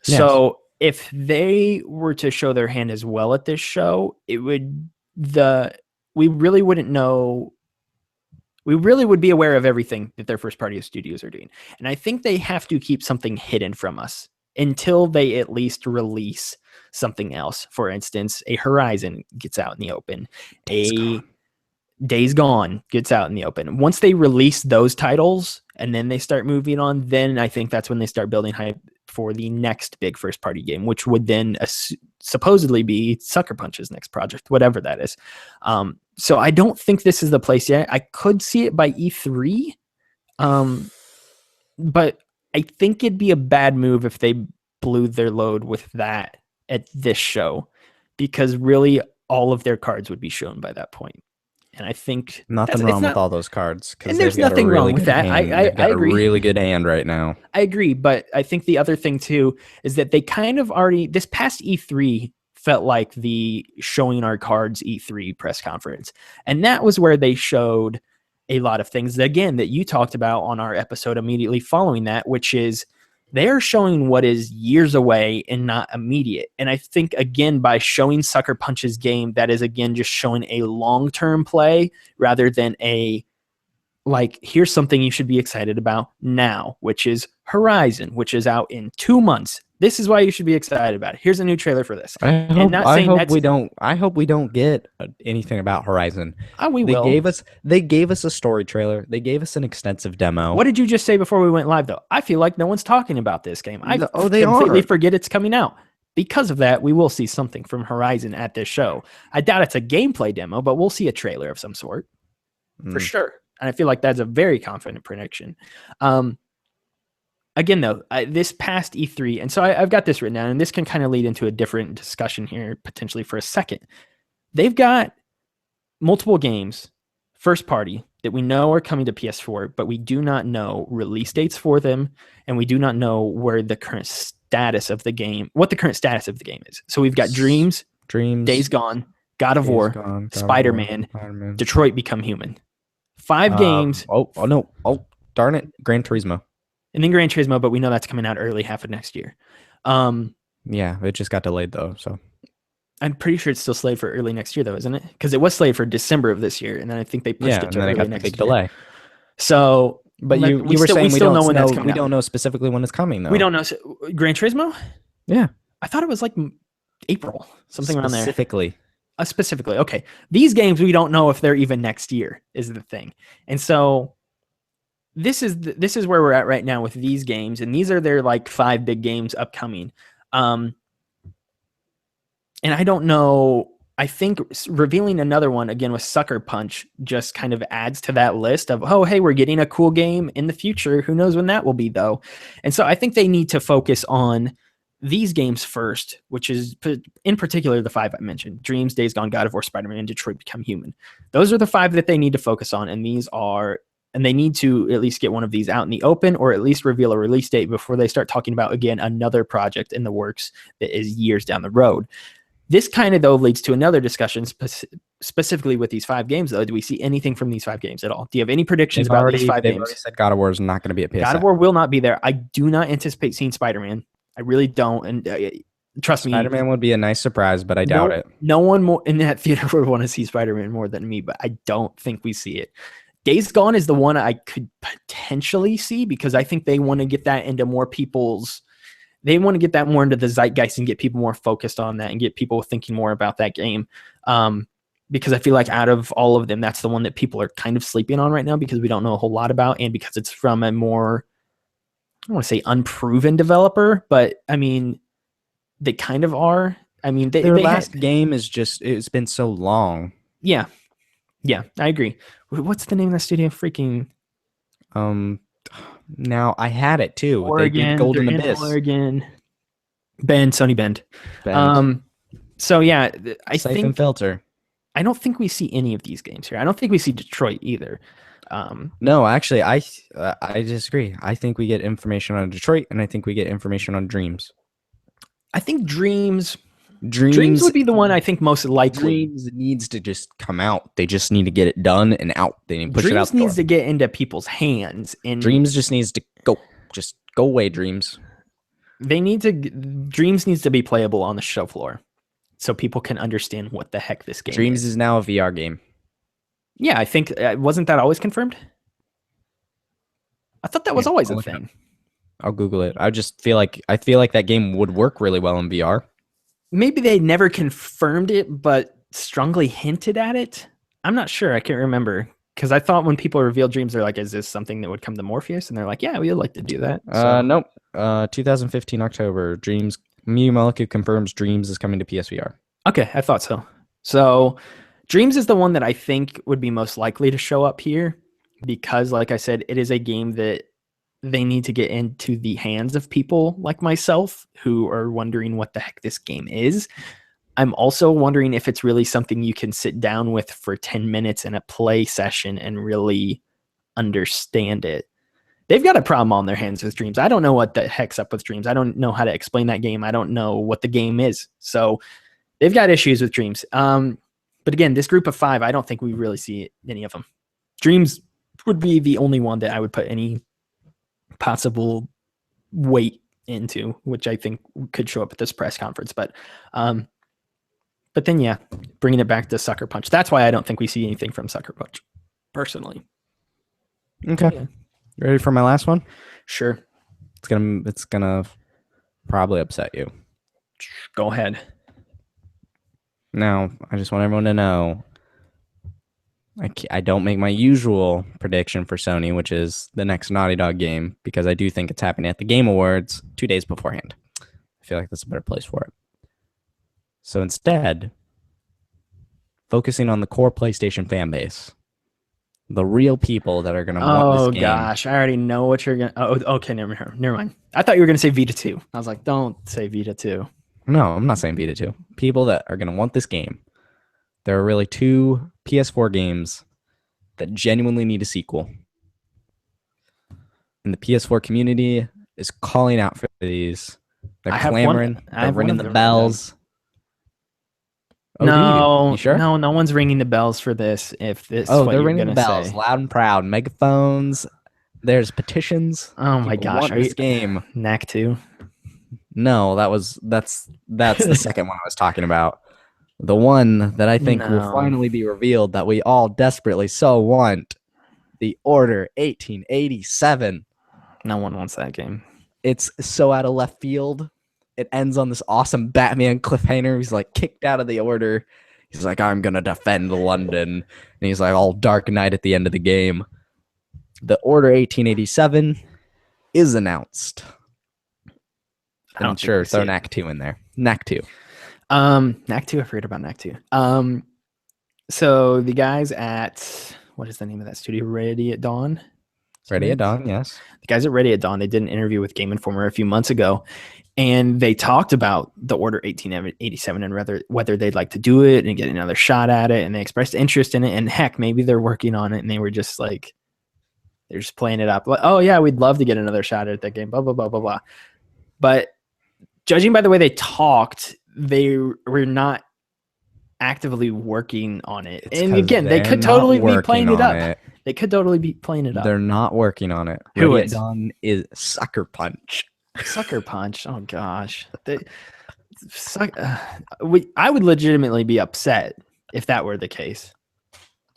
Yes. So if they were to show their hand as well at this show, we really wouldn't know. We really would be aware of everything that their first party studios are doing. And I think they have to keep something hidden from us until they at least release something else. For instance, a Horizon gets out in the open. Days Gone gets out in the open. Once they release those titles and then they start moving on, then I think that's when they start building hype for the next big first party game, which would then supposedly be Sucker Punch's next project, whatever that is. So I don't think this is the place yet. I could see it by E3, but I think it'd be a bad move if they blew their load with that at this show, because really all of their cards would be shown by that point. And I think nothing wrong with all those cards. And there's nothing wrong with that. I agree. A really good hand right now. I agree. But I think the other thing too is that they kind of already, this past E3 felt like the showing our cards E3 press conference. And that was where they showed a lot of things, again, that you talked about on our episode immediately following that, which is they're showing what is years away and not immediate. And I think, again, by showing Sucker Punch's game, that is, again, just showing a long-term play rather than here's something you should be excited about now, which is Horizon, which is out in 2 months. This is why you should be excited about it. Here's a new trailer for this. I hope we don't get anything about Horizon. We will. They gave us a story trailer. They gave us an extensive demo. What did you just say before we went live, though? I feel like no one's talking about this game. I they completely are. forget it's coming out. Because of that, we will see something from Horizon at this show. I doubt it's a gameplay demo, but we'll see a trailer of some sort for sure. And I feel like that's a very confident prediction. Again, though, this past E3, and so I've got this written down, and this can kind of lead into a different discussion here, potentially for a second. They've got multiple games, first party, that we know are coming to PS4, but we do not know release dates for them, and we do not know where the current status of the game, what the current status of the game is. So we've got Dreams, Days Gone, God of War, Spider-Man, Detroit Become Human. 5 games. Oh, no. Oh, darn it. Gran Turismo. And then Gran Turismo, but we know that's coming out early half of next year. Yeah, it just got delayed though. So I'm pretty sure it's still slated for early next year, though, isn't it? Because it was slated for December of this year, and then I think they pushed it to early next year. Delay. So, but you were saying we don't know specifically when it's coming, though. We don't know. Gran Turismo? Yeah, I thought it was like April, something around there. Specifically, okay. These games we don't know if they're even next year is the thing, and so. This is where we're at right now with these games, and these are their 5 big games upcoming. And I don't know. I think revealing another one again with Sucker Punch just kind of adds to that list of, oh, hey, we're getting a cool game in the future. Who knows when that will be, though? And so I think they need to focus on these games first, which is in particular the 5 I mentioned: Dreams, Days Gone, God of War, Spider-Man, and Detroit Become Human. Those are the 5 that they need to focus on, and these are. And they need to at least get one of these out in the open, or at least reveal a release date before they start talking about, again, another project in the works that is years down the road. This kind of, though, leads to another discussion specifically with these 5 games, though. Do we see anything from these 5 games at all? Do you have any predictions about these 5 games? They've already said God of War is not going to be at PSX. God of War will not be there. I do not anticipate seeing Spider-Man. I really don't. And trust me. Spider-Man would be a nice surprise, but I doubt it. No one more in that theater would want to see Spider-Man more than me, but I don't think we see it. Days Gone is the one I could potentially see, because I think they want to get that into more people's. They want to get that more into the zeitgeist and get people more focused on that and get people thinking more about that game. Because I feel like out of all of them, that's the one that people are kind of sleeping on right now, because we don't know a whole lot about, and because it's from a more, I don't want to say unproven developer, but I mean, they kind of are. I mean, their last game is just, it's been so long. Yeah. Yeah, I agree. What's the name of that studio? Freaking Now I had it too. They Oregon, did Golden they're in Abyss. Oregon. Bend, Sony Bend. Bend. So yeah, I Safe and think Filter. I don't think we see any of these games here. I don't think we see Detroit either. No, actually, I disagree. I think we get information on Detroit, and I think we get information on Dreams. I think Dreams Dreams would be the one I think most likely. Dreams needs to just come out. They just need to get it done and out. They need to push it out Dreams the door. needs to get into people's hands, and Dreams just needs to go. Just go away, Dreams. Dreams needs to be playable on the show floor, so people can understand what the heck this game Dreams is. is now a VR game. Yeah, I think wasn't that always confirmed? I thought that was always a thing. I'll Google it. I feel like that game would work really well in VR. Maybe they never confirmed it, but strongly hinted at it. I'm not sure. I can't remember. Because I thought when people revealed Dreams, they're like, is this something that would come to Morpheus? And they're like, yeah, we'd like to do that. So, Nope. 2015 October. Dreams. Mew Molecule confirms Dreams is coming to PSVR. okay, I thought so. So Dreams is the one that I think would be most likely to show up here. Because, like I said, it is a game that they need to get into the hands of people like myself who are wondering what the heck this game is. I'm also wondering if it's really something you can sit down with for 10 minutes in a play session and really understand it. They've got a problem on their hands with Dreams. I don't know what the heck's up with Dreams. I don't know how to explain that game. I don't know what the game is. So they've got issues with Dreams. But again, this group of 5, I don't think we really see any of them. Dreams would be the only one that I would put any possible weight into, which I think could show up at this press conference. But then, yeah, bringing it back to Sucker Punch. That's why I don't think we see anything from Sucker Punch, personally. Okay. Yeah. Ready for my last one? Sure. It's gonna probably upset you. Go ahead. Now, I just want everyone to know I don't make my usual prediction for Sony, which is the next Naughty Dog game, because I do think it's happening at the Game Awards 2 days beforehand. I feel like that's a better place for it. So instead, focusing on the core PlayStation fan base, the real people that are going to want this game. Oh, gosh. I already know what you're going to... Oh, okay, never mind. I thought you were going to say Vita 2. I was like, don't say Vita 2. No, I'm not saying Vita 2. People that are going to want this game. There are really 2 PS4 games that genuinely need a sequel. And the PS4 community is calling out for these. They're clamoring. They're ringing the bells. Oh, no, you sure? No one's ringing the bells for this. If this, oh, what they're you're ringing the bells, say. loud and proud, megaphones. There's petitions. Oh my gosh, are this game? Knack 2? No, that's the second one I was talking about. The one that I think will finally be revealed that we all desperately so want. The Order 1887. No one wants that game. It's so out of left field. It ends on this awesome Batman cliffhanger. He's like kicked out of the Order. He's like, I'm going to defend London. And he's like all Dark Knight at the end of the game. The Order 1887 is announced. I'm sure throw Knack 2 in there. Knack 2. Knack 2, I forget about Knack 2. So the guys at, what is the name of that studio? Ready at Dawn? Ready at Dawn, yes. The guys at Ready at Dawn, they did an interview with Game Informer a few months ago, and they talked about the Order 1887 and whether they'd like to do it and get another shot at it, and they expressed interest in it, and heck, maybe they're working on it, and they were just like, they're just playing it up. Like, oh yeah, we'd love to get another shot at that game, blah, blah, blah, blah, blah. But judging by the way they talked, they were not actively working on it. It's and again, they could totally be playing it up. They could totally be playing it up. They're not working on it. Who is? Done is Sucker Punch. Sucker Punch. Oh gosh. I would legitimately be upset if that were the case.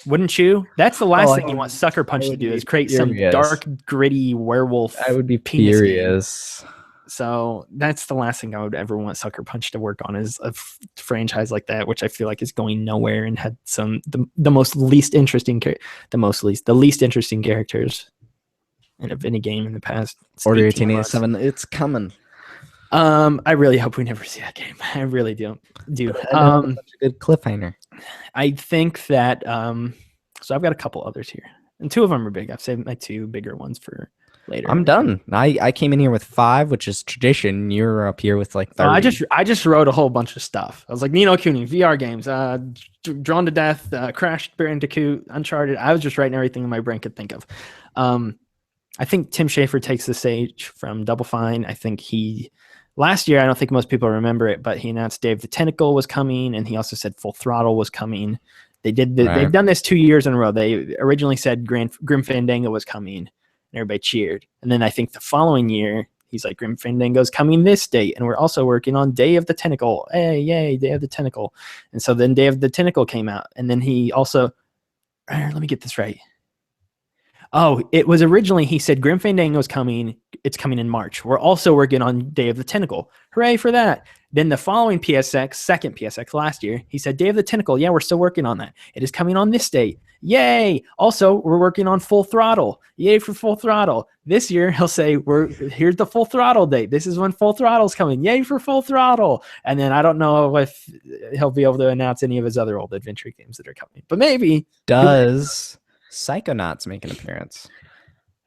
Wouldn't you? That's the last thing you want Sucker Punch to do is create some dark, gritty werewolf. I would be furious. So that's the last thing I would ever want Sucker Punch to work on is a franchise like that, which I feel like is going nowhere and had the least interesting characters in any game in the past. Order 1887, it's coming. I really hope we never see that game. I really do. Such a good cliffhanger. I think that so I've got a couple others here, and 2 of them are big. I've saved my 2 bigger ones for later. I'm done. I came in here with 5, which is tradition. You're up here with like 30. I just wrote a whole bunch of stuff. I was like Nino Kuni, VR games, Drawn to Death, Crash Bandicoot, Uncharted. I was just writing everything my brain could think of. I think Tim Schafer takes the stage from Double Fine. I think last year, I don't think most people remember it, but he announced Day of the Tentacle was coming, and he also said Full Throttle was coming. They've done this 2 years in a row. They originally said Grim Fandango was coming, and everybody cheered. And then I think the following year, he's like, Grim Fandango's coming this date, and we're also working on Day of the Tentacle. Hey, yay, Day of the Tentacle. And so then Day of the Tentacle came out, and then he also, let me get this right. Oh, it was originally, he said Grim Fandango's coming. It's coming in March. We're also working on Day of the Tentacle. Hooray for that. Then the following PSX, second PSX last year, he said Day of the Tentacle. Yeah, we're still working on that. It is coming on this date. Yay. Also, we're working on Full Throttle. Yay for Full Throttle. This year, he'll say, here's the Full Throttle date. This is when Full Throttle's coming. Yay for Full Throttle. And then I don't know if he'll be able to announce any of his other old adventure games that are coming. But maybe. Does Psychonauts make an appearance?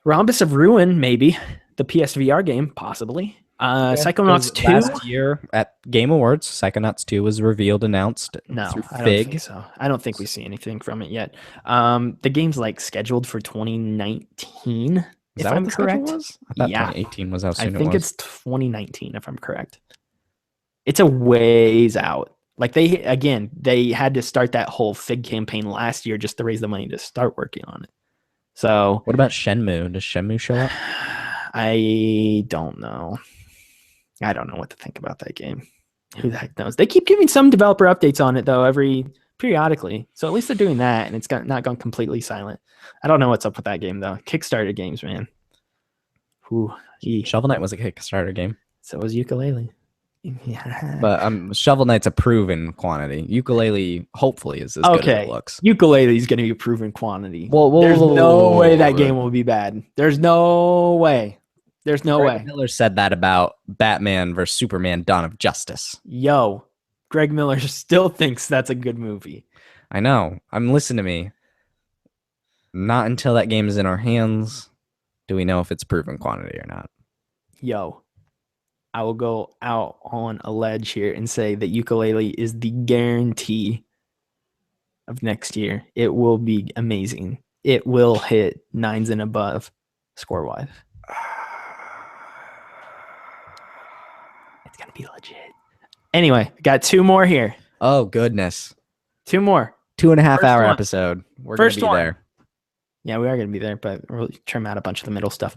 Rhombus of Ruin, maybe. The PSVR game, possibly. Psychonauts 2. Last year at Game Awards, Psychonauts 2 was revealed, announced No, through I don't Fig. think so. I don't think we see anything from it yet. The game's like scheduled for 2019. Is if that I'm what the schedule correct. was? I thought Yeah. 2018 was how I soon think it was. it's 2019 if I'm correct. It's a ways out. Like they had to start that whole Fig campaign last year just to raise the money to start working on it. So What about Shenmue? Does Shenmue show up? I don't know. I don't know what to think about that game. Who the heck knows? They keep giving some developer updates on it though periodically. So at least they're doing that, and it's not gone completely silent. I don't know what's up with that game though. Kickstarter games, man. Ooh, Shovel Knight was a Kickstarter game. So was Ukulele. Yeah. But Shovel Knight's a proven quantity. Ukulele hopefully is as good as it looks. Ukulele is going to be a proven quantity. Whoa, There's whoa, no whoa, way that whoa. game will be bad. There's no way. There's no Greg way. Miller said that about Batman vs Superman: Dawn of Justice. Yo, Greg Miller still thinks that's a good movie. I know. Listen to me. Not until that game is in our hands do we know if it's proven quantity or not. Yo, I will go out on a ledge here and say that Ukulele is the guarantee of next year. It will be amazing. It will hit 9s and above score-wise. It's going to be legit. Anyway, got 2 more here. Oh, goodness. 2 more. 2.5 First hour one. episode. We're going to First be one. there. Yeah, we are going to be there, but we'll trim out a bunch of the middle stuff.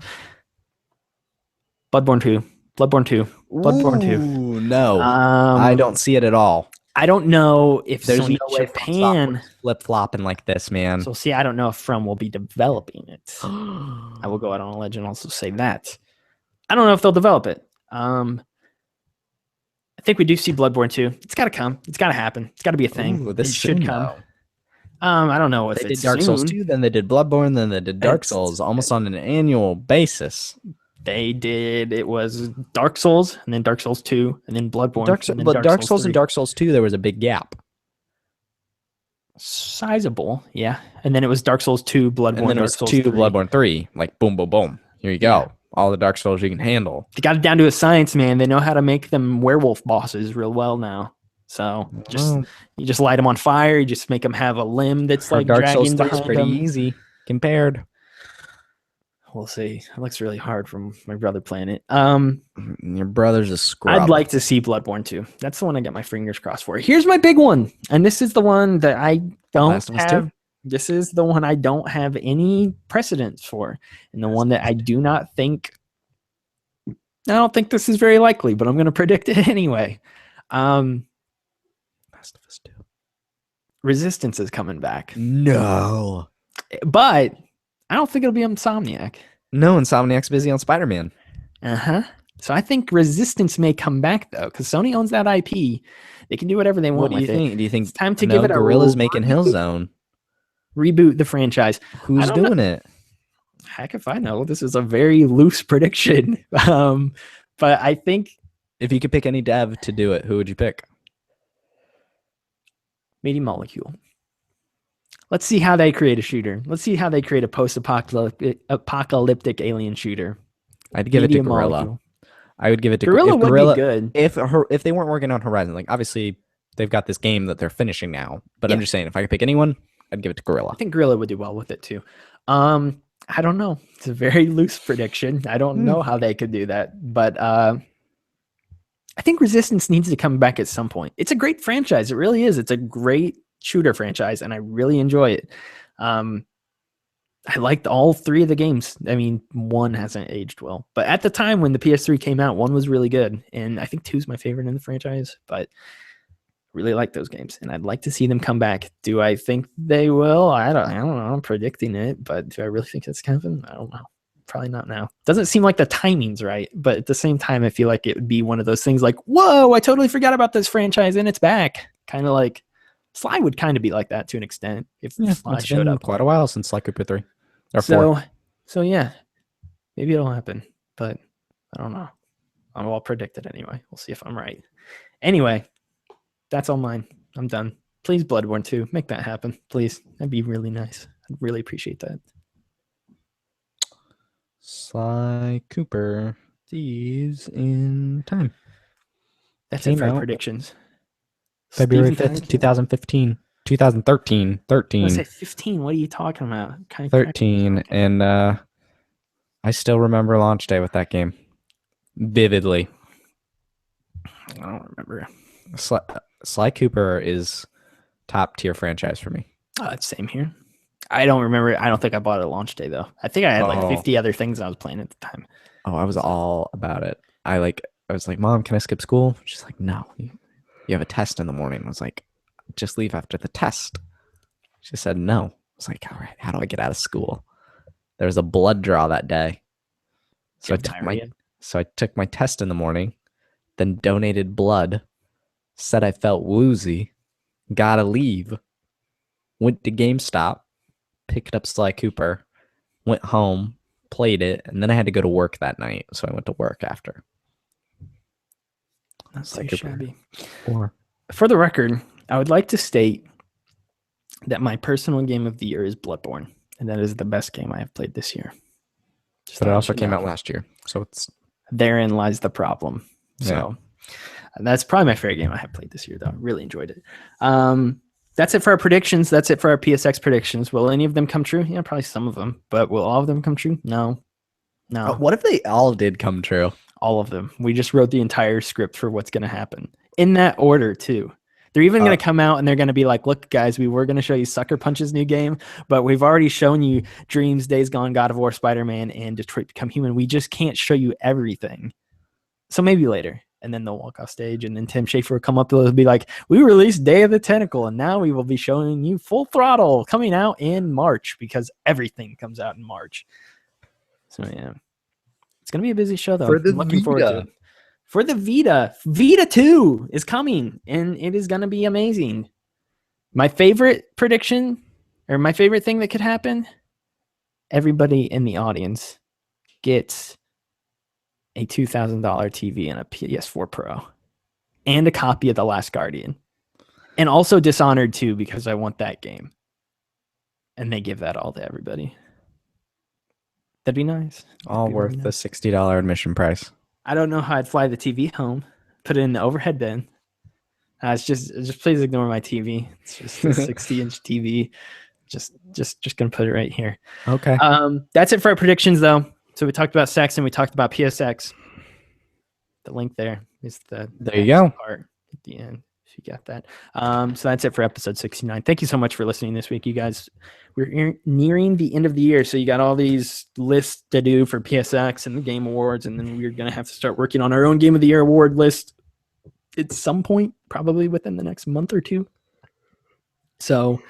Bloodborne 2. Bloodborne 2. Bloodborne 2. Ooh, no. I don't see it at all. I don't know if There's Sony no way Japan. flip-flopping like this, man. So see, I don't know if From will be developing it. I will go out on a ledge and also say that. I don't know if they'll develop it. I think we do see Bloodborne 2. It's got to come. It's got to happen. It's got to be a thing. Ooh, this it should soon, come. though. I don't know if They it's did Dark Souls soon. 2, then they did Bloodborne, then they did Dark It's- Souls, almost on an annual basis. They did. It was Dark Souls, and then Dark Souls 2, and then Bloodborne. and then But Dark Souls 3. and Dark Souls 2, there was a big gap. Sizable, yeah. And then it was Dark Souls 2, Bloodborne, And then it Dark was Souls 2, 3. Bloodborne 3. Like, boom, boom, boom. Here you go. Yeah. All the Dark Souls you can handle. They got it down to a science, man. They know how to make them werewolf bosses real well now. So you just light them on fire. You just make them have a limb that's like Dark Souls dragging 3 is behind pretty them. easy compared. We'll see. It looks really hard from my brother playing it. Your brother's a scrub. I'd like to see Bloodborne 2. That's the one I got my fingers crossed for. Here's my big one, and this is the one that I don't Last of Us 2? have. This is the one I don't have any precedence for, and the one that I do not think. I don't think this is very likely, but I'm going to predict it anyway. Last of Us 2. Resistance is coming back, No. but I don't think it'll be Insomniac. No, Insomniac's busy on Spider-Man. So I think Resistance may come back though, because Sony owns that IP. They can do whatever they want What do you with think? it. Do you think It's time to give it a Gorilla's making Hillzone? reboot the franchise. Who's don't know. doing it? Heck if I know. This is a very loose prediction. But I think If you could pick any dev to do it, who would you pick? Media Molecule. Let's see how they create a shooter. Let's see how they create a post-apocalyptic alien shooter. I'd give it to Media Gorilla. molecule. I would give it to Gorilla if would Gorilla, be good. if they weren't working on Horizon, like obviously they've got this game that they're finishing now. But I'm Yeah. just saying, if I could pick anyone, I'd give it to Gorilla. I think Gorilla would do well with it too. I don't know. It's a very loose prediction. I don't know how they could do that, but I think Resistance needs to come back at some point. It's a great franchise. It really is. It's a great shooter franchise, and I really enjoy it. I liked all three of the games. I mean, one hasn't aged well, but at the time when the PS3 came out, one was really good, and I think two's my favorite in the franchise. But really like those games, and I'd like to see them come back. Do I think they will? I don't know. I'm predicting it, but do I really think it's Kevin? I don't know. Probably not now. Doesn't seem like the timing's right, but at the same time, I feel like it would be one of those things like, whoa, I totally forgot about this franchise and it's back. Kind of like Sly would kind of be like that to an extent if Sly It's showed been up. quite a while since Sly Cooper 3 or 4. So yeah, maybe it'll happen, but I don't know. I'll predict it anyway. We'll see if I'm right. Anyway, that's all mine. I'm done. Please, Bloodborne 2, make that happen, please. That'd be really nice. I'd really appreciate that. Sly Cooper, Thieves in Time. That's Came it for our out predictions. February Stevie 5th, Dykes. 2015. 2013. I 13. say 15. What are you talking about? Kind of 13. And I still remember launch day with that game. Vividly. I don't remember. Sly Cooper is top tier franchise for me. It's same here. I don't remember. I don't think I bought it at launch day though. I think I had like Oh. 50 other things I was playing at the time. Oh, I was all about it. I was like, Mom, can I skip school? She's like, no, you have a test in the morning. I was like, just leave after the test. She said no. I was like, all right, how do I get out of school? There was a blood draw that day. So I took my test in the morning, then donated blood, said I felt woozy, gotta leave, went to GameStop, picked up Sly Cooper, went home, played it, and then I had to go to work that night. So I went to work after. That's Sly too Cooper. shabby. 4. For the record, I would like to state that my personal game of the year is Bloodborne, and that is the best game I have played this year. Just But it thought also you came know. out last year. So it's Therein lies the problem. Yeah. So that's probably my favorite game I have played this year, though. I really enjoyed it. That's it for our predictions. That's it for our PSX predictions. Will any of them come true? Yeah, probably some of them. But will all of them come true? No. what if they all did come true? All of them. We just wrote the entire script for what's going to happen in that order, too. They're even going to come out and they're going to be like, look, guys, we were going to show you Sucker Punch's new game, but we've already shown you Dreams, Days Gone, God of War, Spider-Man, and Detroit Become Human. We just can't show you everything. So maybe later. And then they'll walk off stage and then Tim Schafer will come up and be like, we released Day of the Tentacle and now we will be showing you Full Throttle coming out in March because everything comes out in March. So yeah, it's going to be a busy show though. For the I'm looking forward to Vita. it. For the Vita 2 is coming and it is going to be amazing. My favorite prediction or my favorite thing that could happen, everybody in the audience gets a $2,000 TV and a PS4 Pro and a copy of The Last Guardian and also Dishonored 2 because I want that game. And they give that all to everybody. That'd be nice. All That'd be worth really the nice. $60 admission price. I don't know how I'd fly the TV home, put it in the overhead bin. It's just please ignore my TV. It's just a 60-inch TV. Just gonna put it right here. Okay. That's it for our predictions, though. So we talked about Saxon, we talked about PSX. The link there is the There you go. part at the end. If you got that. So that's it for episode 69. Thank you so much for listening this week, you guys. We're nearing the end of the year, so you got all these lists to do for PSX and the Game Awards, and then we're gonna have to start working on our own Game of the Year award list at some point, probably within the next month or two. So,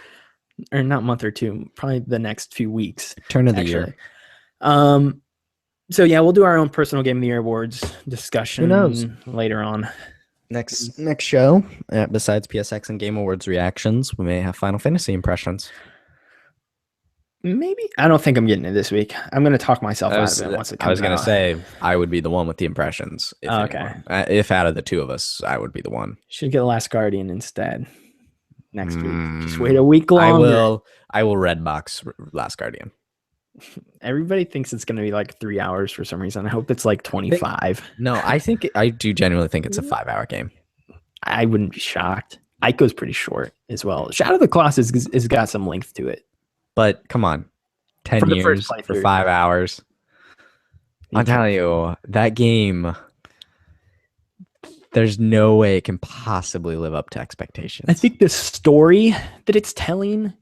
or not month or two, probably the next few weeks. Turn of the Actually. year. So yeah, we'll do our own personal Game of the Year awards discussion knows? later on. Next show, besides PSX and Game Awards reactions, we may have Final Fantasy impressions. Maybe I don't think I'm getting it this week. I'm going to talk myself out of it once it comes out. I was going to say I would be the one with the impressions. If Okay. anyone. If out of the two of us, I would be the one. Should get Last Guardian instead. next week. Just wait a week I longer. will Redbox Last Guardian. Everybody thinks it's going to be like 3 hours for some reason. I hope it's like 25. No, I do genuinely think it's a 5-hour game. I wouldn't be shocked. Ico's pretty short as well. Shadow of the Colossus has got some length to it. But come on, 10 From the first years for playthrough. 5 hours. I'll tell you, that game, there's no way it can possibly live up to expectations. I think the story that it's telling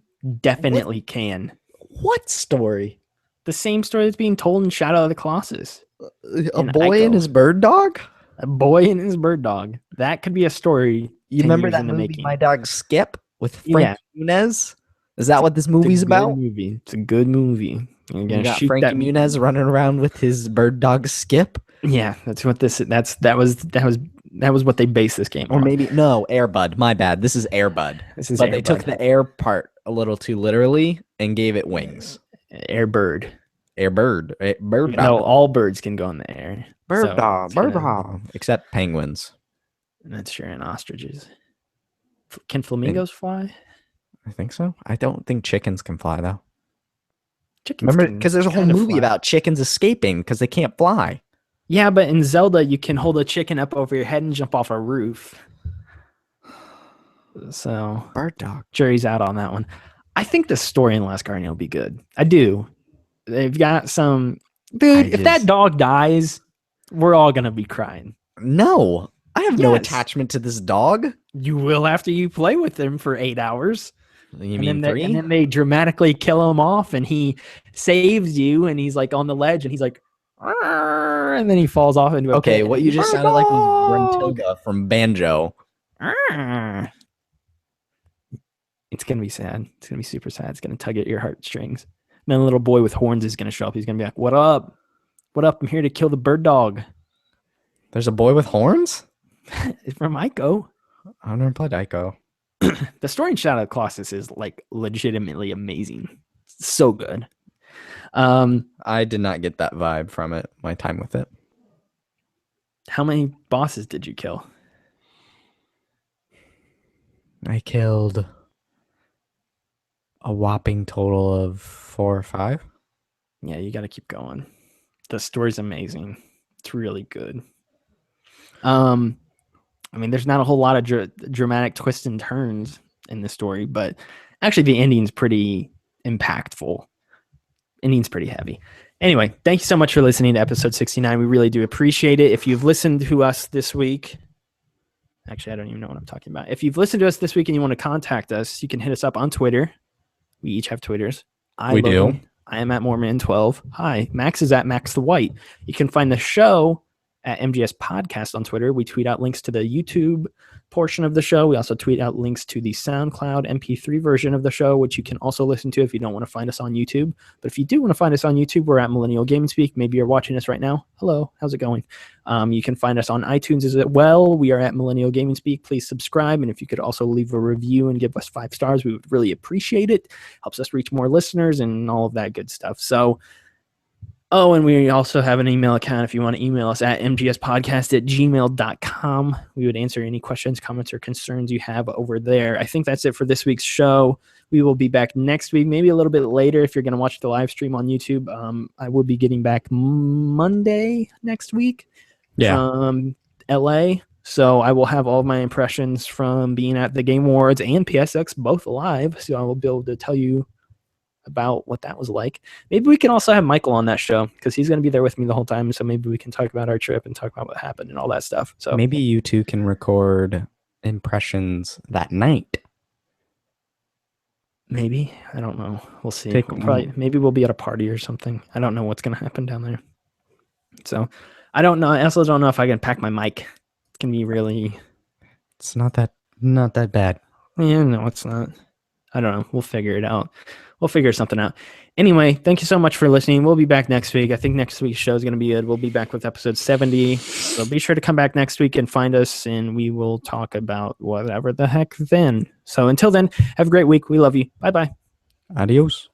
definitely can. What story? The same story that's being told in Shadow of the Colossus. A boy and his bird dog? A boy and his bird dog. That could be a story. You 10 remember years that in the movie, making. My Dog Skip, with Frank Muniz? Is that what this It's a movie's good about? movie. It's a good movie. You're You gonna got shoot Frankie that. Muniz running around with his bird dog Skip? Yeah, that's what this. That was what they based this game Or on. maybe, no, Airbud. My bad. This is Airbud. This is But they took Airbud. the air part a little too literally and gave it wings. Airbird. Airbird. Bird No, dog. all birds can go in the air. Bird So dog. it's Bird gonna- dog. Except penguins. That's sure, and ostriches. Can flamingos fly? I think so. I don't think chickens can fly, though. Chickens Remember, can because there's a whole kinda movie fly. about chickens escaping because they can't fly. Yeah, but in Zelda, you can hold a chicken up over your head and jump off a roof. So Bird dog. jury's out on that one. I think the story in Last Guardian will be good. I do. They've got some dude. If that dog dies, we're all gonna be crying. No, I have no Yes. attachment to this dog. You will after you play with him for 8 hours. You And mean then, 3? and then they dramatically kill him off, and he saves you, and he's like on the ledge, and he's like, "Arr," and then he falls off into a Okay, pit. what you just Bird sounded like was dog! Gruntilda from Banjo. Arr. It's gonna be sad. It's gonna be super sad. It's gonna tug at your heartstrings. And then a little boy with horns is gonna show up. He's gonna be like, "What up? What up? I'm here to kill the bird dog." There's a boy with horns? It's from Ico. I've never played Ico. The story in Shadow of the Colossus is like legitimately amazing. It's so good. I did not get that vibe from it, my time with it. How many bosses did you kill? I killed a whopping total of 4 or 5. Yeah, you got to keep going. The story's amazing. It's really good. I mean, there's not a whole lot of dramatic twists and turns in the story, but actually the ending's pretty impactful. Ending's pretty heavy. Anyway, thank you so much for listening to episode 69. We really do appreciate it. If you've listened to us this week, actually, I don't even know what I'm talking about. If you've listened to us this week and you want to contact us, you can hit us up on Twitter. We each have Twitters. We do. I am at Moreman12. Hi. Max is at Max the White. You can find the show at MGS Podcast on Twitter. We tweet out links to the YouTube portion of the show. We also tweet out links to the SoundCloud MP3 version of the show, which you can also listen to if you don't want to find us on YouTube. But if you do want to find us on YouTube, we're at Millennial Gaming Speak. Maybe you're watching us right now. Hello, how's it going? You can find us on iTunes as well. We are at Millennial Gaming Speak. Please subscribe. And if you could also leave a review and give us 5 stars, we would really appreciate it. Helps us reach more listeners and all of that good stuff. So, oh, and we also have an email account if you want to email us at mgspodcast@gmail.com. We would answer any questions, comments, or concerns you have over there. I think that's it for this week's show. We will be back next week, maybe a little bit later if you're going to watch the live stream on YouTube. I will be getting back Monday next week from LA. So I will have all of my impressions from being at the Game Awards and PSX both live. So I will be able to tell you about what that was like. Maybe we can also have Michael on that show because he's going to be there with me the whole time. So maybe we can talk about our trip and talk about what happened and all that stuff. So Maybe you two can record impressions that night. maybe, I don't know. We'll see. Take- Maybe we'll be at a party or something. I don't know what's going to happen down there. So I don't know. I also don't know if I can pack my mic. It can be really, It's not that bad. yeah, no, it's not. I don't know. We'll figure it out. We'll figure something out. Anyway, thank you so much for listening. We'll be back next week. I think next week's show is going to be good. We'll be back with episode 70. So be sure to come back next week and find us, and we will talk about whatever the heck then. So until then, have a great week. We love you. Bye-bye. Adios.